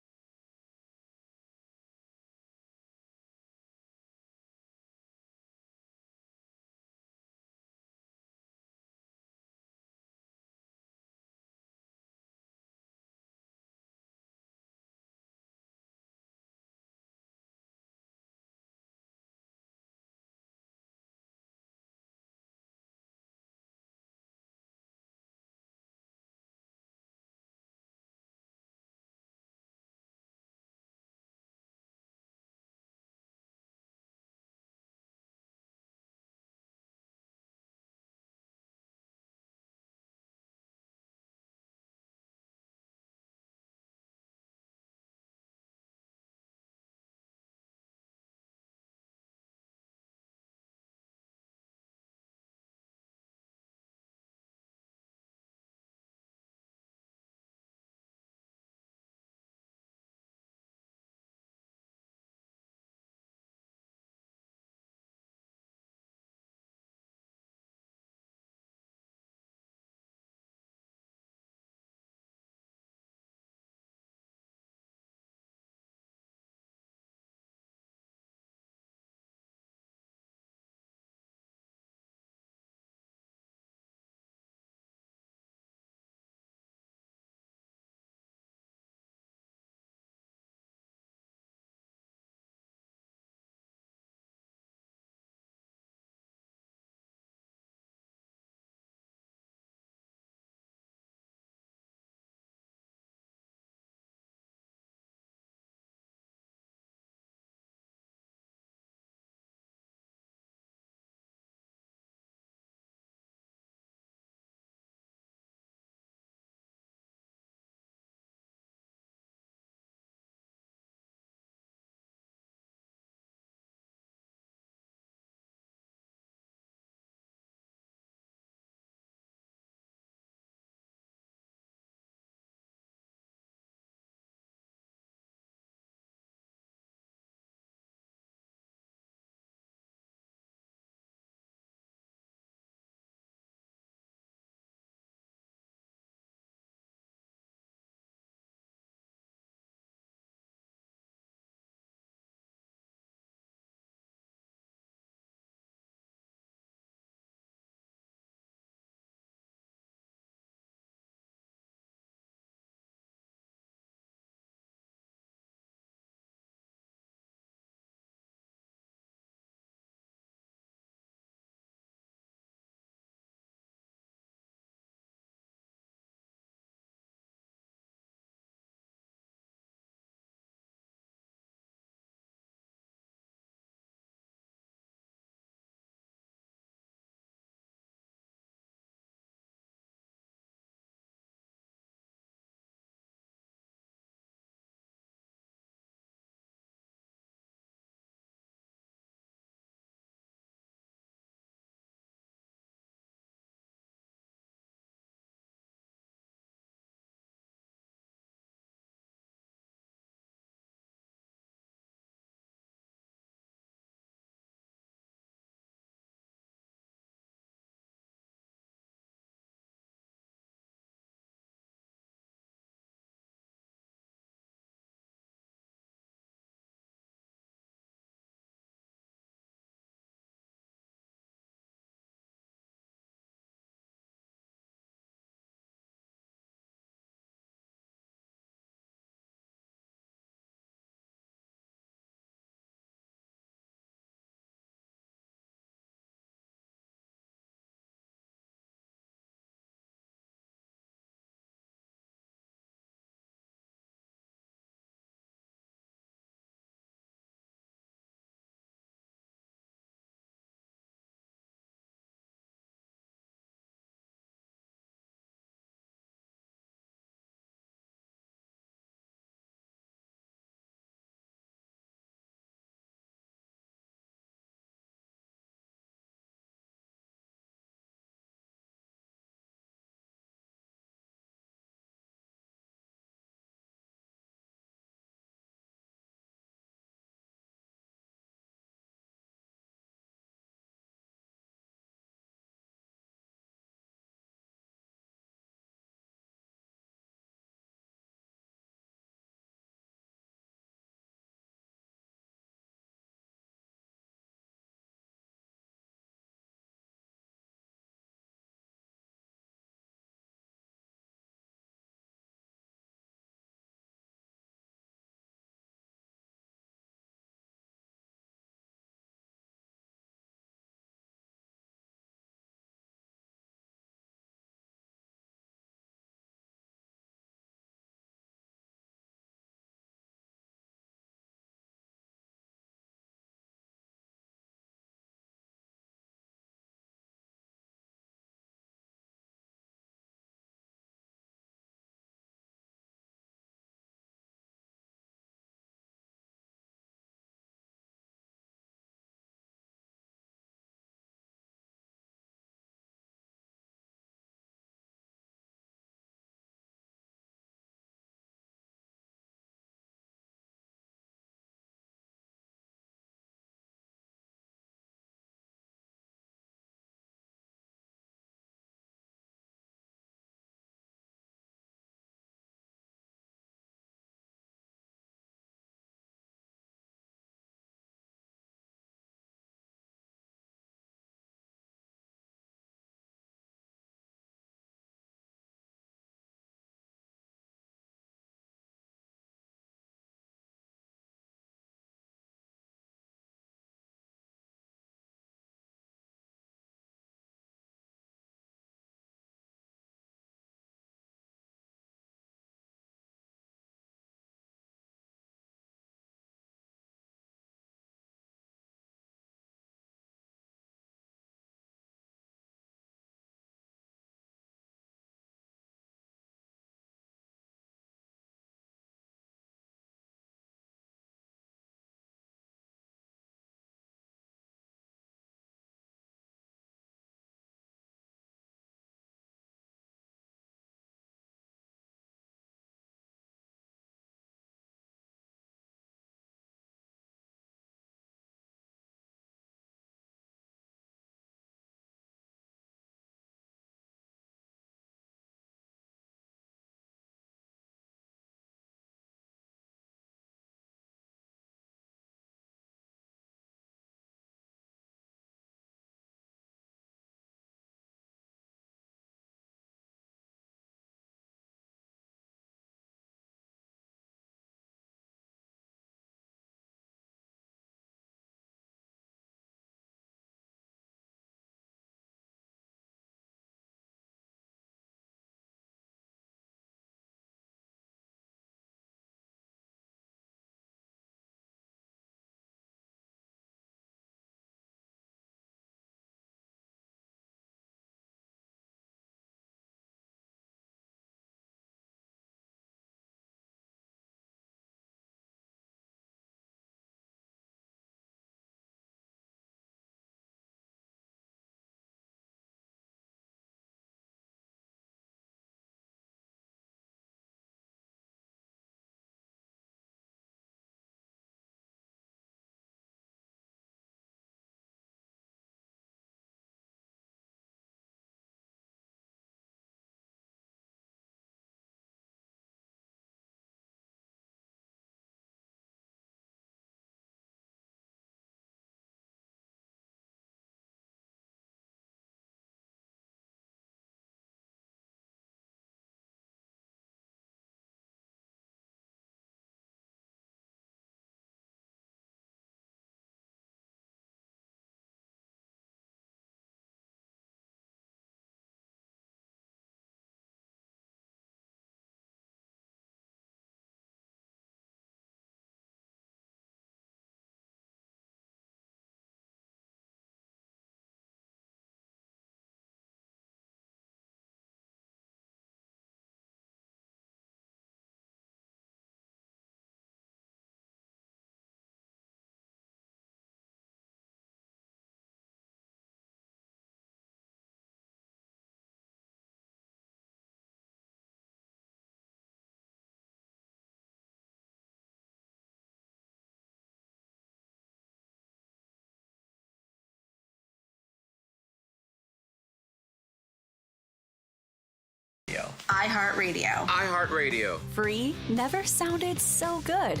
iHeartRadio. iHeartRadio. Free never sounded so good.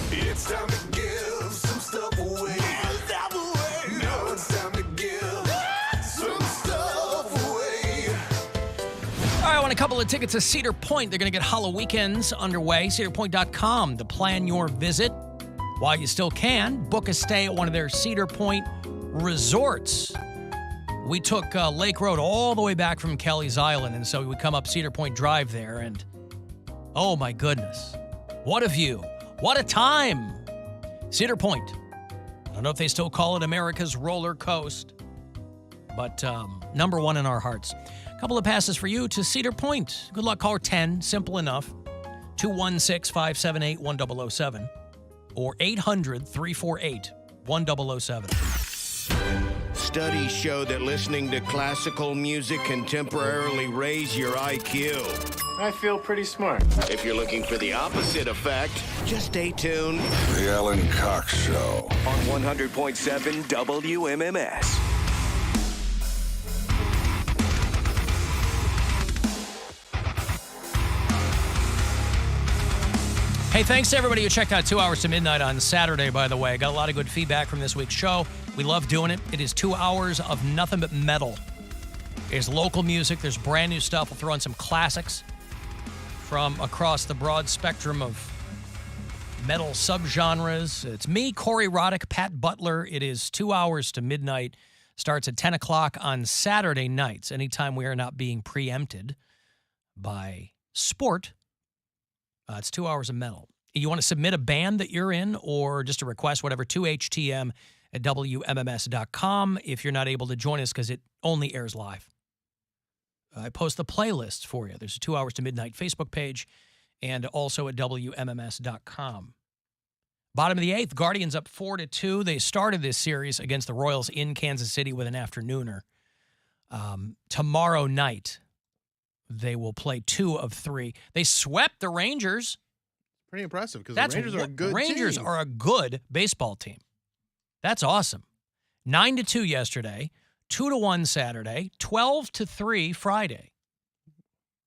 It's time to give some stuff away. Now it's time to give some stuff away. All right, I want a couple of tickets to Cedar Point. They're going to get Hollow Weekends underway. CedarPoint.com to plan your visit. While you still can, book a stay at one of their Cedar Point resorts. We took Lake Road all the way back from Kelleys Island, and so we would come up Cedar Point Drive there, and oh my goodness, what a view. What a time. Cedar Point. I don't know if they still call it America's roller coast, but number one in our hearts. A couple of passes for you to Cedar Point. Good luck, caller 10. Simple enough. 216-578-1007 or 800-348-1007. Studies show that listening to classical music can temporarily raise your IQ. I feel pretty smart. If you're looking for the opposite effect, just stay tuned. The Alan Cox Show. On 100.7 WMMS. Hey, thanks to everybody who checked out 2 Hours to Midnight on Saturday, by the way. Got a lot of good feedback from this week's show. We love doing it. It is 2 hours of nothing but metal. There's local music. There's brand new stuff. We'll throw in some classics from across the broad spectrum of metal subgenres. It's me, Corey Roddick, Pat Butler. It is 2 hours to midnight. Starts at 10 o'clock on Saturday nights, anytime we are not being preempted by sport. It's 2 hours of metal. You want to submit a band that you're in or just a request, whatever, to htm@wmms.com if you're not able to join us because it only airs live. I post the playlists for you. There's a 2 hours to midnight Facebook page and also at WMMS.com. Bottom of the eighth, Guardians up 4-2. They started this series against the Royals in Kansas City with an afternooner. Tomorrow night, they will play 2 of 3. They swept the Rangers. Pretty impressive because the Rangers are a good Rangers team. are a good baseball team. That's awesome. 9-2 yesterday, 2-1 Saturday, 12-3 Friday.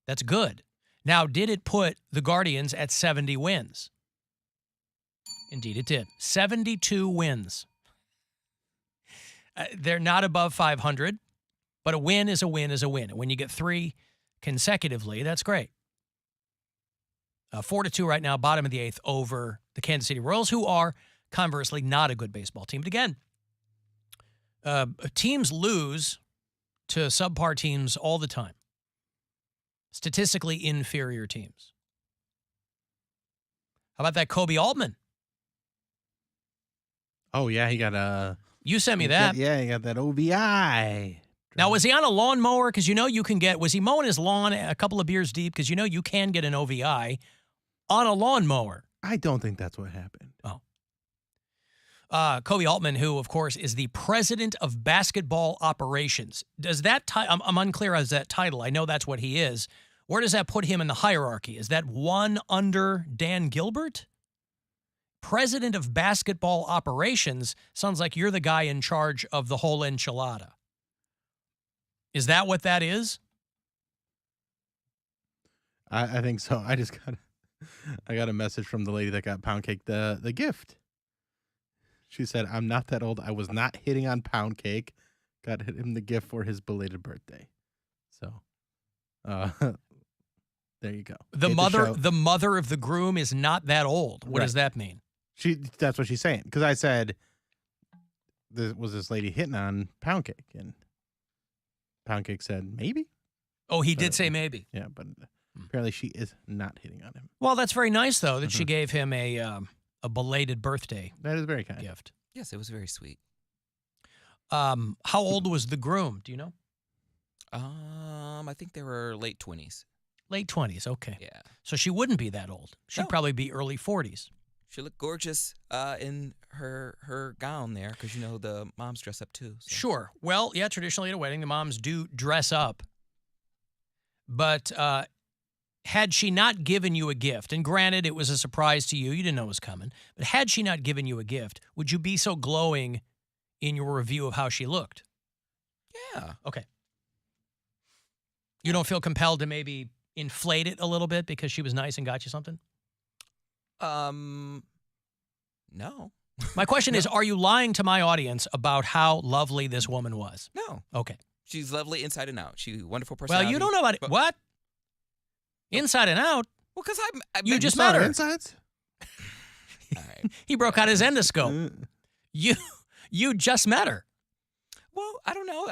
That's good. Now, did it put the Guardians at 70 wins? Indeed, it did. 72 wins. They're not above 500, but a win is a win is a win. And when you get 3 consecutively, that's great. 4-2 right now, bottom of the eighth over the Kansas City Royals, who are conversely not a good baseball team. But again, teams lose to subpar teams all the time. Statistically inferior teams. How about that Kobe Altman? Oh, yeah, he got a... You sent me that. Yeah, he got that OVI. Now, was he on a lawnmower? Because you know you can get... Was he mowing his lawn a couple of beers deep? Because you know you can get an OVI on a lawnmower. I don't think that's what happened. Oh. Kobe Altman, who, of course, is the president of basketball operations. Does that... I'm unclear as that title. I know that's what he is. Where does that put him in the hierarchy? Is that one under Dan Gilbert? President of basketball operations sounds like you're the guy in charge of the whole enchilada. Is that what that is? I think so. I got a message from the lady that got Poundcake the gift. She said, "I'm not that old. I was not hitting on Poundcake. Got him the gift for his belated birthday." So, there you go. The mother of the groom is not that old. What does that mean? That's what she's saying. Because I said, was this lady hitting on Poundcake? And Poundcake said, maybe. Oh, he did say maybe. Yeah, but apparently she is not hitting on him. Well, that's very nice, though, that she gave him a belated birthday. That is very kind. Gift. Yes, it was very sweet. How old was the groom? Do you know? I think they were late 20s. Late 20s, okay. Yeah. So she wouldn't be that old. She'd probably be early 40s. She looked gorgeous in her gown there because, you know, the moms dress up too. So. Sure. Well, yeah, traditionally at a wedding, the moms do dress up. But had she not given you a gift, and granted, it was a surprise to you, you didn't know it was coming, but had she not given you a gift, would you be so glowing in your review of how she looked? Yeah. Okay. You don't feel compelled to maybe inflate it a little bit because she was nice and got you something? No. My question is, are you lying to my audience about how lovely this woman was? No. Okay. She's lovely inside and out. She's a wonderful personality. Well, you don't know about it. What? Inside and out? Well, because you just met her. Insides? All right. He broke out his endoscope. You just met her. Well, I don't know.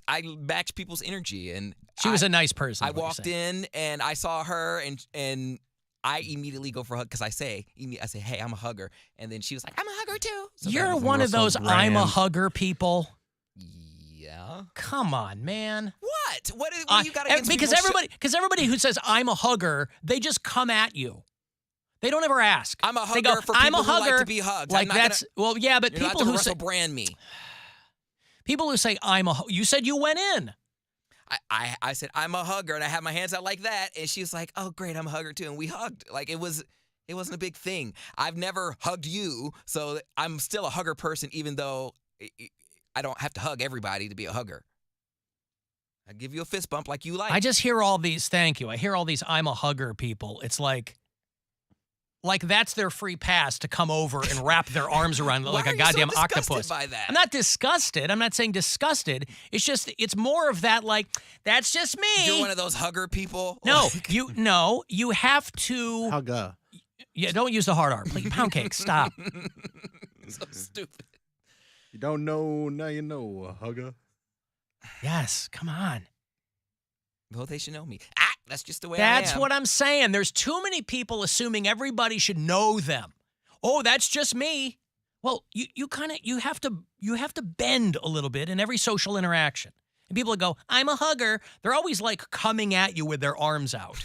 I match people's energy, and She was a nice person. I is what you're walked saying. in and I saw her, and I immediately go for a hug because I say, hey, I'm a hugger, and then she was like, I'm a hugger too. So You're one of those I'm a hugger people. Yeah. Come on, man. What do you got against because people everybody who says I'm a hugger, they just come at you. They don't ever ask. I'm a hugger they go, for I'm people a who hugger. like to be hugged. Like that's well, yeah, but you're people not who to say brand me. People who say you said you went in. I said I'm a hugger, and I had my hands out like that, and she was like, "Oh, great, I'm a hugger too," and we hugged. Like it wasn't a big thing. I've never hugged you, so I'm still a hugger person, even though I don't have to hug everybody to be a hugger. I give you a fist bump like you like. I just hear all these. Thank you. I hear all these I'm a hugger people. It's like that's their free pass to come over and wrap their arms around like a goddamn octopus. By that? I'm not disgusted. I'm not saying disgusted. It's just it's more of that like that's just me. You're one of those hugger people. No, you have to hugger. Yeah, don't use the hard R. Please, Poundcake, stop. So stupid. You don't know, now you know, a hugger. Yes, come on. Well, they should know me. That's just the way That's I am. what I'm saying. There's too many people assuming everybody should know them. Oh, that's just me. Well, you have to bend a little bit in every social interaction. And people go, I'm a hugger. They're always like coming at you with their arms out.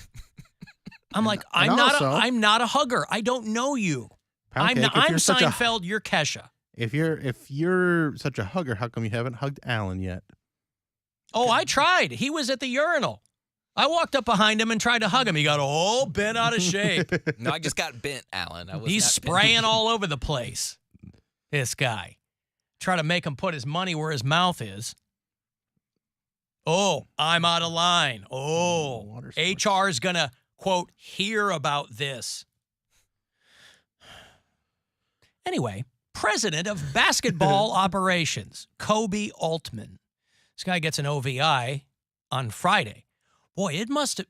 I'm like, I'm not a hugger. I don't know you. I'm Seinfeld, you're Kesha. If you're such a hugger, how come you haven't hugged Alan yet? Oh, I tried. He was at the urinal. I walked up behind him and tried to hug him. He got all bent out of shape. No, I just got bent, Alan. He's spraying all over the place. This guy. Try to make him put his money where his mouth is. Oh, I'm out of line. Oh, HR's going to, quote, hear about this. Anyway, president of basketball operations, Kobe Altman. This guy gets an OVI on Friday. Boy,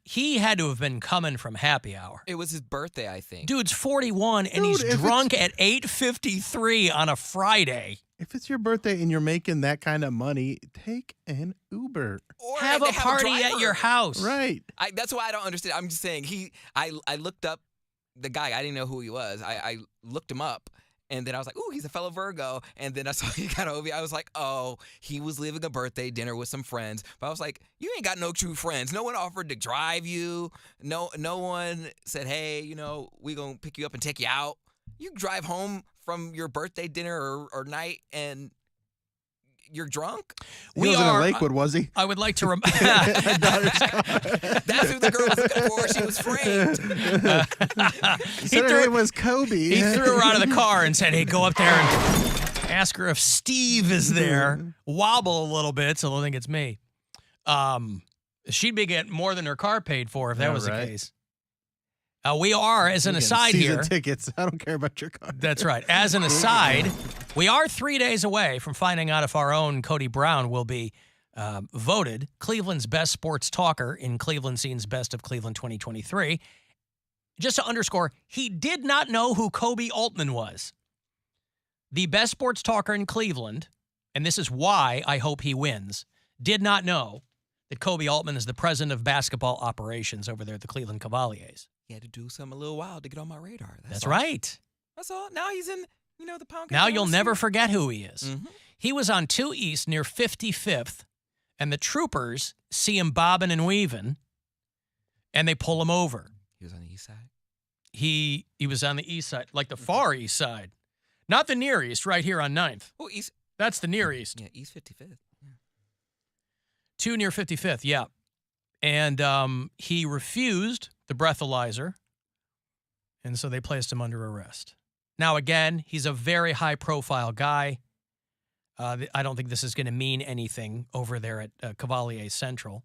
he had to have been coming from happy hour. It was his birthday, I think. Dude's 41 and he's drunk at 8:53 on a Friday. If it's your birthday and you're making that kind of money, take an Uber. Or have a party at your house. Right. That's why I don't understand. I'm just saying I looked up the guy. I didn't know who he was. I looked him up. And then I was like, ooh, he's a fellow Virgo. And then I saw he got OV. I was like, oh, he was living a birthday dinner with some friends. But I was like, you ain't got no true friends. No one offered to drive you. No one said, hey, we going to pick you up and take you out. You drive home from your birthday dinner or night and you're drunk? He wasn't in Lakewood, was he? I would like to That's who the girl was looking for. She was framed. He said her name was Kobe. He threw her out of the car and said, hey, go up there and ask her if Steve is there. Wobble a little bit, so they'll think it's me. She'd be getting more than her car paid for if that was the case. We are, as an aside season here. Tickets. I don't care about your car. That's right. As an aside, we are 3 days away from finding out if our own Cody Brown will be voted Cleveland's best sports talker in Cleveland Scene's Best of Cleveland 2023. Just to underscore, he did not know who Kobe Altman was. The best sports talker in Cleveland, and this is why I hope he wins, did not know that Kobe Altman is the president of basketball operations over there at the Cleveland Cavaliers. He had to do something a little wild to get on my radar. That's right. That's all. Now he's in, the Poundcake. Now you'll never forget who he is. Mm-hmm. He was on 2 East near 55th, and the troopers see him bobbing and weaving, and they pull him over. He was on the east side? He was on the east side, like the far east side. Not the near east, right here on 9th. Oh, east. That's the near east. Yeah, east 55th. Yeah. 2 near 55th, yeah. And he refused the breathalyzer, and so they placed him under arrest. Now, again, he's a very high-profile guy. I don't think this is going to mean anything over there at Cavalier Central.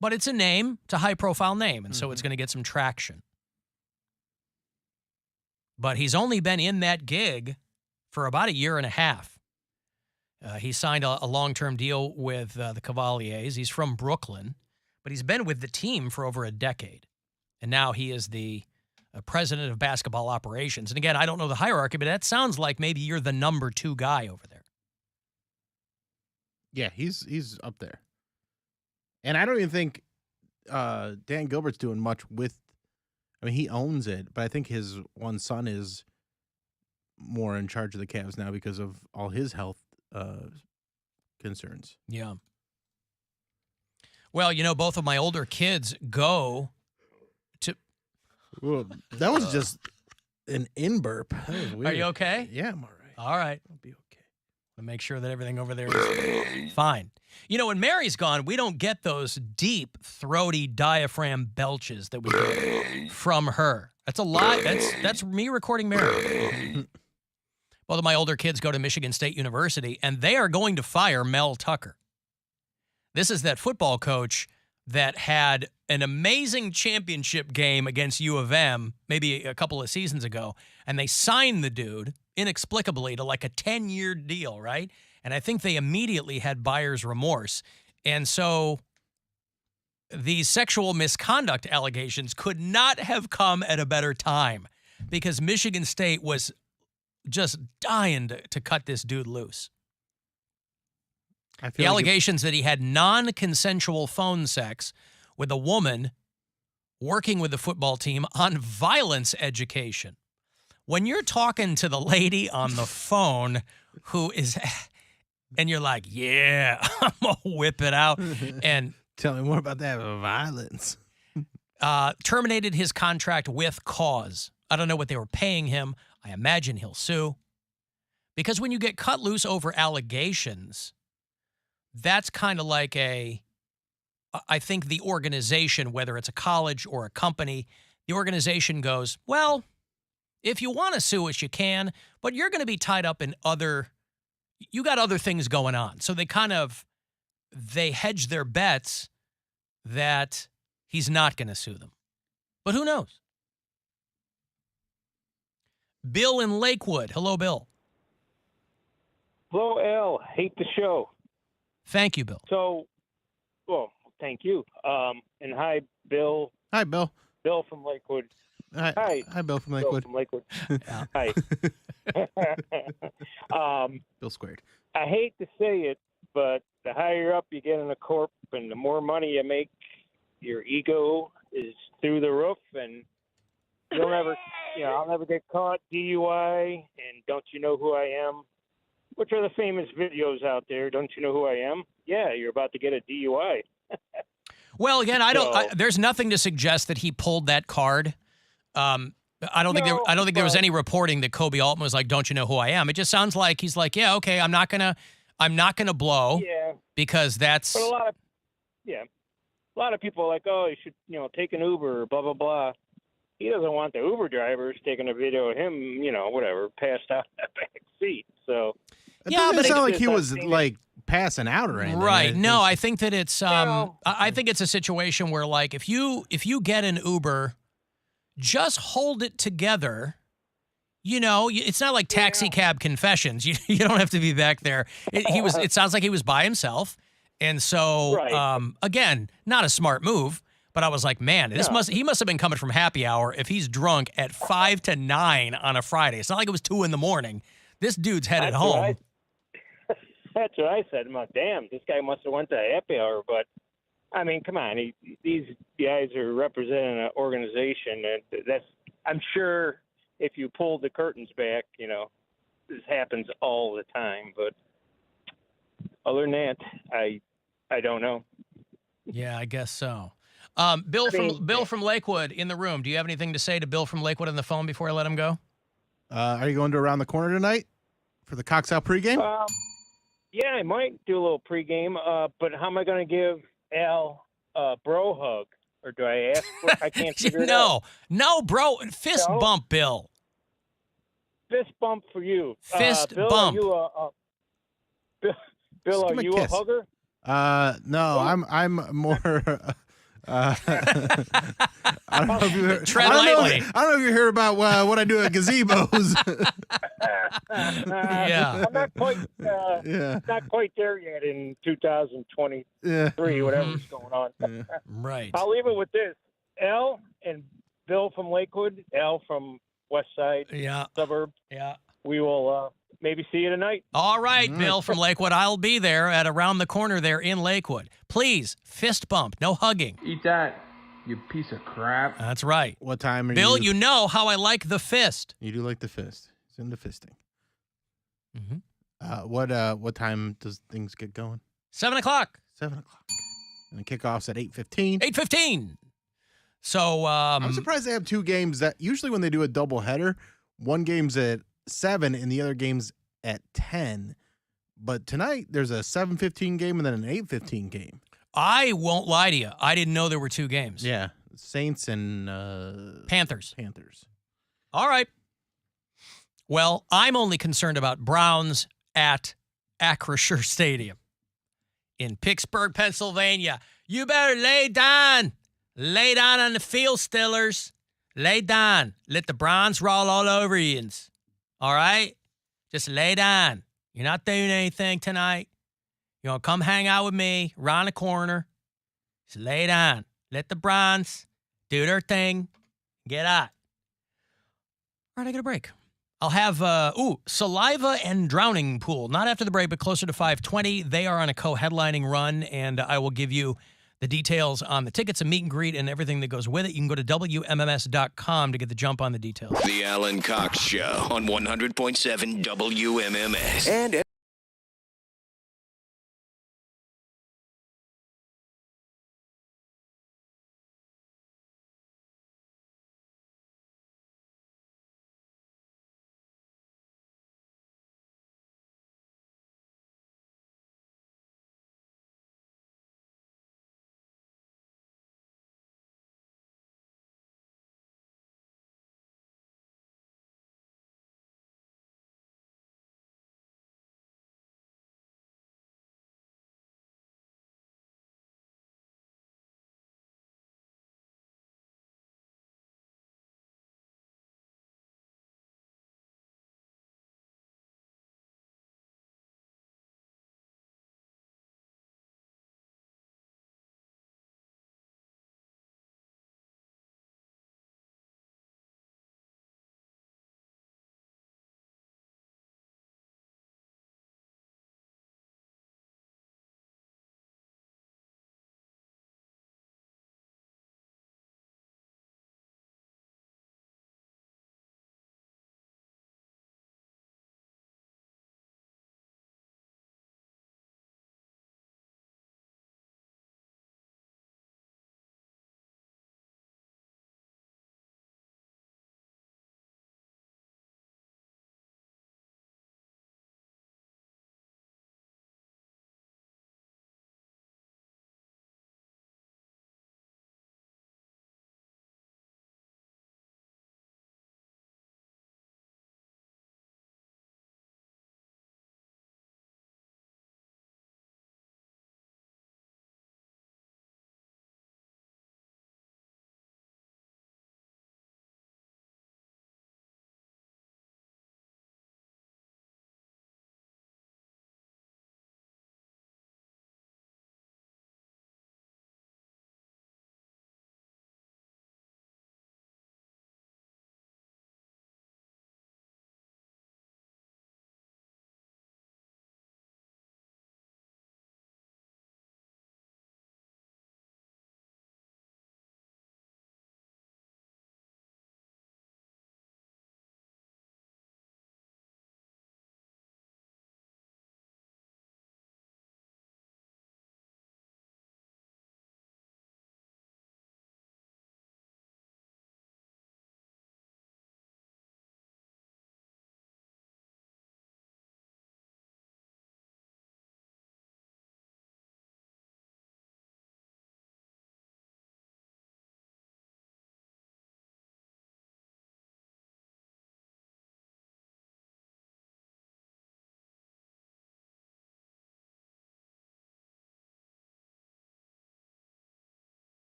But it's a name, it's a high-profile name, and so it's going to get some traction. But he's only been in that gig for about a year and a half. He signed a long-term deal with the Cavaliers. He's from Brooklyn, but he's been with the team for over a decade. And now he is the president of basketball operations. And again, I don't know the hierarchy, but that sounds like maybe you're the number 2 guy over there. Yeah, he's up there. And I don't even think Dan Gilbert's doing much with. I mean, he owns it, but I think his one son is more in charge of the Cavs now because of all his health concerns. Yeah. Well, you know, both of my older kids go to. Well, that was just an in-burp. That was weird. Are you okay? Yeah, I'm all right. All right. I'll be okay. To make sure that everything over there is fine. You know, when Mary's gone, we don't get those deep, throaty diaphragm belches that we get from her. That's a lie. That's me recording Mary. Both of my older kids go to Michigan State University, and they are going to fire Mel Tucker. This is that football coach that had an amazing championship game against U of M maybe a couple of seasons ago, and they signed the dude inexplicably to like a 10-year deal, right? And I think they immediately had buyer's remorse. And so these sexual misconduct allegations could not have come at a better time because Michigan State was just dying to cut this dude loose. The allegations that he had non-consensual phone sex with a woman working with the football team on violence education. When you're talking to the lady on the phone who is, and you're like, yeah, I'm going to whip it out. And tell me more about that violence. Terminated his contract with cause. I don't know what they were paying him. I imagine he'll sue. Because when you get cut loose over allegations, that's kind of like I think the organization, whether it's a college or a company, the organization goes, well, if you want to sue us, you can, but you're going to be tied up in you got other things going on. So they hedge their bets that he's not going to sue them. But who knows? Bill in Lakewood. Hello, Bill. Hello, Al. Hate the show. Thank you, Bill. So, well, thank you. And hi, Bill. Hi, Bill. Bill from Lakewood. Hi. Hi, Bill from Lakewood. Bill from Lakewood. Hi. Bill squared. I hate to say it, but the higher up you get in the corp and the more money you make, your ego is through the roof, and you'll never, I'll never get caught DUI, and don't you know who I am? Which are the famous videos out there? Don't you know who I am? Yeah, you're about to get a DUI. Well, again, there's nothing to suggest that he pulled that card. I don't think there was any reporting that Kobe Altman was like, "Don't you know who I am?" It just sounds like he's like, "Yeah, okay, I'm not gonna blow because that's." But a lot of people are like, "Oh, you should, take an Uber," blah blah blah. He doesn't want the Uber drivers taking a video of him, whatever, passed out in the back seat. So. It doesn't sound like he was like passing out or anything. Right. No, I think that it's I think it's a situation where like if you get an Uber, just hold it together. It's not like taxi cab confessions. You don't have to be back there. It sounds like he was by himself. And so again, not a smart move, but I was like, man, he must have been coming from happy hour if he's drunk at 5 to 9 on a Friday. It's not like it was 2 a.m. This dude's headed home. That's what I said. I'm like, damn, this guy must have went to happy hour. But, I mean, come on. These guys are representing an organization. And I'm sure if you pull the curtains back, this happens all the time. But other than that, I don't know. Yeah, I guess so. Bill from Lakewood in the room. Do you have anything to say to Bill from Lakewood on the phone before I let him go? Are you going to Around the Corner tonight for the Cox Out pregame? Yeah, I might do a little pregame, but how am I going to give Al a bro hug? Or do I ask for I can't figure it out. No, bro. Fist bump, Bill. Fist bump for you. Fist Bill, bump. Bill, are you a hugger? No, I'm more I don't know if you heard. Tread I don't know lightly. if- I don't know if you heard about what I do at gazebos. Yeah. I'm not quite, Yeah. not quite there yet in 2023, Yeah. whatever's going on. Right. I'll leave it with this. Al and Bill from Lakewood, Al from West Side suburb. Yeah. We will maybe see you tonight. All right, Bill from Lakewood. I'll be there at around the corner there in Lakewood. Please, fist bump, no hugging. Eat that, you piece of crap. That's right. What time are Bill, you? you know how I like the fist. You do like the fist. It's into fisting. Mm-hmm. What time does things get going? 7 o'clock. 7 o'clock. And the kickoff's at 8:15. 8:15. So I'm surprised they have two games. That usually when they do a doubleheader, one game's at 7 and the other game's at 10. But tonight there's a 7:15 game and then an 8:15 game. I won't lie to you. I didn't know there were two games. Yeah, Saints and Panthers. Panthers. All right. Well, I'm only concerned about Browns at Acrisure Stadium in Pittsburgh, Pennsylvania. You better lay down. Lay down on the field, Stillers. Lay down. Let the Browns roll all over you. All right? Just lay down. You're not doing anything tonight. You're going to come hang out with me around the corner. Just lay down. Let the Browns do their thing. Get out. All right, I got a break. I'll have, Saliva and Drowning Pool. Not after the break, but closer to 5:20. They are on a co-headlining run, and I will give you the details on the tickets and meet and greet and everything that goes with it. You can go to WMMS.com to get the jump on the details. The Alan Cox Show on 100.7 WMMS. And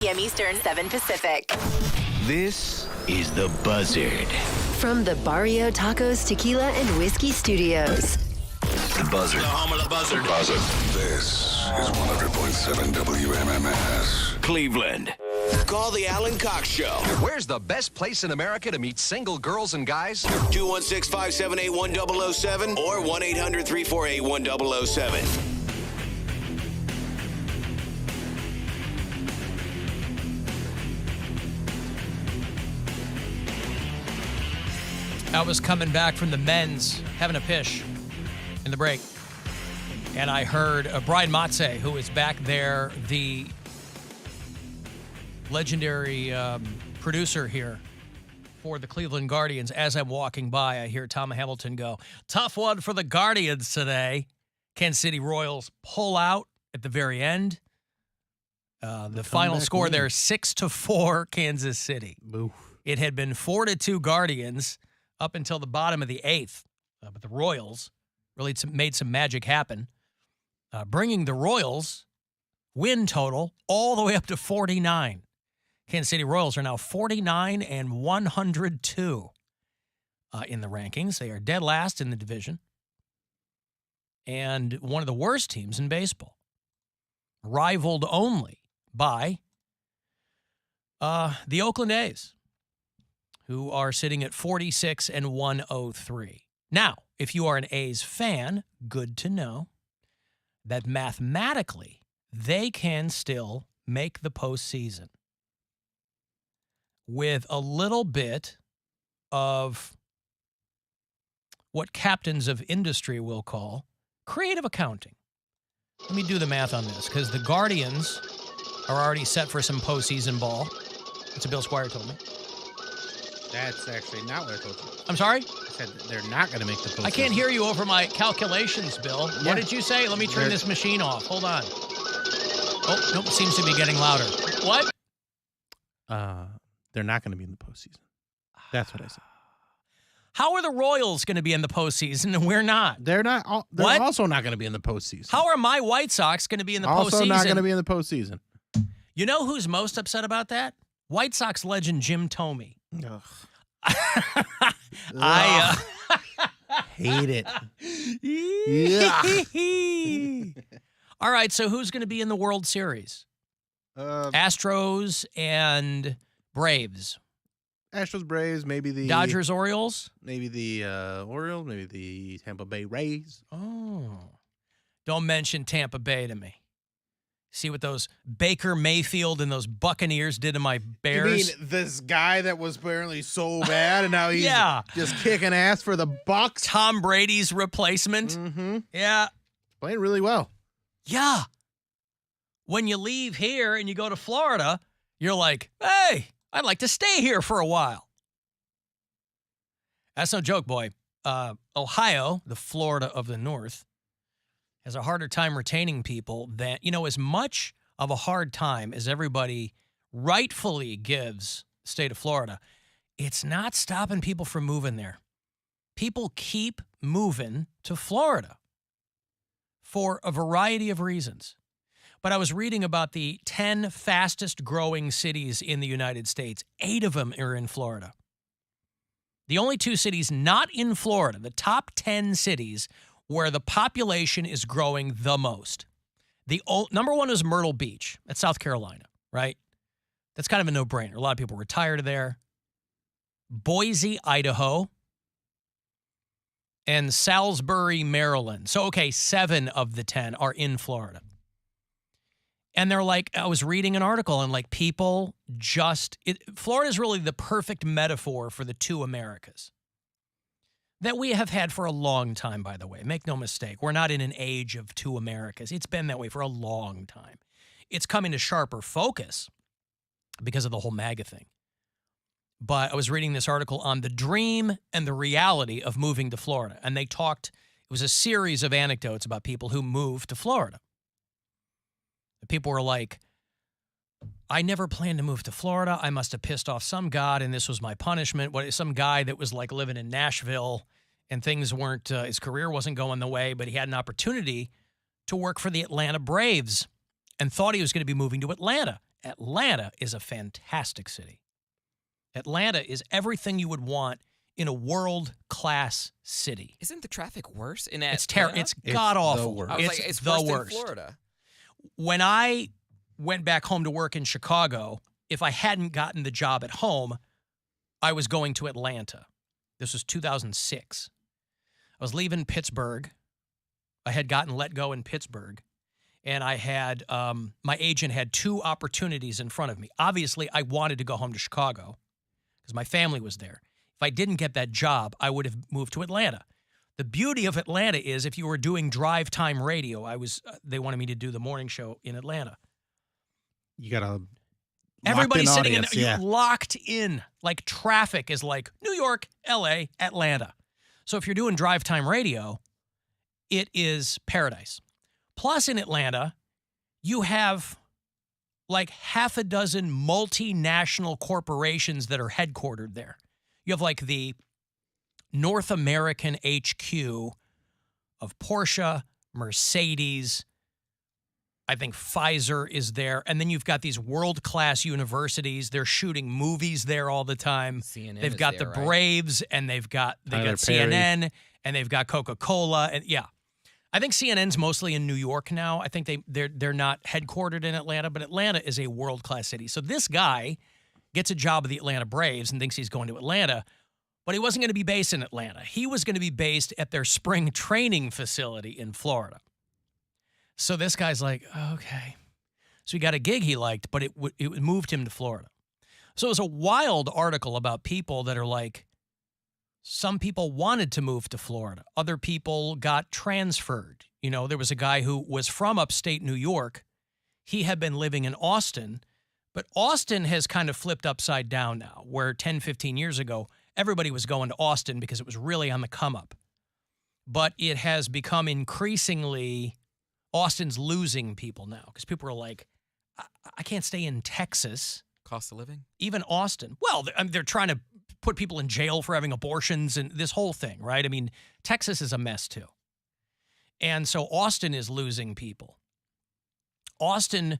p.m. Eastern, 7 Pacific. This is The Buzzard. From the Barrio Tacos Tequila and Whiskey Studios. The Buzzard. The home of the buzzard. Buzzard. This is 100.7 WMMS. Cleveland. Call the Alan Cox Show. Where's the best place in America to meet single girls and guys? 216-578-1007 or 1-800-348-1007. I was coming back from the men's, having a pish in the break. And I heard Brian Matze, who is back there, the legendary producer here for the Cleveland Guardians. As I'm walking by, I hear Tom Hamilton go, "Tough one for the Guardians today." Kansas City Royals pull out at the very end. The final score there, 6-4 Kansas City. Boo. It had been 4-2 Guardians up until the bottom of the eighth. But the Royals really made some magic happen, bringing the Royals win total all the way up to 49. Kansas City Royals are now 49-102 in the rankings. They are dead last in the division and one of the worst teams in baseball, rivaled only by the Oakland A's, who are sitting at 46-103. Now, if you are an A's fan, good to know that mathematically they can still make the postseason with a little bit of what captains of industry will call creative accounting. Let me do the math on this, because the Guardians are already set for some postseason ball. That's what Bill Squire told me. That's actually not what I told you. I'm sorry? I said they're not going to make the postseason. I can't hear you over my calculations, Bill. Yeah. What did you say? Let me turn this machine off. Hold on. Oh, nope, it seems to be getting louder. What? They're not going to be in the postseason. That's what I said. How are the Royals going to be in the postseason and we're not? They're not. They're also not going to be in the postseason. How are my White Sox going to be in the postseason? Also not going to be in the postseason. You know who's most upset about that? White Sox legend Jim Thome. Ugh. I hate it. All right, so who's going to be in the World Series? Astros and Braves. Astros, Braves, maybe the Dodgers, Orioles? Maybe the Orioles, maybe the Tampa Bay Rays. Oh. Don't mention Tampa Bay to me. See what those Baker Mayfield and those Buccaneers did to my Bears? You mean this guy that was apparently so bad and now he's Yeah. just kicking ass for the Bucs? Tom Brady's replacement? Mm-hmm. Yeah. Playing really well. Yeah. When you leave here and you go to Florida, you're like, hey, I'd like to stay here for a while. That's no joke, boy. Ohio, the Florida of the North, has a harder time retaining people than, as much of a hard time as everybody rightfully gives the state of Florida. It's not stopping people from moving there. People keep moving to Florida for a variety of reasons. But I was reading about the 10 fastest growing cities in the United States. 8 of them are in Florida. The only 2 cities not in Florida, the top 10 cities where the population is growing the most. The number 1 is Myrtle Beach. That's South Carolina, right? That's kind of a no-brainer. A lot of people retire there. Boise, Idaho, and Salisbury, Maryland. So, okay, 7 of the 10 are in Florida. And they're like, I was reading an article and like people Florida is really the perfect metaphor for the 2 Americas that we have had for a long time, by the way. Make no mistake. We're not in an age of 2 Americas. It's been that way for a long time. It's coming to sharper focus because of the whole MAGA thing. But I was reading this article on the dream and the reality of moving to Florida. And they talked, it was a series of anecdotes about people who moved to Florida. People were like, I never planned to move to Florida. I must have pissed off some god, and this was my punishment. Some guy that was like living in Nashville, and things weren't, his career wasn't going the way, but he had an opportunity to work for the Atlanta Braves and thought he was going to be moving to Atlanta. Atlanta is a fantastic city. Atlanta is everything you would want in a world-class city. Isn't the traffic worse in Atlanta? It's terrible. It's god-awful. I was like, it's worse than Florida. When I went back home to work in Chicago, if I hadn't gotten the job at home, I was going to Atlanta. This was 2006. I was leaving Pittsburgh. I had gotten let go in Pittsburgh. And I had, my agent had 2 opportunities in front of me. Obviously, I wanted to go home to Chicago because my family was there. If I didn't get that job, I would have moved to Atlanta. The beauty of Atlanta is if you were doing drive time radio, they wanted me to do the morning show in Atlanta. You got to Everybody's sitting audience, in, yeah. you're locked in. Like traffic is like New York, LA, Atlanta. So if you're doing drive time radio, it is paradise. Plus in Atlanta, you have like half a dozen multinational corporations that are headquartered there. You have like the North American HQ of Porsche, Mercedes, I think Pfizer is there. And then you've got these world-class universities. They're shooting movies there all the time. CNN they've got there, the right? Braves, and they've got Tyler CNN, and they've got Coca-Cola. And yeah. I think CNN's mostly in New York now. I think they're not headquartered in Atlanta, but Atlanta is a world-class city. So this guy gets a job with the Atlanta Braves and thinks he's going to Atlanta, but he wasn't going to be based in Atlanta. He was going to be based at their spring training facility in Florida. So this guy's like, okay. So he got a gig he liked, but it moved him to Florida. So it was a wild article about people that are like, some people wanted to move to Florida. Other people got transferred. You know, there was a guy who was from upstate New York. He had been living in Austin, but Austin has kind of flipped upside down now, where 10, 15 years ago, everybody was going to Austin because it was really on the come up. But it has become increasingly, Austin's losing people now because people are like, I can't stay in Texas. Cost of living? Even Austin. Well, they're trying to put people in jail for having abortions and this whole thing, right? I mean, Texas is a mess too. And so Austin is losing people. Austin,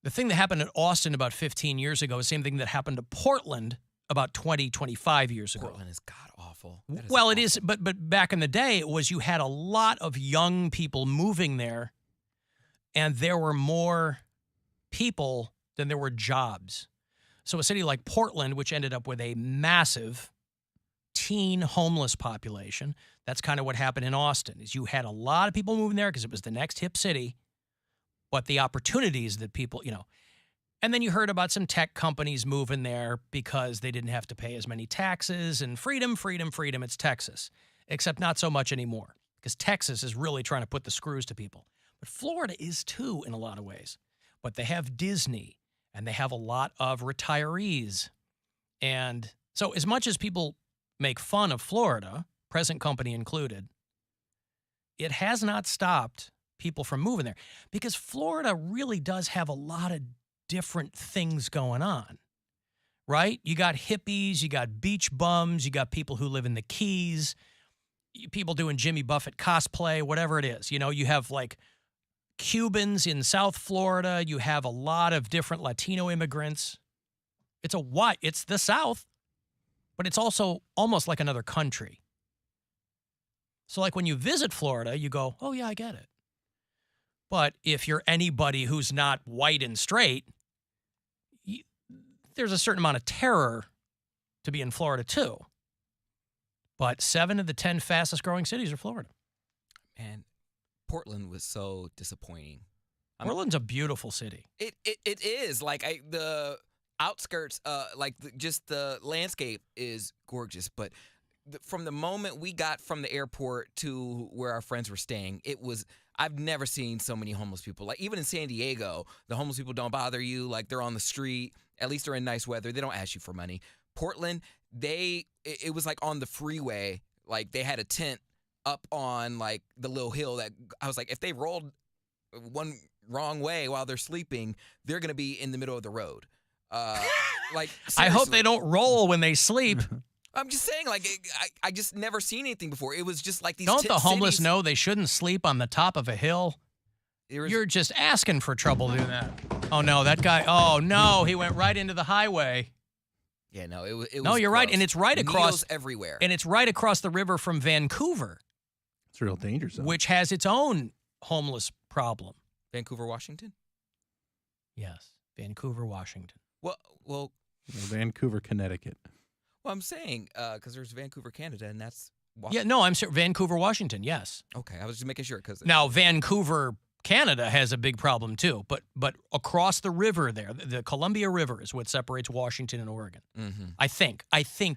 the thing that happened at Austin about 15 years ago is the same thing that happened to Portland about 20, 25 years ago. Portland is god-awful. Well, it is, but back in the day, it was you had a lot of young people moving there, and there were more people than there were jobs. So a city like Portland, which ended up with a massive teen homeless population, that's kind of what happened in Austin, is you had a lot of people moving there because it was the next hip city, but the opportunities that people, you know. And then you heard about some tech companies moving there because they didn't have to pay as many taxes and freedom, it's Texas. Except not so much anymore because Texas is really trying to put the screws to people. But Florida is too in a lot of ways. But they have Disney and they have a lot of retirees. And so as much as people make fun of Florida, present company included, it has not stopped people from moving there because Florida really does have a lot of different things going on, right? You got hippies, you got beach bums, you got people who live in the Keys, people doing Jimmy Buffett cosplay, whatever it is. You know, you have like Cubans in South Florida. You have a lot of different Latino immigrants. It's the South, but it's also almost like another country. So like when you visit Florida, you go, oh yeah, I get it. But if you're anybody who's not white and straight, there's a certain amount of terror to be in Florida too. But 7 of the 10 fastest growing cities are Florida. Man, Portland was so disappointing. Portland's a beautiful city. It is. Like the outskirts, just the landscape is gorgeous. But from the moment we got from the airport to where our friends were staying, I've never seen so many homeless people. Like even in San Diego, the homeless people don't bother you. Like they're on the street. At least they're in nice weather. They don't ask you for money. Portland, it was like on the freeway. Like they had a tent up on like the little hill that I was like, if they rolled one wrong way while they're sleeping, they're gonna be in the middle of the road. Like I hope they don't roll when they sleep. I'm just saying, like, I just never seen anything before. It was just like these. Don't the homeless cities. know they shouldn't sleep on the top of a hill? You're just asking for trouble doing that. Oh, no, that guy. Oh, no, he went right into the highway. Yeah, no, it was. No, you're right, and it's right across Needles everywhere. And it's right across the river from Vancouver. It's a real danger zone. Which has its own homeless problem. Vancouver, Washington? Yes, Vancouver, Washington. Well, Vancouver, Connecticut. Well, I'm saying because there's Vancouver, Canada, and that's Yeah, no, I'm sorry, Vancouver, Washington. Yes. Okay, I was just making sure because now Vancouver, Canada has a big problem too, but across the river there, the Columbia River is what separates Washington and Oregon. Mm-hmm. I think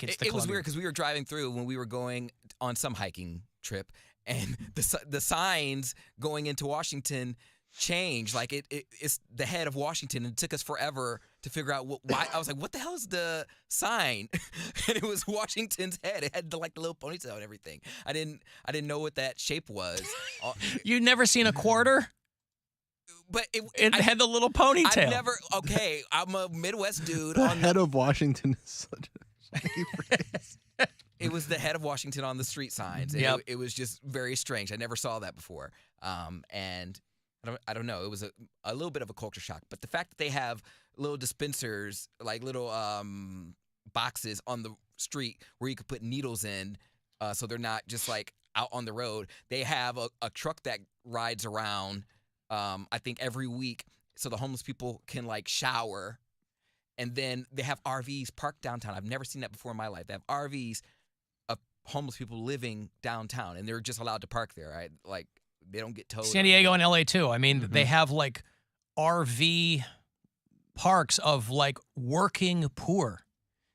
it's the. It was weird because we were driving through when we were going on some hiking trip, and the signs going into Washington changed. Like it's the head of Washington, and it took us forever to figure out why. I was like, what the hell is the sign? And it was Washington's head. It had the little ponytail and everything. I didn't know what that shape was. You'd never seen a quarter? But it had the little ponytail. I've never. Okay, I'm a Midwest dude. The head of Washington is such a shaggy phrase. It was the head of Washington on the street signs. Yep. It was just very strange. I never saw that before. And I don't know. It was a little bit of a culture shock. But the fact that they have little dispensers, like little boxes on the street where you could put needles in, so they're not just like out on the road. They have a truck that rides around. I think every week, so the homeless people can like shower, and then they have RVs parked downtown. I've never seen that before in my life. They have RVs of homeless people living downtown, and they're just allowed to park there. Right? Like they don't get towed. San Diego and LA too. I mean, they have like RV parks of like working poor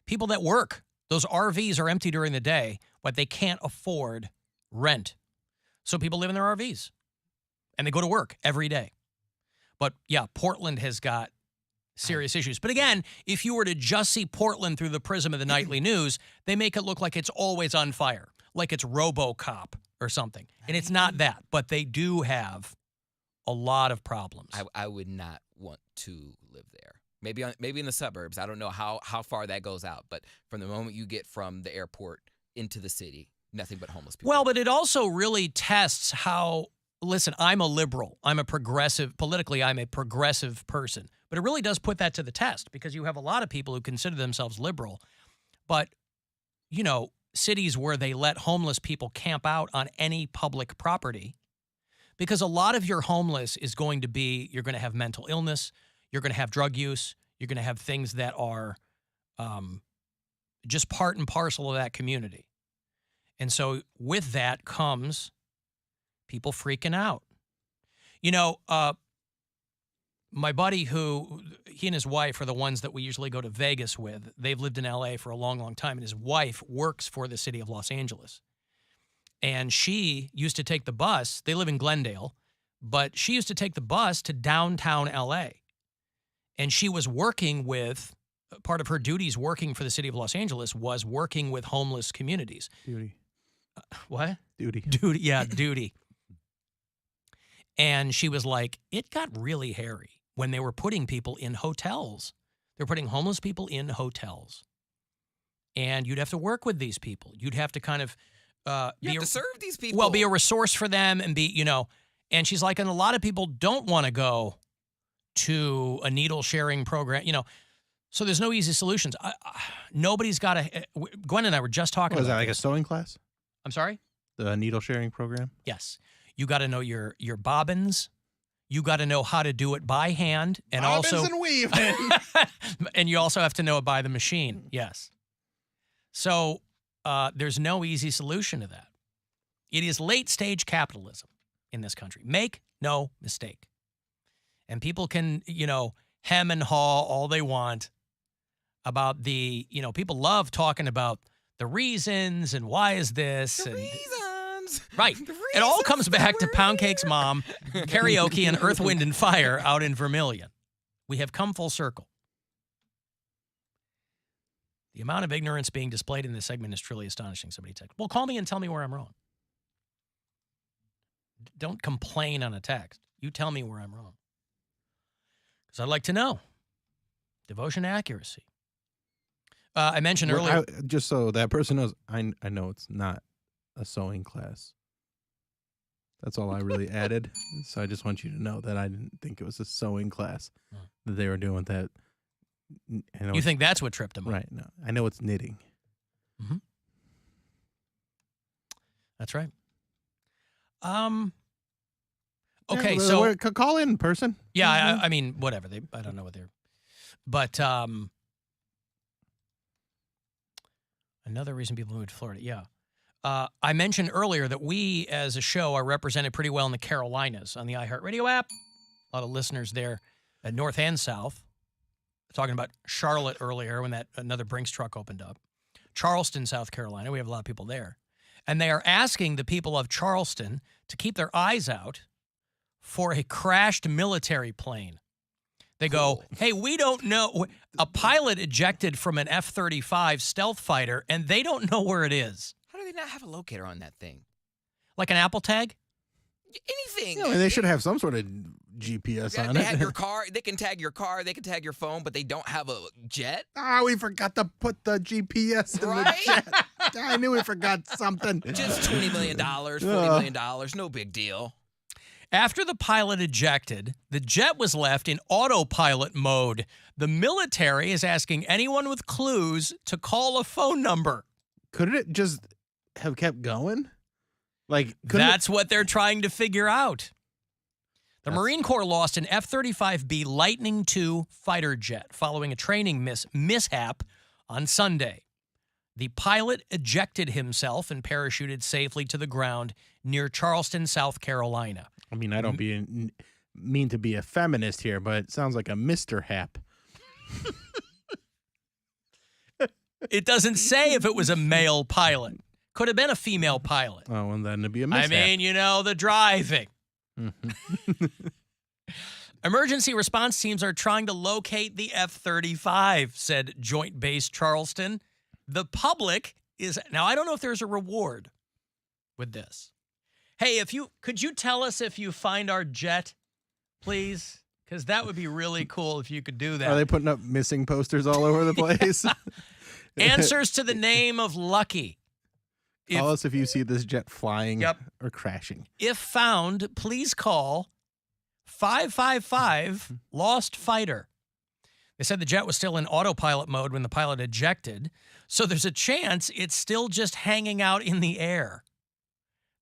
people that work. Those RVs are empty during the day, but they can't afford rent, so people live in their RVs. And they go to work every day. But yeah, Portland has got serious issues. But again, if you were to just see Portland through the prism of the nightly news, they make it look like it's always on fire, like it's RoboCop or something. And it's not that, but they do have a lot of problems. I would not want to live there. Maybe in the suburbs. I don't know how far that goes out. But from the moment you get from the airport into the city, nothing but homeless people. Well, but it also really tests how... Listen, I'm a liberal. I'm a progressive. Politically, I'm a progressive person. But it really does put that to the test because you have a lot of people who consider themselves liberal. But, you know, cities where they let homeless people camp out on any public property, because a lot of your homeless is going to be, you're going to have mental illness, you're going to have drug use, you're going to have things that are just part and parcel of that community. And so with that comes... people freaking out. You know, my buddy he and his wife are the ones that we usually go to Vegas with. They've lived in LA for a long, long time, and his wife works for the city of Los Angeles. And she used to take the bus. They live in Glendale, but she used to take the bus to downtown LA. And she was working with, part of her duties working for the city of Los Angeles was working with homeless communities. Duty. What? Duty. Duty, yeah, duty. And she was like, it got really hairy when they were putting people in hotels. They're putting homeless people in hotels. And you'd have to work with these people. You'd have to kind of... you have to serve these people. Well, be a resource for them and be, you know... And she's like, and a lot of people don't want to go to a needle sharing program, you know. So there's no easy solutions. Nobody's got a... Gwen and I were just talking about that like this. a sewing class? I'm sorry? The needle sharing program? Yes. You got to know your bobbins. You got to know how to do it by hand, and bobbins also and weaving. and you also have to know it by the machine. Yes. So there's no easy solution to that. It is late stage capitalism in this country. Make no mistake. And people can, you know, hem and haw all they want about the, you know, people love talking about the reasons and why is this and right. It all comes back to Poundcake's mom, karaoke, and Earth, Wind, and Fire out in Vermilion. We have come full circle. The amount of ignorance being displayed in this segment is truly astonishing, somebody texted. Well, call me and tell me where I'm wrong. Don't complain on a text. You tell me where I'm wrong. Because I'd like to know. Devotion, accuracy. I mentioned earlier... just so that person knows, I know it's not a sewing class. That's all I really added. So I just want you to know that I didn't think it was a sewing class that they were doing that. You think that's what tripped him up? Right. No, I know it's knitting. Mm-hmm. That's right. Okay, Yeah, so call in person. yeah, I mean, whatever. I don't know what they're, but another reason people moved to Florida. Yeah, I mentioned earlier that we, as a show, are represented pretty well in the Carolinas on the iHeartRadio app. A lot of listeners there at North and South. Talking about Charlotte earlier when that another Brinks truck opened up. Charleston, South Carolina. We have a lot of people there. And they are asking the people of Charleston to keep their eyes out for a crashed military plane. They go, hey, we don't know. A pilot ejected from an F-35 stealth fighter, and they don't know where it is. How do they not have a locator on that thing? Like an Apple tag? Anything. Yeah, I mean, they should have some sort of GPS on They it. have your car. They can tag your car. They can tag your phone, but they don't have a jet. We forgot to put the GPS in the jet. I knew we forgot something. Just $20 million, $40 million. No big deal. After the pilot ejected, the jet was left in autopilot mode. The military is asking anyone with clues to call a phone number. Couldn't it just have kept going? Like That's what they're trying to figure out. The Marine Corps lost an F-35B Lightning II fighter jet following a training mishap on Sunday. The pilot ejected himself and parachuted safely to the ground near Charleston, South Carolina. I mean, I don't mean to be a feminist here, but it sounds like a Mr. Hap. It doesn't say if it was a male pilot. Could have been a female pilot. Oh, and then it'd be a mishap. I mean, the driving. Emergency response teams are trying to locate the F-35, said Joint Base Charleston. The public is... Now, I don't know if there's a reward with this. Hey, could you tell us if you find our jet, please? Because that would be really cool if you could do that. Are they putting up missing posters all over the place? Answers to the name of Lucky. Call us if you see this jet flying or crashing. If found, please call 555 Lost Fighter. They said the jet was still in autopilot mode when the pilot ejected, so there's a chance it's still just hanging out in the air.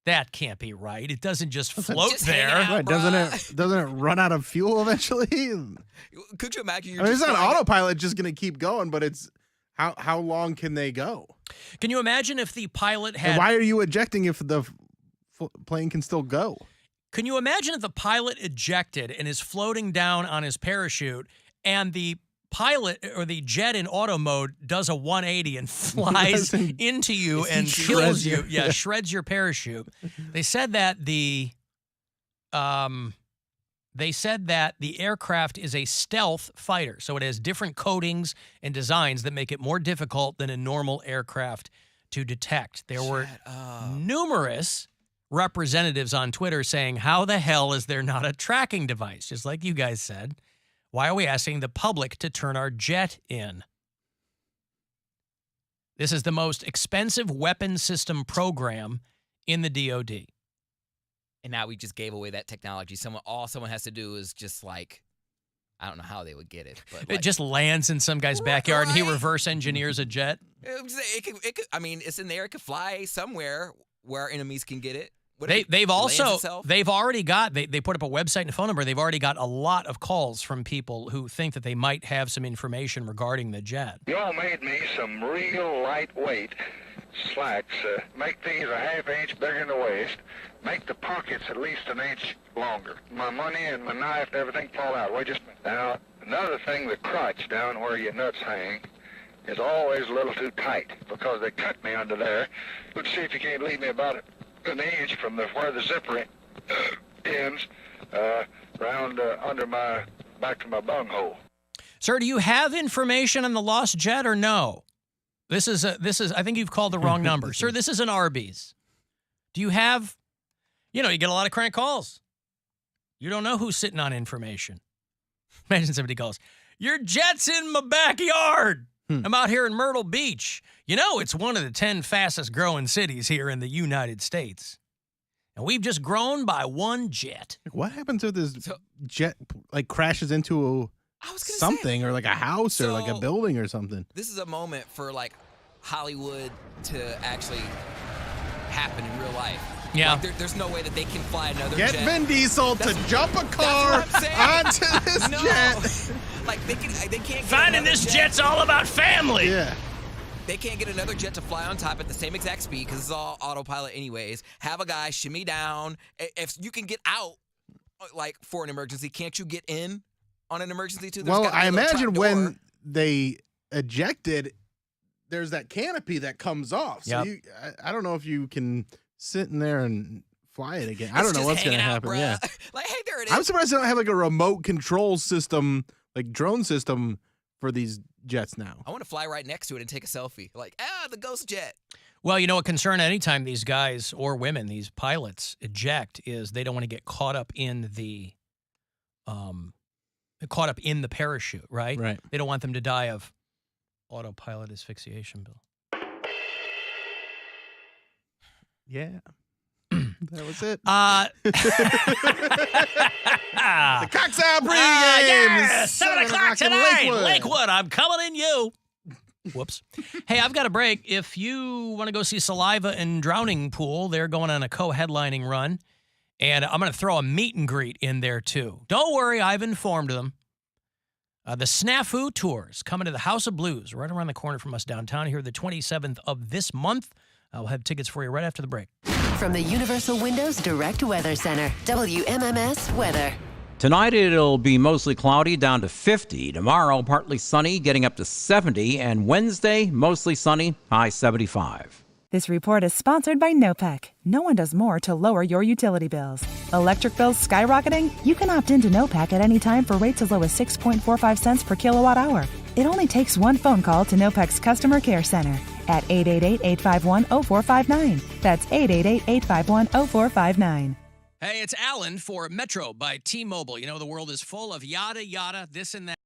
That can't be right. It doesn't just float there. Right, doesn't it run out of fuel eventually? Could you imagine? It's not autopilot just going to keep going, but it's how long can they go? Can you imagine if the pilot had... And why are you ejecting if the plane can still go? Can you imagine if the pilot ejected and is floating down on his parachute and the pilot or the jet in auto mode does a 180 and flies into you and kills you? Yeah, shreds your parachute. They said that the aircraft is a stealth fighter, so it has different coatings and designs that make it more difficult than a normal aircraft to detect. There were numerous representatives on Twitter saying, how the hell is there not a tracking device? Just like you guys said. Why are we asking the public to turn our jet in? This is the most expensive weapon system program in the DOD. And now we just gave away that technology. All someone has to do is just I don't know how they would get it. But it just lands in some guy's backyard and he reverse engineers a jet. It could, I mean, it's in there. It could fly somewhere where enemies can get it. They put up a website and a phone number. They've already got a lot of calls from people who think that they might have some information regarding the jet. Y'all made me some real lightweight slacks. Make these a half-inch bigger in the waist. Make the pockets at least an inch longer. My money and my knife and everything fall out. Wait just a minute. Now, another thing, the crotch down where your nuts hang is always a little too tight because they cut me under there. Let's see if you can't leave me about an inch from where the zipper ends round under my back to my bunghole. Sir, do you have information on the lost jet or no? This is I think you've called the wrong number. Sir, this is an Arby's. Do you have, you get a lot of crank calls. You don't know who's sitting on information. Imagine somebody calls, your jet's in my backyard. I'm out here in Myrtle Beach. It's one of the 10 fastest growing cities here in the United States. And we've just grown by one jet. What happens if this jet like crashes into something or like a house or like a building or something? This is a moment for like Hollywood to actually happen in real life. Yeah. Like, there's no way that they can fly another Get jet. Vin Diesel to jump a car onto this jet. Like they can't get Finding this jet's all about family. Yeah. They can't get another jet to fly on top at the same exact speed because it's all autopilot anyways. Have a guy shimmy down. If you can get out, like for an emergency, can't you get in on an emergency too? Well, I imagine when they ejected, there's that canopy that comes off. So I don't know if you can sit in there and fly it again. I don't know what's going to happen. Yeah. Like, hey, there it is. I'm surprised they don't have like a remote control system, like drone system for these jets now. I want to fly right next to it and take a selfie. Like, the ghost jet. Well, you know, a concern anytime these guys or women, these pilots, eject is they don't want to get caught up in the parachute, right? Right. They don't want them to die of autopilot asphyxiation, Bill. Yeah. That was it. The Cox Out pregame. Yeah, 7 o'clock in tonight. Lakewood. Lakewood, I'm coming in you. Whoops. Hey, I've got a break. If you want to go see Saliva and Drowning Pool, they're going on a co-headlining run. And I'm going to throw a meet and greet in there, too. Don't worry, I've informed them. The Snafu Tours coming to the House of Blues right around the corner from us downtown here the 27th of this month. I'll have tickets for you right after the break. From the Universal Windows Direct Weather Center, WMMS Weather. Tonight it'll be mostly cloudy, down to 50. Tomorrow, partly sunny, getting up to 70. And Wednesday, mostly sunny, high 75. This report is sponsored by NOPEC. No one does more to lower your utility bills. Electric bills skyrocketing? You can opt into NOPEC at any time for rates as low as 6.45 cents per kilowatt hour. It only takes one phone call to NOPEC's Customer Care Center at 888-851-0459. That's 888-851-0459. Hey, it's Alan for Metro by T-Mobile. You know, the world is full of yada, yada, this and that.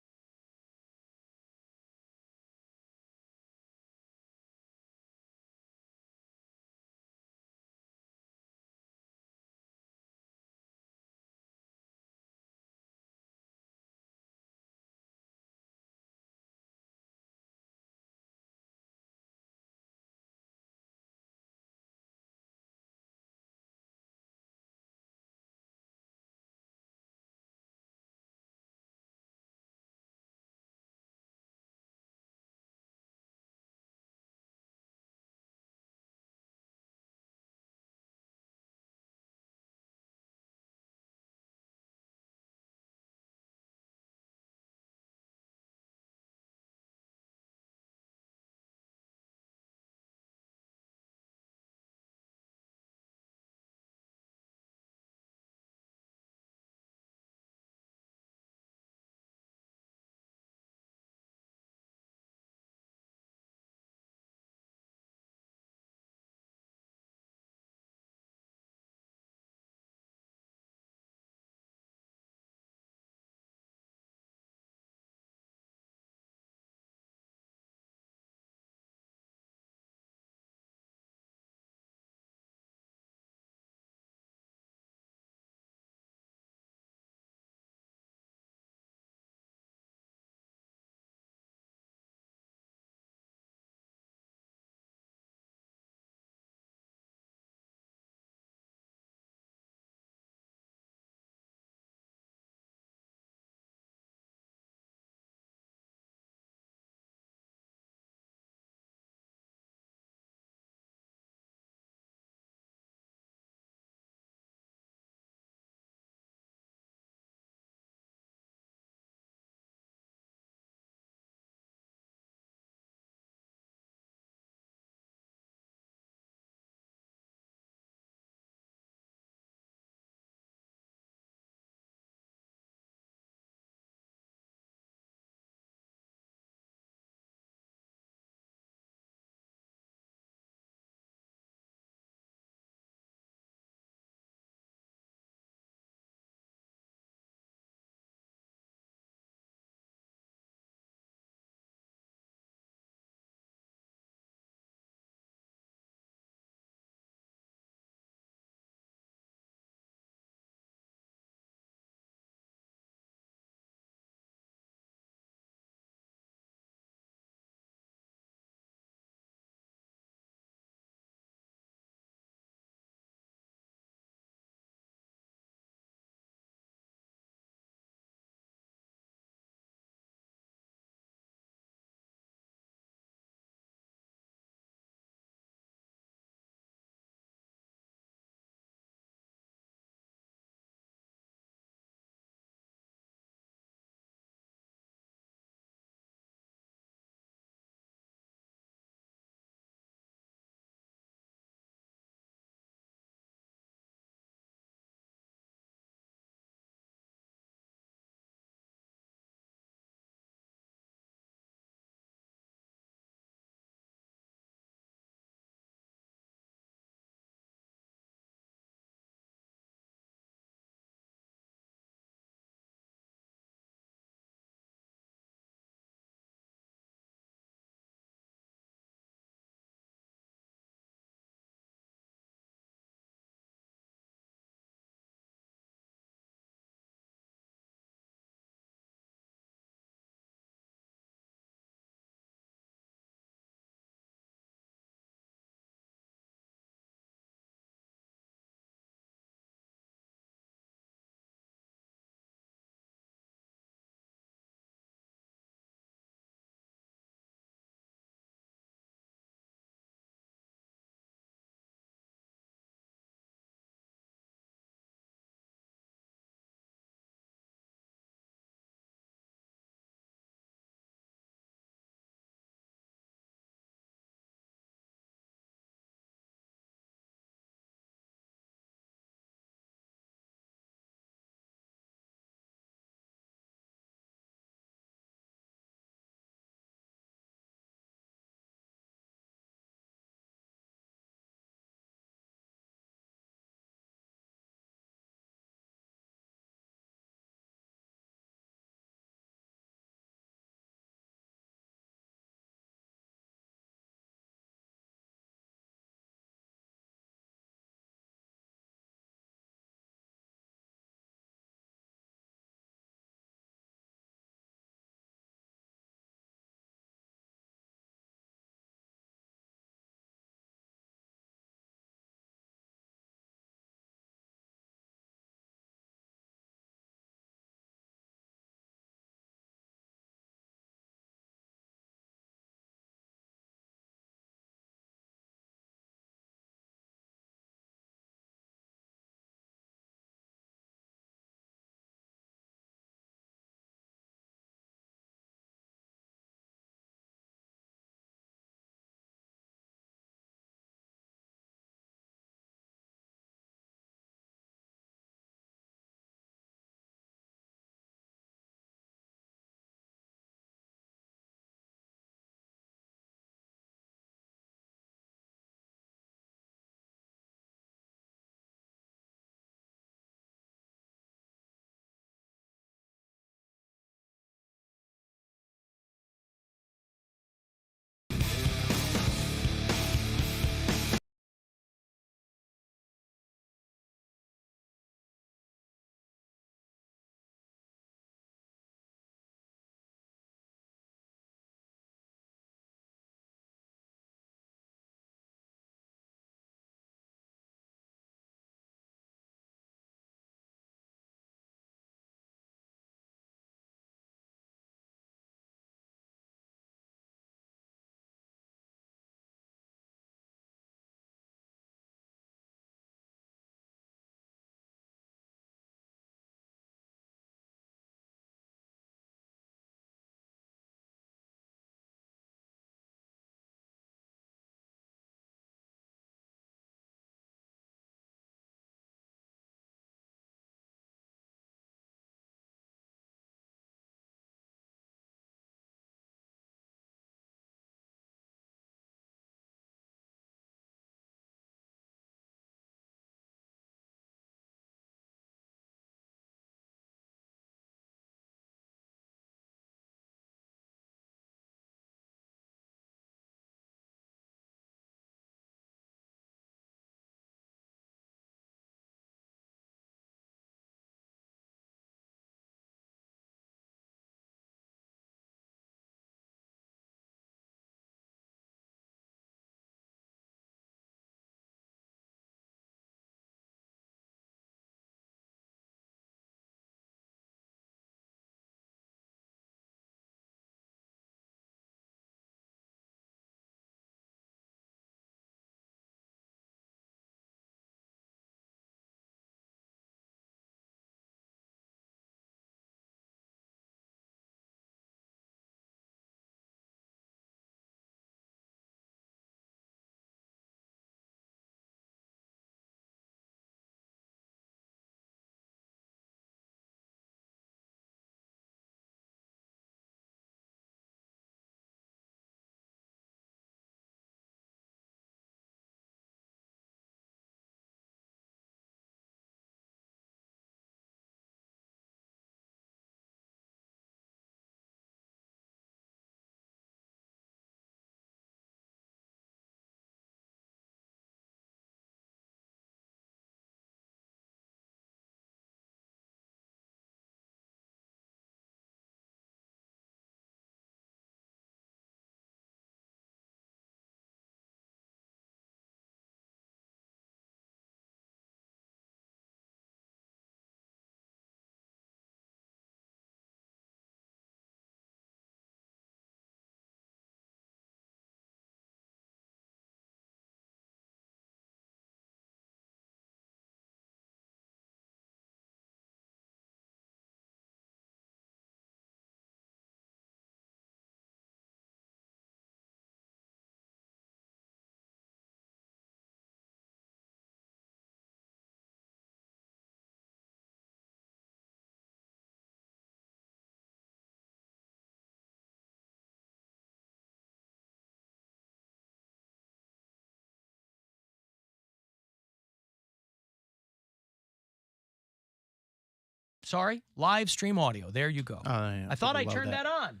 sorry. Live stream audio. There you go. Yeah, I thought I love turned that on,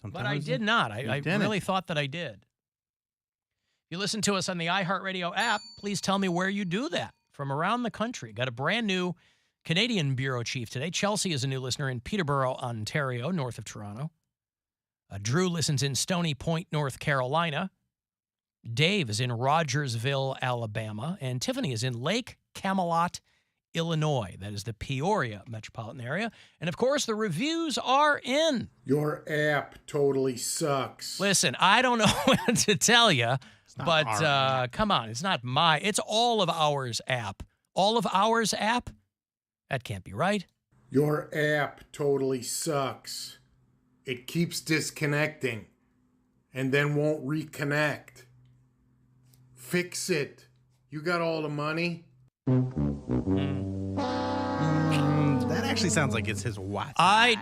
but I Sometimes did not. you I didn't. really thought that I did. If you listen to us on the iHeartRadio app, please tell me where you do that from around the country. Got a brand new Canadian bureau chief today. Chelsea is a new listener in Peterborough, Ontario, north of Toronto. Drew listens in Stony Point, North Carolina. Dave is in Rogersville, Alabama. And Tiffany is in Lake Camelot, Illinois. That is the Peoria metropolitan area. And, of course, the reviews are in. Your app totally sucks. Listen, I don't know what to tell you, but come on. It's not it's all of ours app. All of ours app? That can't be right. Your app totally sucks. It keeps disconnecting and then won't reconnect. Fix it. You got all the money? That actually sounds like it's his Wi-Fi.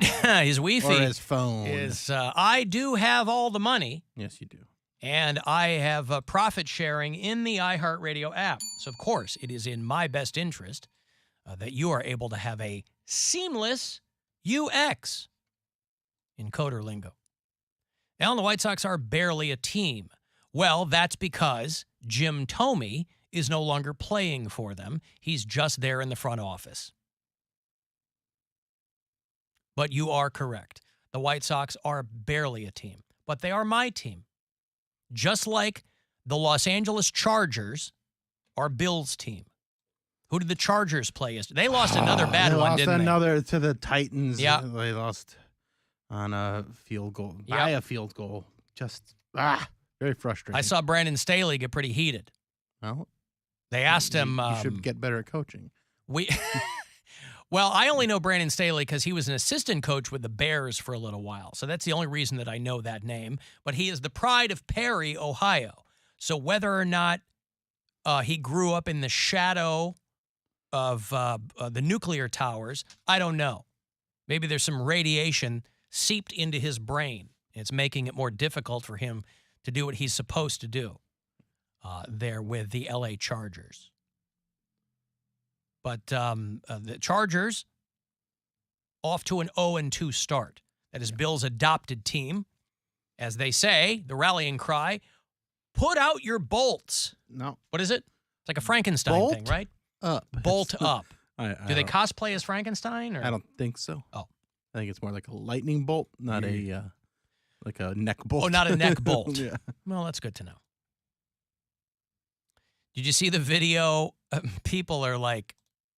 His Wi-Fi. Or his phone. I do have all the money. Yes, you do. And I have profit sharing in the iHeartRadio app. So, of course, it is in my best interest that you are able to have a seamless UX in coder lingo. Alan, the White Sox are barely a team. Well, that's because Jim Thome is no longer playing for them. He's just there in the front office. But you are correct. The White Sox are barely a team, but they are my team. Just like the Los Angeles Chargers are Bill's team. Who did the Chargers play yesterday? They lost another bad one, didn't they? They lost another to the Titans. Yeah. They lost on a field goal. Yep. By a field goal. Just, very frustrating. I saw Brandon Staley get pretty heated. Well, they asked him. You should get better at coaching. Well, I only know Brandon Staley because he was an assistant coach with the Bears for a little while. So that's the only reason that I know that name. But he is the pride of Perry, Ohio. So whether or not he grew up in the shadow of the nuclear towers, I don't know. Maybe there's some radiation seeped into his brain. It's making it more difficult for him to do what he's supposed to do there with the L.A. Chargers. But the Chargers off to an 0-2 start. That is Bill's adopted team. As they say, the rallying cry, put out your bolts. No. What is it? It's like a Frankenstein thing, right? Up. Bolt up. Do they cosplay as Frankenstein? Or? I don't think so. Oh. I think it's more like a lightning bolt, not a like a neck bolt. Oh, not a neck bolt. Yeah. Well, that's good to know. Did you see the video? People are like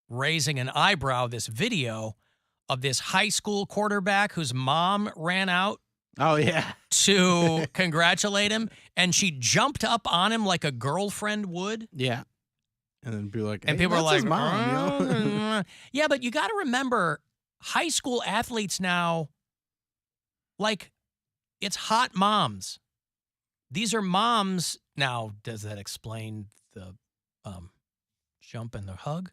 raising an eyebrow, this video of this high school quarterback whose mom ran out. Oh, yeah. To congratulate him, and she jumped up on him like a girlfriend would. Yeah. And then be like, hey, and people are that's like, his mom, you know? Yeah, but you got to remember, high school athletes now, like, it's hot moms. These are moms. Now, does that explain the jump and the hug?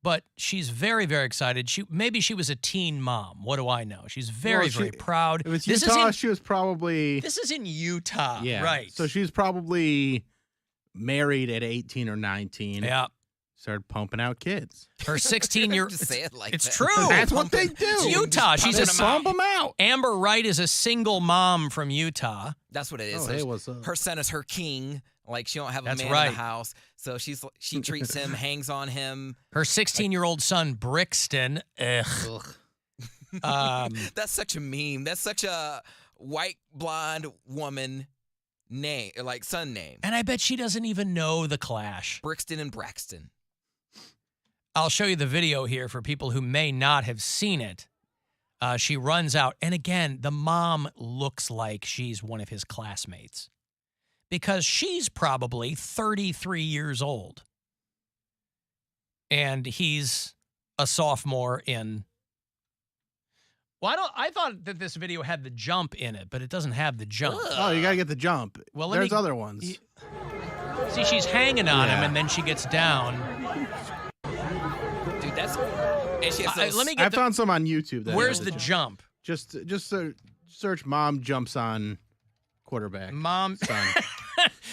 But she's very, very excited. Maybe she was a teen mom. What do I know? She's very, very proud. It was Utah. She was probably... This is in Utah, yeah. Right. So she's probably married at 18 or 19. Yeah. Started pumping out kids. Her 16-year... Just say it like it's that. true. That's what they do. It's Utah. She's Just pump them out. Amber Wright is a single mom from Utah. That's what it is. Oh, hey, what's up? Her son is her king. Like, she don't have a That's man right. in the house. So she treats him, hangs on him. Her 16-year-old son, Brixton. Ugh. That's such a meme. That's such a white, blonde woman name, like son name. And I bet she doesn't even know the Clash. Brixton and Braxton. I'll show you the video here for people who may not have seen it. She runs out. And again, the mom looks like she's one of his classmates. Because she's probably 33 years old. And he's a sophomore in... Well, I thought that this video had the jump in it, but it doesn't have the jump. Oh, you got to get the jump. Well, There's other ones. See, she's hanging on him, and then she gets down. Dude, that's... And she has those, let me get I found some on YouTube. Where's the jump? Just search mom jumps on quarterback. Mom... Son.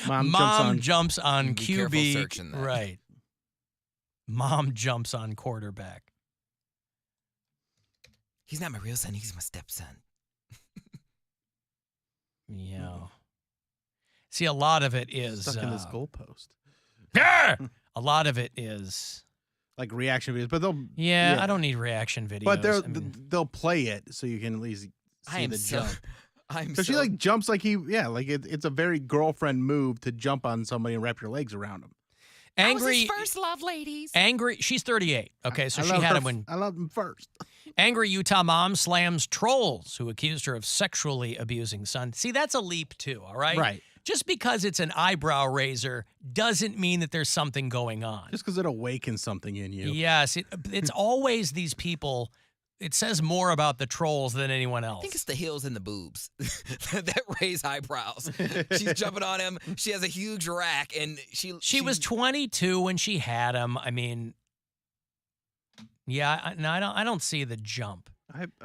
Mom jumps on Be QB. careful searching that. Right. Mom jumps on quarterback. He's not my real son. He's my stepson. Yeah. See, a lot of it is Stuck in this goalpost. A lot of it is like reaction videos, but they'll. Yeah, I don't need reaction videos. But they'll play it so you can at least see the jump. Because she like jumps like it's a very girlfriend move to jump on somebody and wrap your legs around them. Angry first love, ladies. Angry. She's 38. Okay, so she had him when I loved him first. Angry Utah mom slams trolls who accused her of sexually abusing son. See, that's a leap too. All right. Right. Just because it's an eyebrow raiser doesn't mean that there's something going on. Just because it awakens something in you. Yes, it's always these people. It says more about the trolls than anyone else. I think it's the heels and the boobs that raise eyebrows. She's jumping on him. She has a huge rack, and she was 22 when she had him. I mean, yeah, I don't see the jump.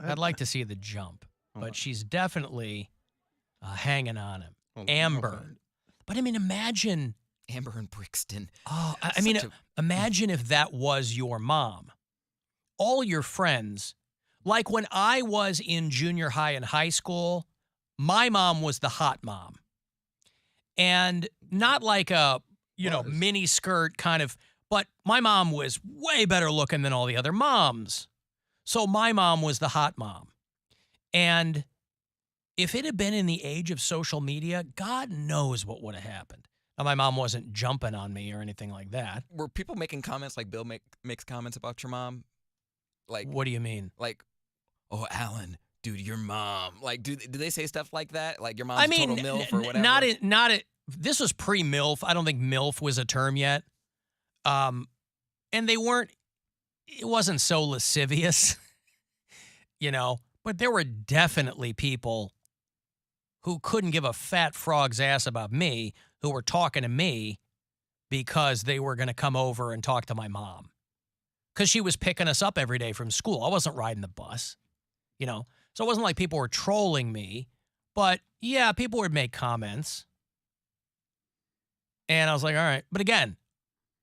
I'd like to see the jump, but she's definitely hanging on him. Amber. Okay. But I mean, imagine Amber and Brixton. Oh, I mean, imagine if that was your mom. All your friends, like when I was in junior high and high school, my mom was the hot mom. And not like a, mini skirt kind of, but my mom was way better looking than all the other moms. So my mom was the hot mom. And if it had been in the age of social media, God knows what would have happened. Now, my mom wasn't jumping on me or anything like that. Were people making comments like Bill makes comments about your mom? Like, what do you mean? Like, oh, Alan, dude, your mom. Like, do they say stuff like that? Like, your mom's a total MILF or whatever? This was pre-MILF. I don't think MILF was a term yet. And it wasn't so lascivious, but there were definitely people who couldn't give a fat frog's ass about me, who were talking to me because they were going to come over and talk to my mom. Because she was picking us up every day from school. I wasn't riding the bus, So it wasn't like people were trolling me. But, yeah, people would make comments. And I was like, all right. But again,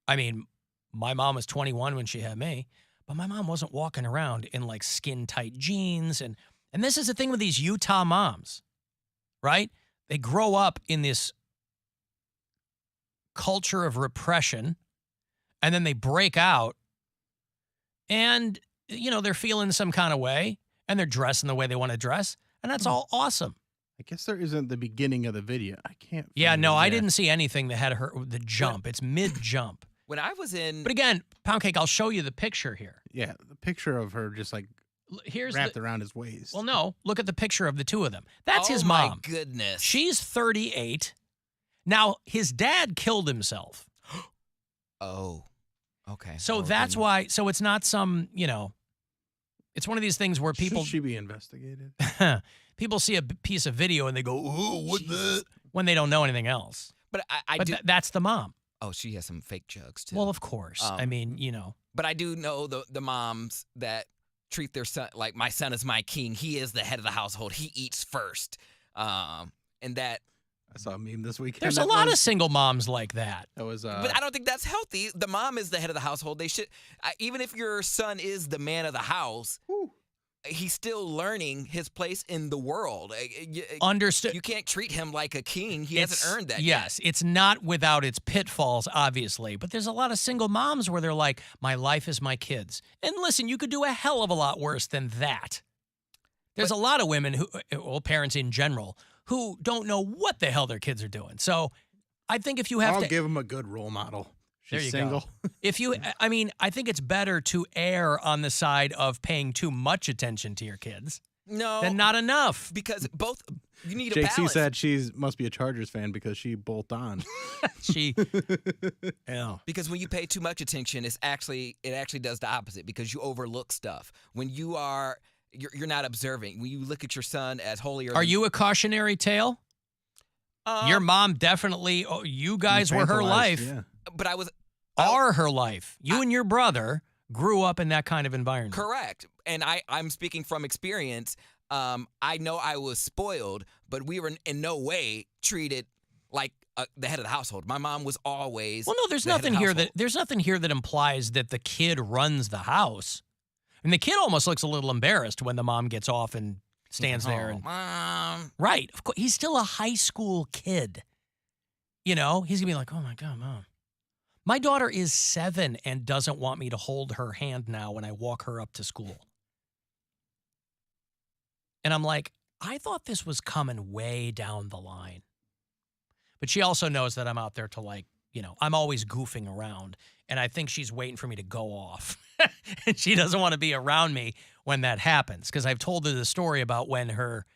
I mean, my mom was 21 when she had me. But my mom wasn't walking around in, like, skin-tight jeans. And this is the thing with these Utah moms, right? They grow up in this culture of repression, and then they break out. And, they're feeling some kind of way, and they're dressing the way they want to dress, and that's all awesome. I guess there isn't the beginning of the video. I can't. Yeah, no, I didn't see anything that had the jump. It's mid-jump. When I was in... But again, Poundcake, I'll show you the picture here. Yeah, the picture of her just like wrapped around his waist. Well, no, look at the picture of the two of them. That's his mom. Oh, my goodness. She's 38. Now, his dad killed himself. Oh. Okay. So that's why, so it's not some, it's one of these things where people... Should she be investigated? People see a piece of video and they go, ooh, what the... When they don't know anything else. But that's the mom. Oh, she has some fake jugs, too. Well, of course. I mean, But I do know the moms that treat their son, like, my son is my king. He is the head of the household. He eats first. And that... I saw a meme this weekend. There's a lot of single moms like that. That was, but I don't think that's healthy. The mom is the head of the household. They should, even if your son is the man of the house, he's still learning his place in the world. Understood. You can't treat him like a king. He hasn't earned that. Yes, it's not without its pitfalls, obviously. But there's a lot of single moms where they're like, my life is my kids. And listen, you could do a hell of a lot worse than that. There's a lot of women parents in general, who don't know what the hell their kids are doing. So I think if you have I'll give them a good role model. She's single. I think it's better to err on the side of paying too much attention to your kids than not enough. Because you need a JC balance. said she must be a Chargers fan because she bolt on. Because when you pay too much attention, it actually does the opposite because you overlook stuff. When you are... You're not observing. When you look at your son as holier. Are you a cautionary tale? Your mom definitely. You guys were her life. Yeah. But are her life. You and your brother grew up in that kind of environment. Correct. And I'm speaking from experience. I know I was spoiled, but we were in no way treated like the head of the household. My mom was always. Well, no, there's nothing here that implies that the kid runs the house. And the kid almost looks a little embarrassed when the mom gets off and stands there. And Mom. right. Of course, he's still a high school kid. You know, he's going to be like, oh, my God, Mom. My daughter is 7 and doesn't want me to hold her hand now when I walk her up to school. And I'm like, I thought this was coming way down the line. But she also knows that I'm out there to, like, you know, I'm always goofing around. And I think she's waiting for me to go off. And she doesn't want to be around me when that happens. Because I've told her the story about when her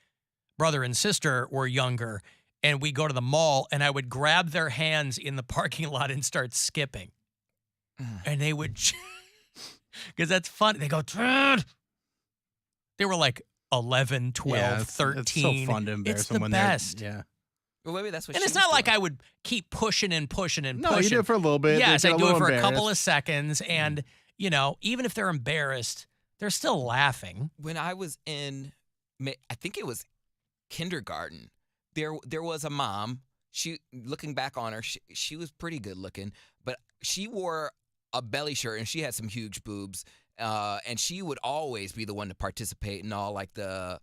brother and sister were younger. And we go to the mall, and I would grab their hands in the parking lot and start skipping. And they would, because that's fun. They go, Dad. They were like 11, 12, 13. It's so fun to embarrass it's them the when best. they're, yeah. Well, maybe that's what And she it's was not like doing. I would keep pushing and pushing and No, pushing. you do it for a little bit. Yes, They I get a do it little for a couple of embarrassed. seconds. And, you know, even if they're embarrassed, they're still laughing. When I was in, I think it was kindergarten, there was a mom. She, looking back on her, she was pretty good looking, but she wore a belly shirt and she had some huge boobs. And she would always be the one to participate in all like the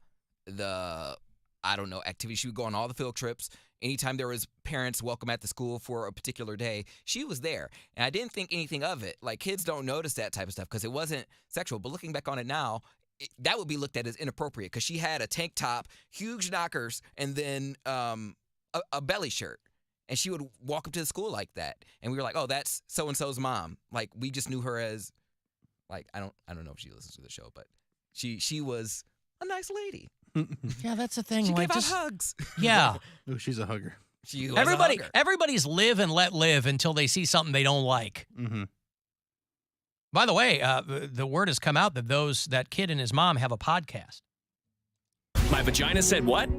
I don't know, activities. She would go on all the field trips. Anytime there was parents welcome at the school for a particular day, she was there. And I didn't think anything of it. Like, kids don't notice that type of stuff because it wasn't sexual. But looking back on it now, that would be looked at as inappropriate because she had a tank top, huge knockers, and then a belly shirt. And she would walk up to the school like that. And we were like, oh, that's so-and-so's mom. Like, we just knew her as, like, I don't know if she listens to the show, but she was a nice lady. Yeah, that's the thing. She like, gave out just, hugs. Yeah. Ooh, she's a hugger. She was a hugger. Everybody's live and let live until they see something they don't like. Mm-hmm. By the way, the word has come out that that kid and his mom have a podcast. My vagina said what?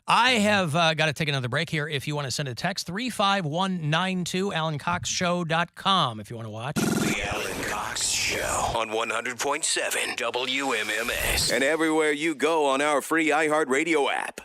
I have got to take another break here. If you want to send a text, 35192, AlanCoxShow.com if you want to watch. The Alan Cox Show on 100.7 WMMS. And everywhere you go on our free iHeartRadio app.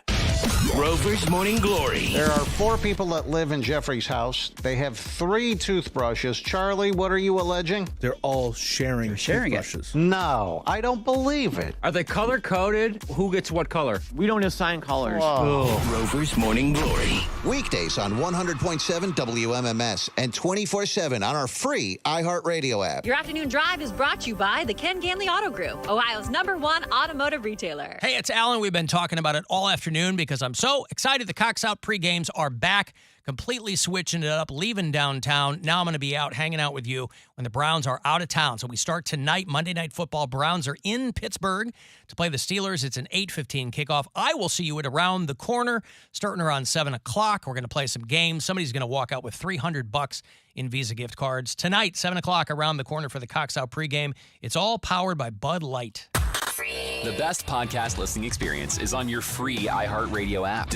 Rover's Morning Glory. There are 4 people that live in Jeffrey's house. They have 3 toothbrushes. Charlie, what are you alleging? They're all sharing toothbrushes. No, I don't believe it. Are they color coded? Who gets what color? We don't assign colors. Rover's Morning Glory. Weekdays on 100.7 WMMS and 24/7 on our free iHeartRadio app. Your afternoon drive is brought to you by the Ken Ganley Auto Group, Ohio's #1 automotive retailer. Hey, it's Alan. We've been talking about it all afternoon because I'm so excited. The Cox Out pre-games are back, completely switching it up, leaving downtown. Now I'm going to be out hanging out with you when the Browns are out of town. So we start tonight, Monday Night Football. Browns are in Pittsburgh to play the Steelers. It's an 8:15 kickoff. I will see you at Around the Corner, starting around 7 o'clock. We're going to play some games. Somebody's going to walk out with $300 in Visa gift cards. Tonight, 7 o'clock, Around the Corner for the Cox Out pregame. It's all powered by Bud Light. The best podcast listening experience is on your free iHeartRadio app.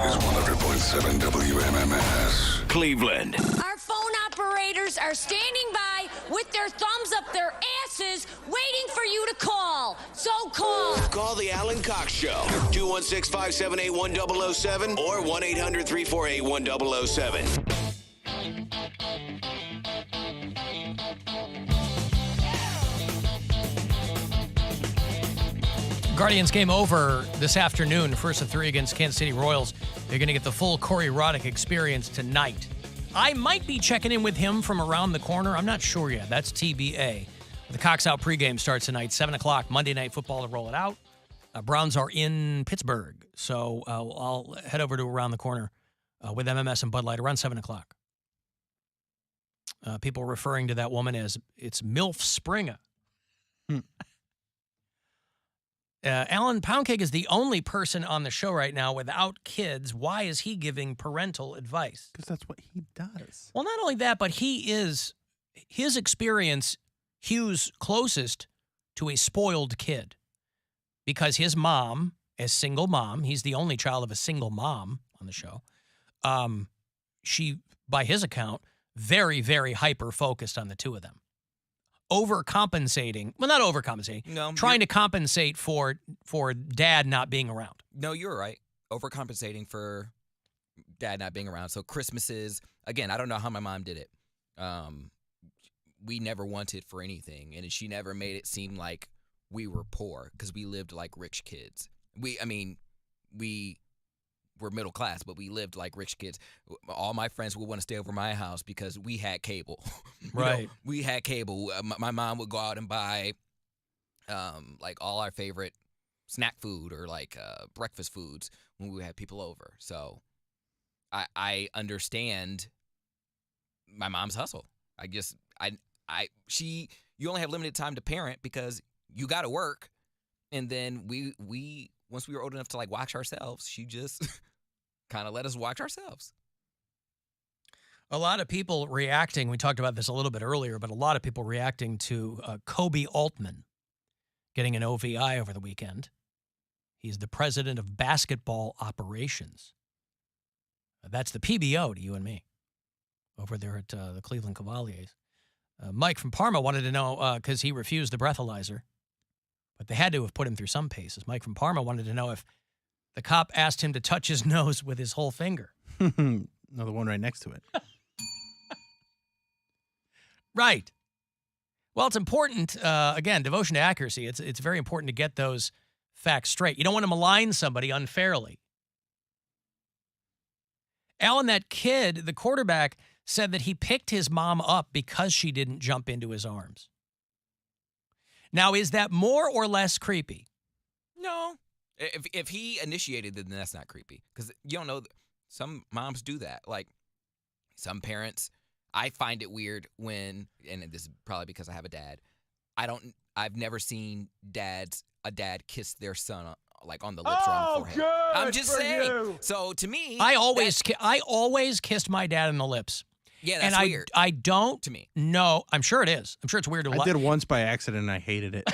is 100.7 WMMS. Cleveland. Our phone operators are standing by with their thumbs up their asses, waiting for you to call. So call. Call the Alan Cox Show. 216-578-1007 or 1-800-348-1007. Guardians game over this afternoon, first of 3 against Kansas City Royals. They're going to get the full Corey Roddick experience tonight. I might be checking in with him from around the corner. I'm not sure yet. That's TBA. The Cox Out pregame starts tonight, 7 o'clock, Monday Night Football to roll it out. Browns are in Pittsburgh, so I'll head over to around the corner with MMS and Bud Light around 7 o'clock. People referring to that woman as it's MILF Springer. Alan, Poundcake is the only person on the show right now without kids. Why is he giving parental advice? Because that's what he does. Well, not only that, but his experience hews closest to a spoiled kid. Because his mom, a single mom, he's the only child of a single mom on the show. She, by his account, very, very hyper-focused on the two of them. Overcompensating. Well, not overcompensating. No, trying to compensate for dad not being around. No, you're right. Overcompensating for dad not being around. So Christmases, again, I don't know how my mom did it. We never wanted for anything, and she never made it seem like we were poor because we lived like rich kids. We were middle class, but we lived like rich kids. All my friends would want to stay over my house because we had cable. Right. We had cable. My mom would go out and buy like all our favorite snack food or like breakfast foods when we had people over. So I understand my mom's hustle. You only have limited time to parent because you got to work. And then we once we were old enough to like watch ourselves, she just kind of let us watch ourselves. A lot of people reacting, we talked about this a little bit earlier, but a lot of people reacting to Kobe Altman getting an OVI over the weekend. He's the president of basketball operations. That's the PBO to you and me over there at the Cleveland Cavaliers. Mike from Parma wanted to know, because he refused the breathalyzer, but they had to have put him through some paces. Mike from Parma wanted to know if the cop asked him to touch his nose with his whole finger. No, the one right next to it. Right. Well, it's important, again, devotion to accuracy. It's very important to get those facts straight. You don't want to malign somebody unfairly. Alan, that kid, the quarterback, said that he picked his mom up because she didn't jump into his arms. Now, is that more or less creepy? No. If he initiated, then that's not creepy. Because you don't know, some moms do that. Like, some parents, I find it weird when, and this is probably because I have a dad, I've never seen a dad kiss their son like on the lips or on the forehead. Good I'm just for saying. you. So to me, I always kissed my dad on the lips. Yeah, that's and weird. I don't. To me. No, I'm sure it is. I'm sure it's weird to I did once by accident and I hated it.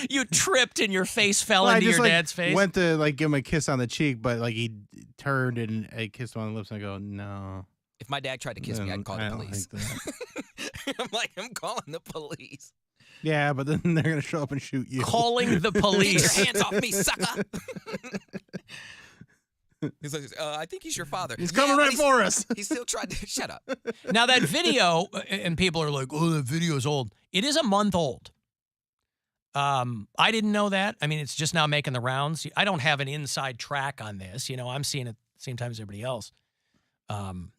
You tripped and your face fell Well, into I just, your dad's face? Went to like give him a kiss on the cheek, but like he turned and I kissed him on the lips and I go, no. If my dad tried to kiss me, I'd call the police. I'm like, I'm calling the police. Yeah, but then they're going to show up and shoot you. Calling the police. Get your hands off me, sucker. He's like, I think he's your father. He's coming right for us. He still tried to shut up. Now, that video, and people are like, oh, that video's old. It is a month old. I didn't know that. I mean, it's just now making the rounds. I don't have an inside track on this. You know, I'm seeing it the same time as everybody else.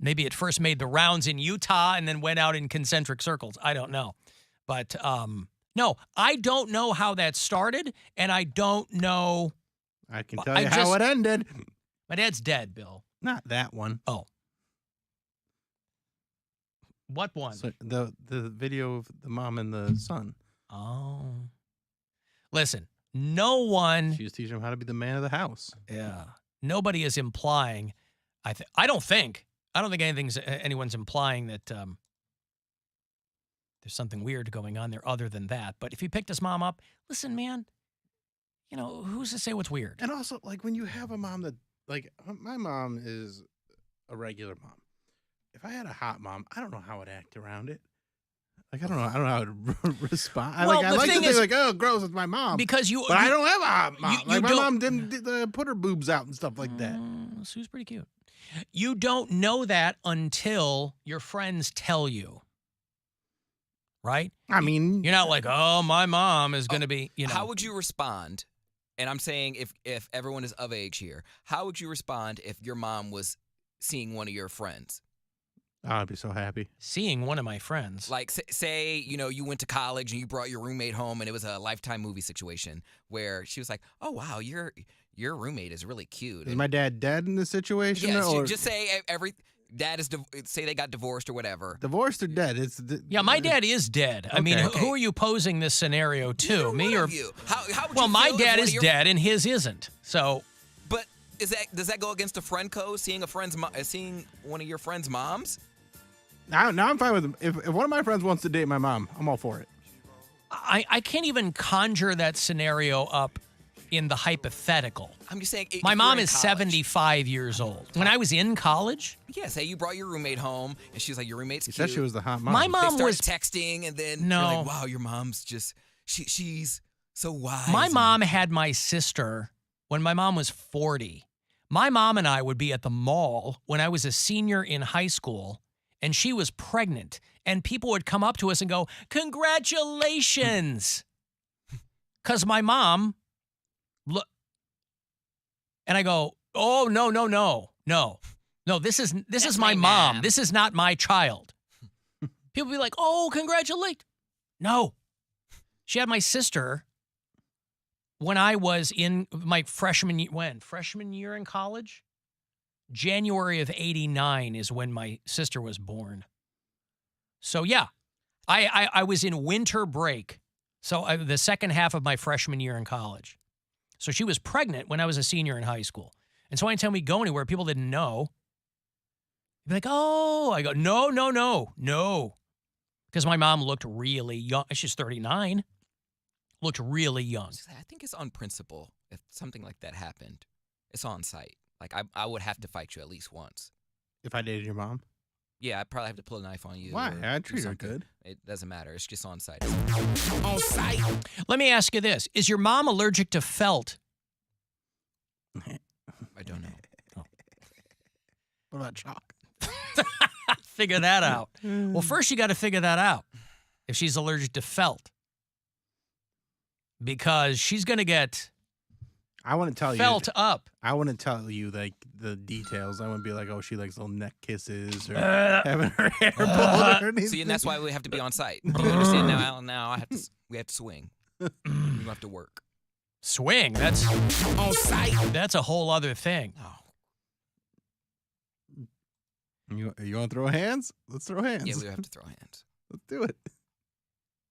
Maybe it first made the rounds in Utah and then went out in concentric circles. I don't know. But no, I don't know how that started, and I don't know. I can tell you how it ended. My dad's dead, Bill. Not that one. Oh. What one? So the video of the mom and the son. Oh. Listen, no one. She was teaching him how to be the man of the house. Yeah. Nobody is implying. I don't think anyone's implying that there's something weird going on there other than that. But if he picked his mom up, listen, man, you know, who's to say what's weird? And also, like, when you have a mom that like my mom is a regular mom. If I had a hot mom, I don't know how I'd act around it. Like I don't know how I'd respond. Well, I like to think like, oh, gross, it's my mom. Because but I don't have a hot mom. you my don't- mom didn't put her boobs out and stuff like that. Sue's pretty cute. You don't know that until your friends tell you. Right? I mean, you're not like, oh, my mom is going to be, you know. How would you respond? And I'm saying if everyone is of age here, how would you respond if your mom was seeing one of your friends? I'd be so happy. Seeing one of my friends. Like, say, you went to college and you brought your roommate home and it was a Lifetime movie situation where she was like, oh, wow, your roommate is really cute. Is my dad dead in this situation? Yeah, or just say dad is, say they got divorced or whatever. divorced or dead? Yeah, my dad is dead. I mean, Okay. who are you posing this scenario to? Me or you? How would well, you my feel if dad one of is your- dead and his isn't. So, But does that go against a friend code? Seeing one of your friends' moms? now I'm fine with him. If one of my friends wants to date my mom, I'm all for it. I can't even conjure that scenario up in the hypothetical. I'm just saying. My if mom you're in is college- 75 years old. When I was in college, Yeah, say you brought your roommate home and she was like, your roommate's She cute. said she was the hot mom. My mom they started was- texting and then No. you're like, wow, your mom's just she's so wise. my mom had my sister when my mom was 40. My mom and I would be at the mall when I was a senior in high school, and she was pregnant. And people would come up to us and go, congratulations. Because my mom, look, and I go, oh, no, this is my mom. This is not my child. People be like, oh, congratulations. No. She had my sister when I was in my freshman year. When? Freshman year in college? January of 89 is when my sister was born. So, yeah, I was in winter break. So the second half of my freshman year in college. So she was pregnant when I was a senior in high school. And so anytime we go anywhere, people didn't know. They'd be like, oh, I go, no. Because my mom looked really young. She's 39. Looked really young. I think it's on principle. If something like that happened, it's on site. Like I would have to fight you at least once. If I dated your mom? Yeah, I'd probably have to pull a knife on you. Why? or I'd do treat her something. good. It doesn't matter. It's just on site. On site. Let me ask you this. Is your mom allergic to felt? I don't know. What about chalk? Figure that out. Well, first you got to figure that out. If she's allergic to felt. Because she's going to get I wouldn't tell felt you. up. I wouldn't tell you like the details. I wouldn't be like, oh, she likes little neck kisses or having her hair pulled or anything. See, and that's why we have to be on site. You understand now, Alan? Now we have to swing. We don't have to work. Swing. That's on site. That's a whole other thing. You want to throw hands? Let's throw hands. Yeah, we have to throw hands. Let's do it.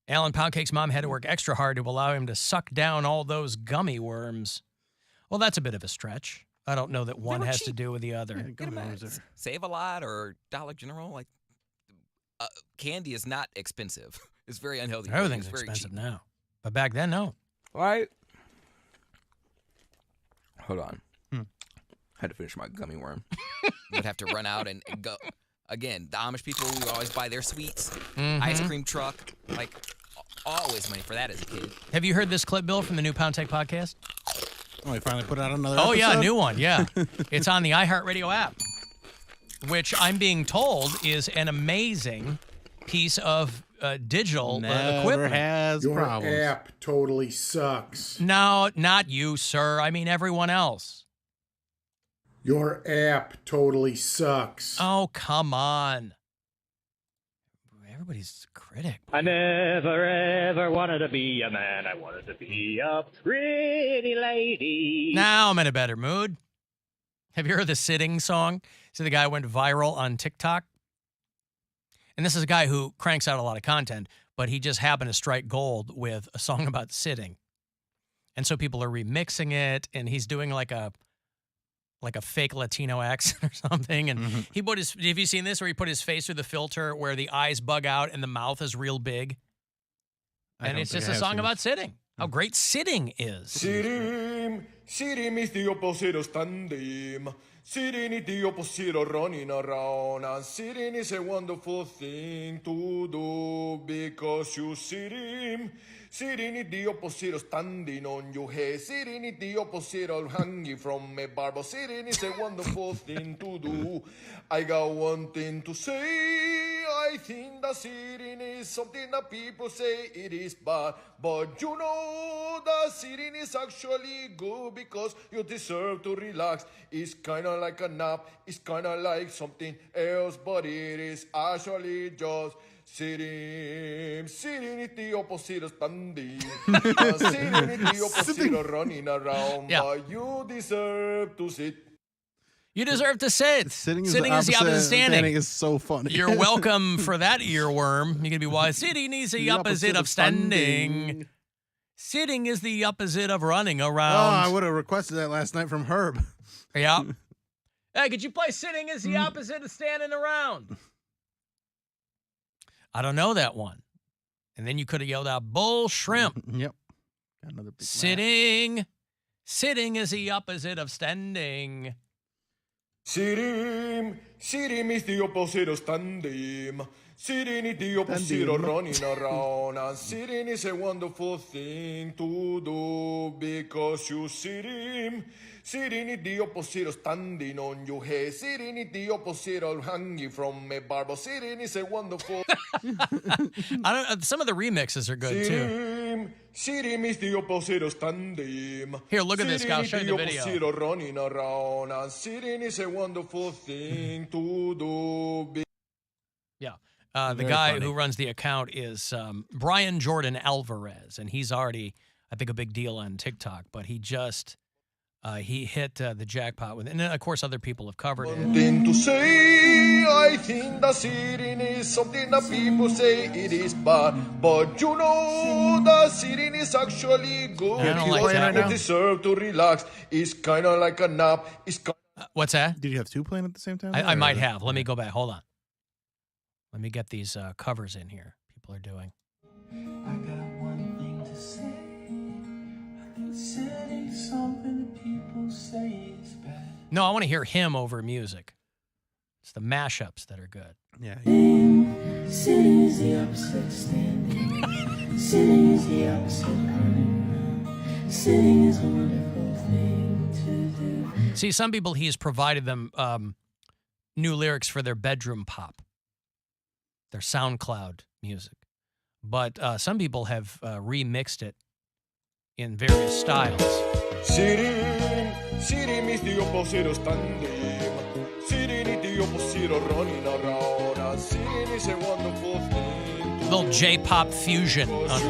Alan Poundcake's mom had to work extra hard to allow him to suck down all those gummy worms. Well, that's a bit of a stretch. I don't know that one has to do with the other. Get 'em at Save a Lot or Dollar General. Like candy is not expensive. It's very unhealthy. Everything's It's very expensive cheap. now. But back then, no. Right. Hold on. Had to finish my gummy worm. Would have to run out and go. Again, the Amish people, we always buy their sweets. Mhm. Ice cream truck. Like, always money for that as a kid. Have you heard this clip, Bill, from the new Poundcake podcast? Oh, we finally put out another Oh, yeah, episode? new one, yeah. It's on the iHeartRadio app, which I'm being told is an amazing piece of digital equipment. Your app totally sucks. No, not you, sir. I mean everyone else. Your app totally sucks. Oh, come on. Everybody's a critic. I never ever wanted to be a man. I wanted to be a pretty lady. Now I'm in a better mood. Have you heard the Sitting song? So the guy went viral on TikTok. And this is a guy who cranks out a lot of content, but he just happened to strike gold with a song about sitting. And so people are remixing it, and he's doing like a fake Latino accent or something. And he put his, have you seen this where he put his face through the filter where the eyes bug out and the mouth is real big? And it's just a song about sitting. how great sitting is. Sitting is the opposite of standing. Sitting is the opposite of running around. And sitting is a wonderful thing to do because you sitting. Sitting is the opposite of standing on your head. Sitting is the opposite of hanging from a bar. But sitting is a wonderful thing to do. I got one thing to say. I think that sitting is something that people say it is bad. But you know that sitting is actually good because you deserve to relax. It's kind of like a nap. It's kind of like something else. But it is actually just sitting. Sitting is the opposite of standing. Sitting is the opposite of running around. Yeah. But you deserve to sit. You deserve to sit. Sitting is the opposite of standing. is so funny. You're welcome for that earworm. You're going to be wise. Sitting is the opposite of standing. Sitting is the opposite of running around. Oh, I would have requested that last night from Herb. Yeah. Hey, could you play sitting is the opposite of standing around? I don't know that one. And then you could have yelled out, bull shrimp. Yep. Got another big Sitting. Sitting is the opposite of standing. Sitting is the opposite of standing. Sitting is the opposite of running around. And sitting is a wonderful thing to do because you sitting. Sitting is the opposite of standing on your head. Sitting is the opposite of hanging from a bar. But sitting is a wonderful. Some of the remixes are good too. Sitting is the opposite of standing. Here, look at this guy. I'll show you the video. Sitting is the opposite of running around. And sitting is a wonderful thing to do. Yeah. The Very guy funny. who runs the account is Brian Jordan Alvarez, and he's already, I think, a big deal on TikTok, but he just, he hit the jackpot with it. And then, of course, other people have covered it. Thing to say, I think that sitting is something that people say it is bad. But you know that sitting is actually good. I don't like because that. you deserve to relax. It's kind of like a nap. It's kind What's that? Did you have two playing at the same time? I might have. Let me go back. Hold on. Let me get these covers in here. People are doing. I got one thing to say. I think sitting is something that people say is bad. No, I want to hear him over music. It's the mashups that are good. Yeah. Sitting is the opposite of standing. Sitting is the opposite of running around. Sitting is a wonderful thing to do. See, some people, he's provided them new lyrics for their bedroom pop, their SoundCloud music. But some people have remixed it in various styles. Sitting is the opposite of standing. Sitting is the opposite of running around. And sitting is a wonderful thing. Little J-pop fusion. Sitting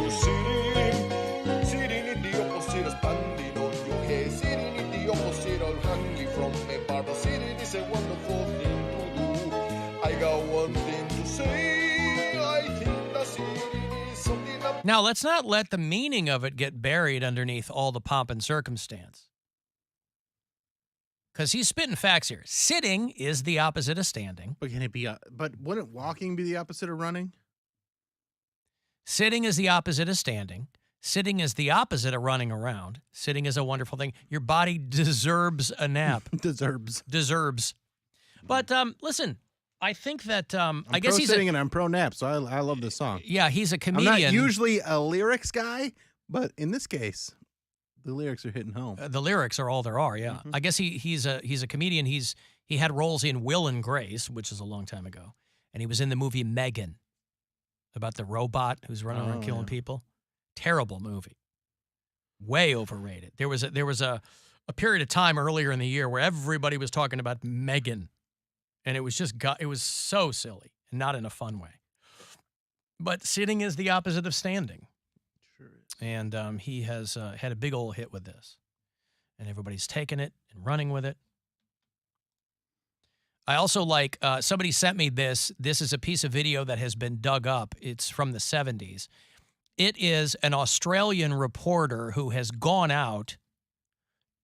is the opposite of standing on your head. Sitting is the opposite of hanging from a bar. But sitting is a wonderful thing to do. I got one thing to say. I think that sitting is something that. Now, let's not let the meaning of it get buried underneath all the pomp and circumstance. Because he's spitting facts here. Sitting is the opposite of standing. But can it be? But wouldn't walking be the opposite of running? Sitting is the opposite of standing. Sitting is the opposite of running around. Sitting is a wonderful thing. Your body deserves a nap. Deserves. But listen, I think that I guess he's sitting and I'm pro nap, so I love this song. Yeah, he's a comedian. I'm not usually a lyrics guy, but in this case, the lyrics are hitting home. The lyrics are all there are. Yeah, I guess he's a comedian. He had roles in Will and Grace, which is a long time ago, and he was in the movie Megan, about the robot who's running around killing people. Terrible movie. Way overrated. There was a period of time earlier in the year where everybody was talking about Megan, and it was so silly and not in a fun way. But sitting is the opposite of standing. Sure is. And he has had a big old hit with this, and everybody's taking it and running with it. I also like, somebody sent me this. This is a piece of video that has been dug up. It's from the 70s. It is an Australian reporter who has gone out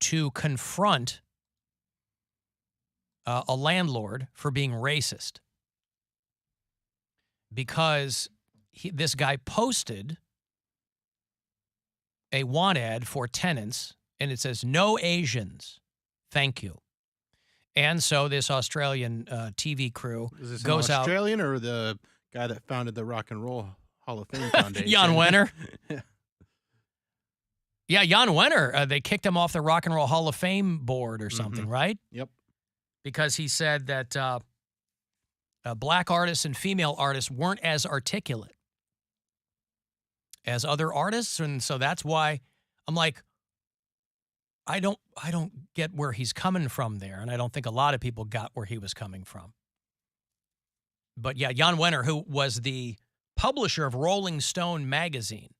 to confront a landlord for being racist because this guy posted a want ad for tenants, and it says, "No Asians. Thank you." And so this Australian TV crew Is this goes an out. Australian or the guy that founded the Rock and Roll Hall of Fame Foundation? Jan Wenner. Yeah, Jan Wenner. They kicked him off the Rock and Roll Hall of Fame board or something, right? Yep. Because he said that black artists and female artists weren't as articulate as other artists, and so that's why I'm like, I don't get where he's coming from there, and I don't think a lot of people got where he was coming from. But yeah, Jan Wenner, who was the publisher of Rolling Stone magazine,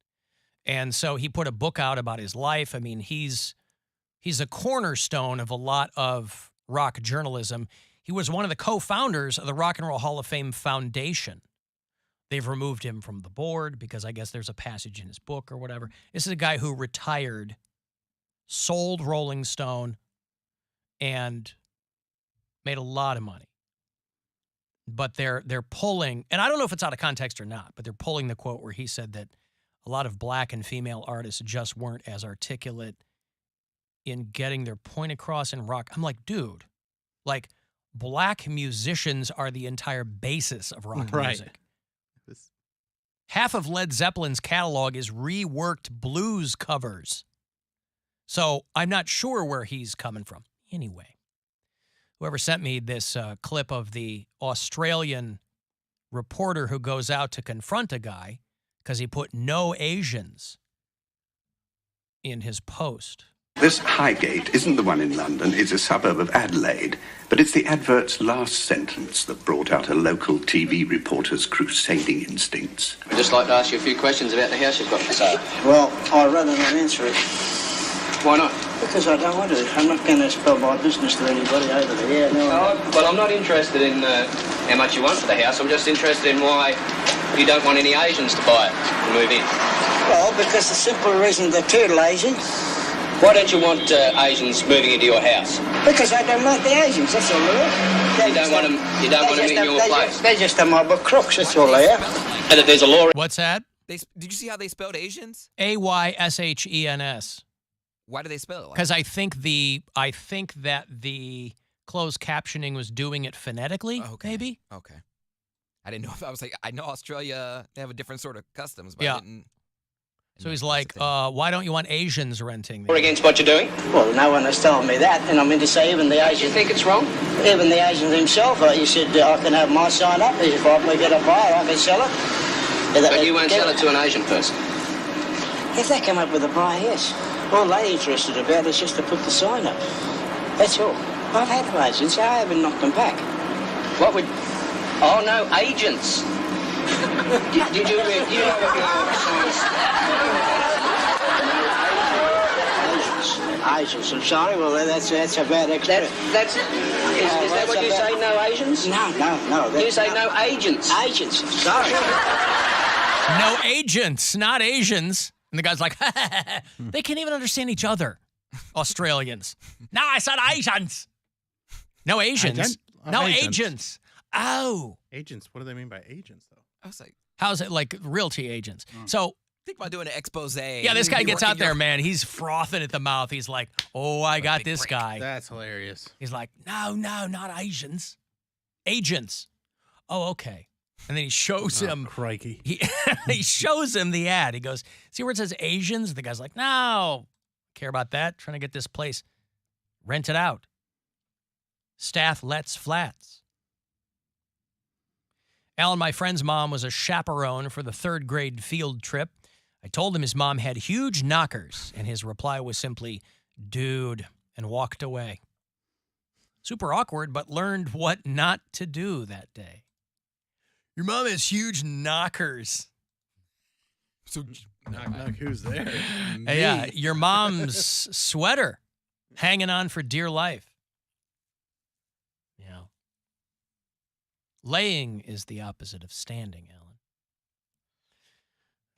and so he put a book out about his life. I mean, he's a cornerstone of a lot of rock journalism. He was one of the co-founders of the Rock and Roll Hall of Fame Foundation. They've removed him from the board because I guess there's a passage in his book or whatever. This is a guy who retired, sold Rolling Stone, and made a lot of money. But they're pulling, and I don't know if it's out of context or not, but they're pulling the quote where he said that a lot of black and female artists just weren't as articulate in getting their point across in rock. I'm like, dude, like, black musicians are the entire basis of rock music. Half of Led Zeppelin's catalog is reworked blues covers. So I'm not sure where he's coming from. Anyway, whoever sent me this clip of the Australian reporter who goes out to confront a guy because he put "no Asians" in his post. This Highgate isn't the one in London, it's a suburb of Adelaide. But it's the advert's last sentence that brought out a local TV reporter's crusading instincts. I'd just like to ask you a few questions about the house you've got for sale. Well, I'd rather not answer it. Why not? Because I don't want to. I'm not going to spell my business to anybody over there. No. Well, I'm not interested in how much you want for the house. I'm just interested in why you don't want any Asians to buy it and move in. Well, because the simple reason they're too lazy. Why don't you want Asians moving into your house? Because I don't like the Asians, that's all they are. You don't want them in your place? They're just a mob of crooks, that's all they are. And that there's a law... What's that? Did you see how they spelled Asians? Ayshens. Why do they spell it like Because I think that the closed captioning was doing it phonetically, maybe? Okay. I didn't know if I was like, I know Australia, they have a different sort of customs, but Yeah. I didn't... So he's like, why don't you want Asians renting Or against what you're doing? Well, no one has told me that, and I mean to say even the Asians... You think it's wrong? Even the Asians himself, he said, I can have my sign up, if I get a buyer, I can sell it. But you won't sell it to an Asian person? If they come up with a buyer, yes. All they're interested about is just to put the sign up. That's all. I've had agents, I haven't knocked them back. What would... Oh, no, agents. Did you know what your signs... Asians, I'm sorry, well, that's a bad experience. Is that what you say, no Asians? No. You say no agents. Agents, sorry. No agents, not Asians. And the guy's like, they can't even understand each other, Australians. No, I said Asians. No Asians. No agents. Oh. Agents, what do they mean by agents, though? I was like... How's it like realty agents? So... Think about doing an expose. Yeah, this guy gets out there, man. He's frothing at the mouth. He's like, oh, I got this guy. That's hilarious. He's like, no, not Asians. Agents. Oh, okay. And then he shows him. Crikey. He shows him the ad. He goes, see where it says Asians? The guy's like, no, care about that. Trying to get this place rented out. Staff lets flats. Alan, my friend's mom was a chaperone for the 3rd grade field trip. I told him his mom had huge knockers, and his reply was simply, dude, and walked away. Super awkward, but learned what not to do that day. Your mom has huge knockers. So, knock, who's there? Yeah, your mom's sweater hanging on for dear life. Yeah. Laying is the opposite of standing, Alan.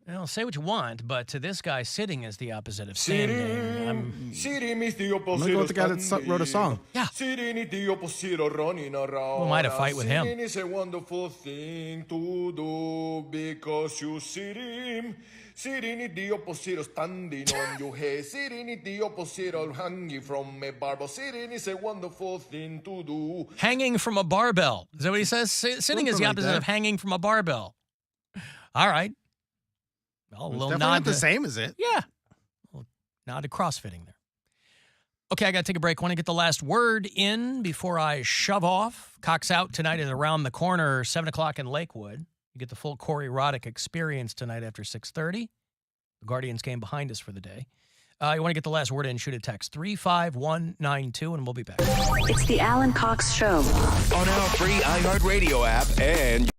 Well, say what you want, but to this guy, sitting is the opposite of standing. Sitting is the opposite. I'm gonna go with the guy that wrote a song. Yeah. Sitting is the opposite of running around. Who am I to fight with him? Sitting is a wonderful thing to do because you sitting. Sitting is the opposite of standing on your head. Sitting is the opposite of hanging from a barbell. Sitting is a wonderful thing to do. Hanging from a barbell. Is that what he says? Sitting is the opposite of hanging from a barbell. All right. Well, a little definitely nod not the to- same, is it? Yeah. Well, nod to CrossFitting there. Okay, I got to take a break. Want to get the last word in before I shove off. Cox Out tonight is around the corner, 7 o'clock in Lakewood. You get the full Corey Roddick experience tonight after 6:30. The Guardians game behind us for the day. You want to get the last word in, shoot a text 35192, and we'll be back. It's the Alan Cox Show. On our free iHeartRadio app and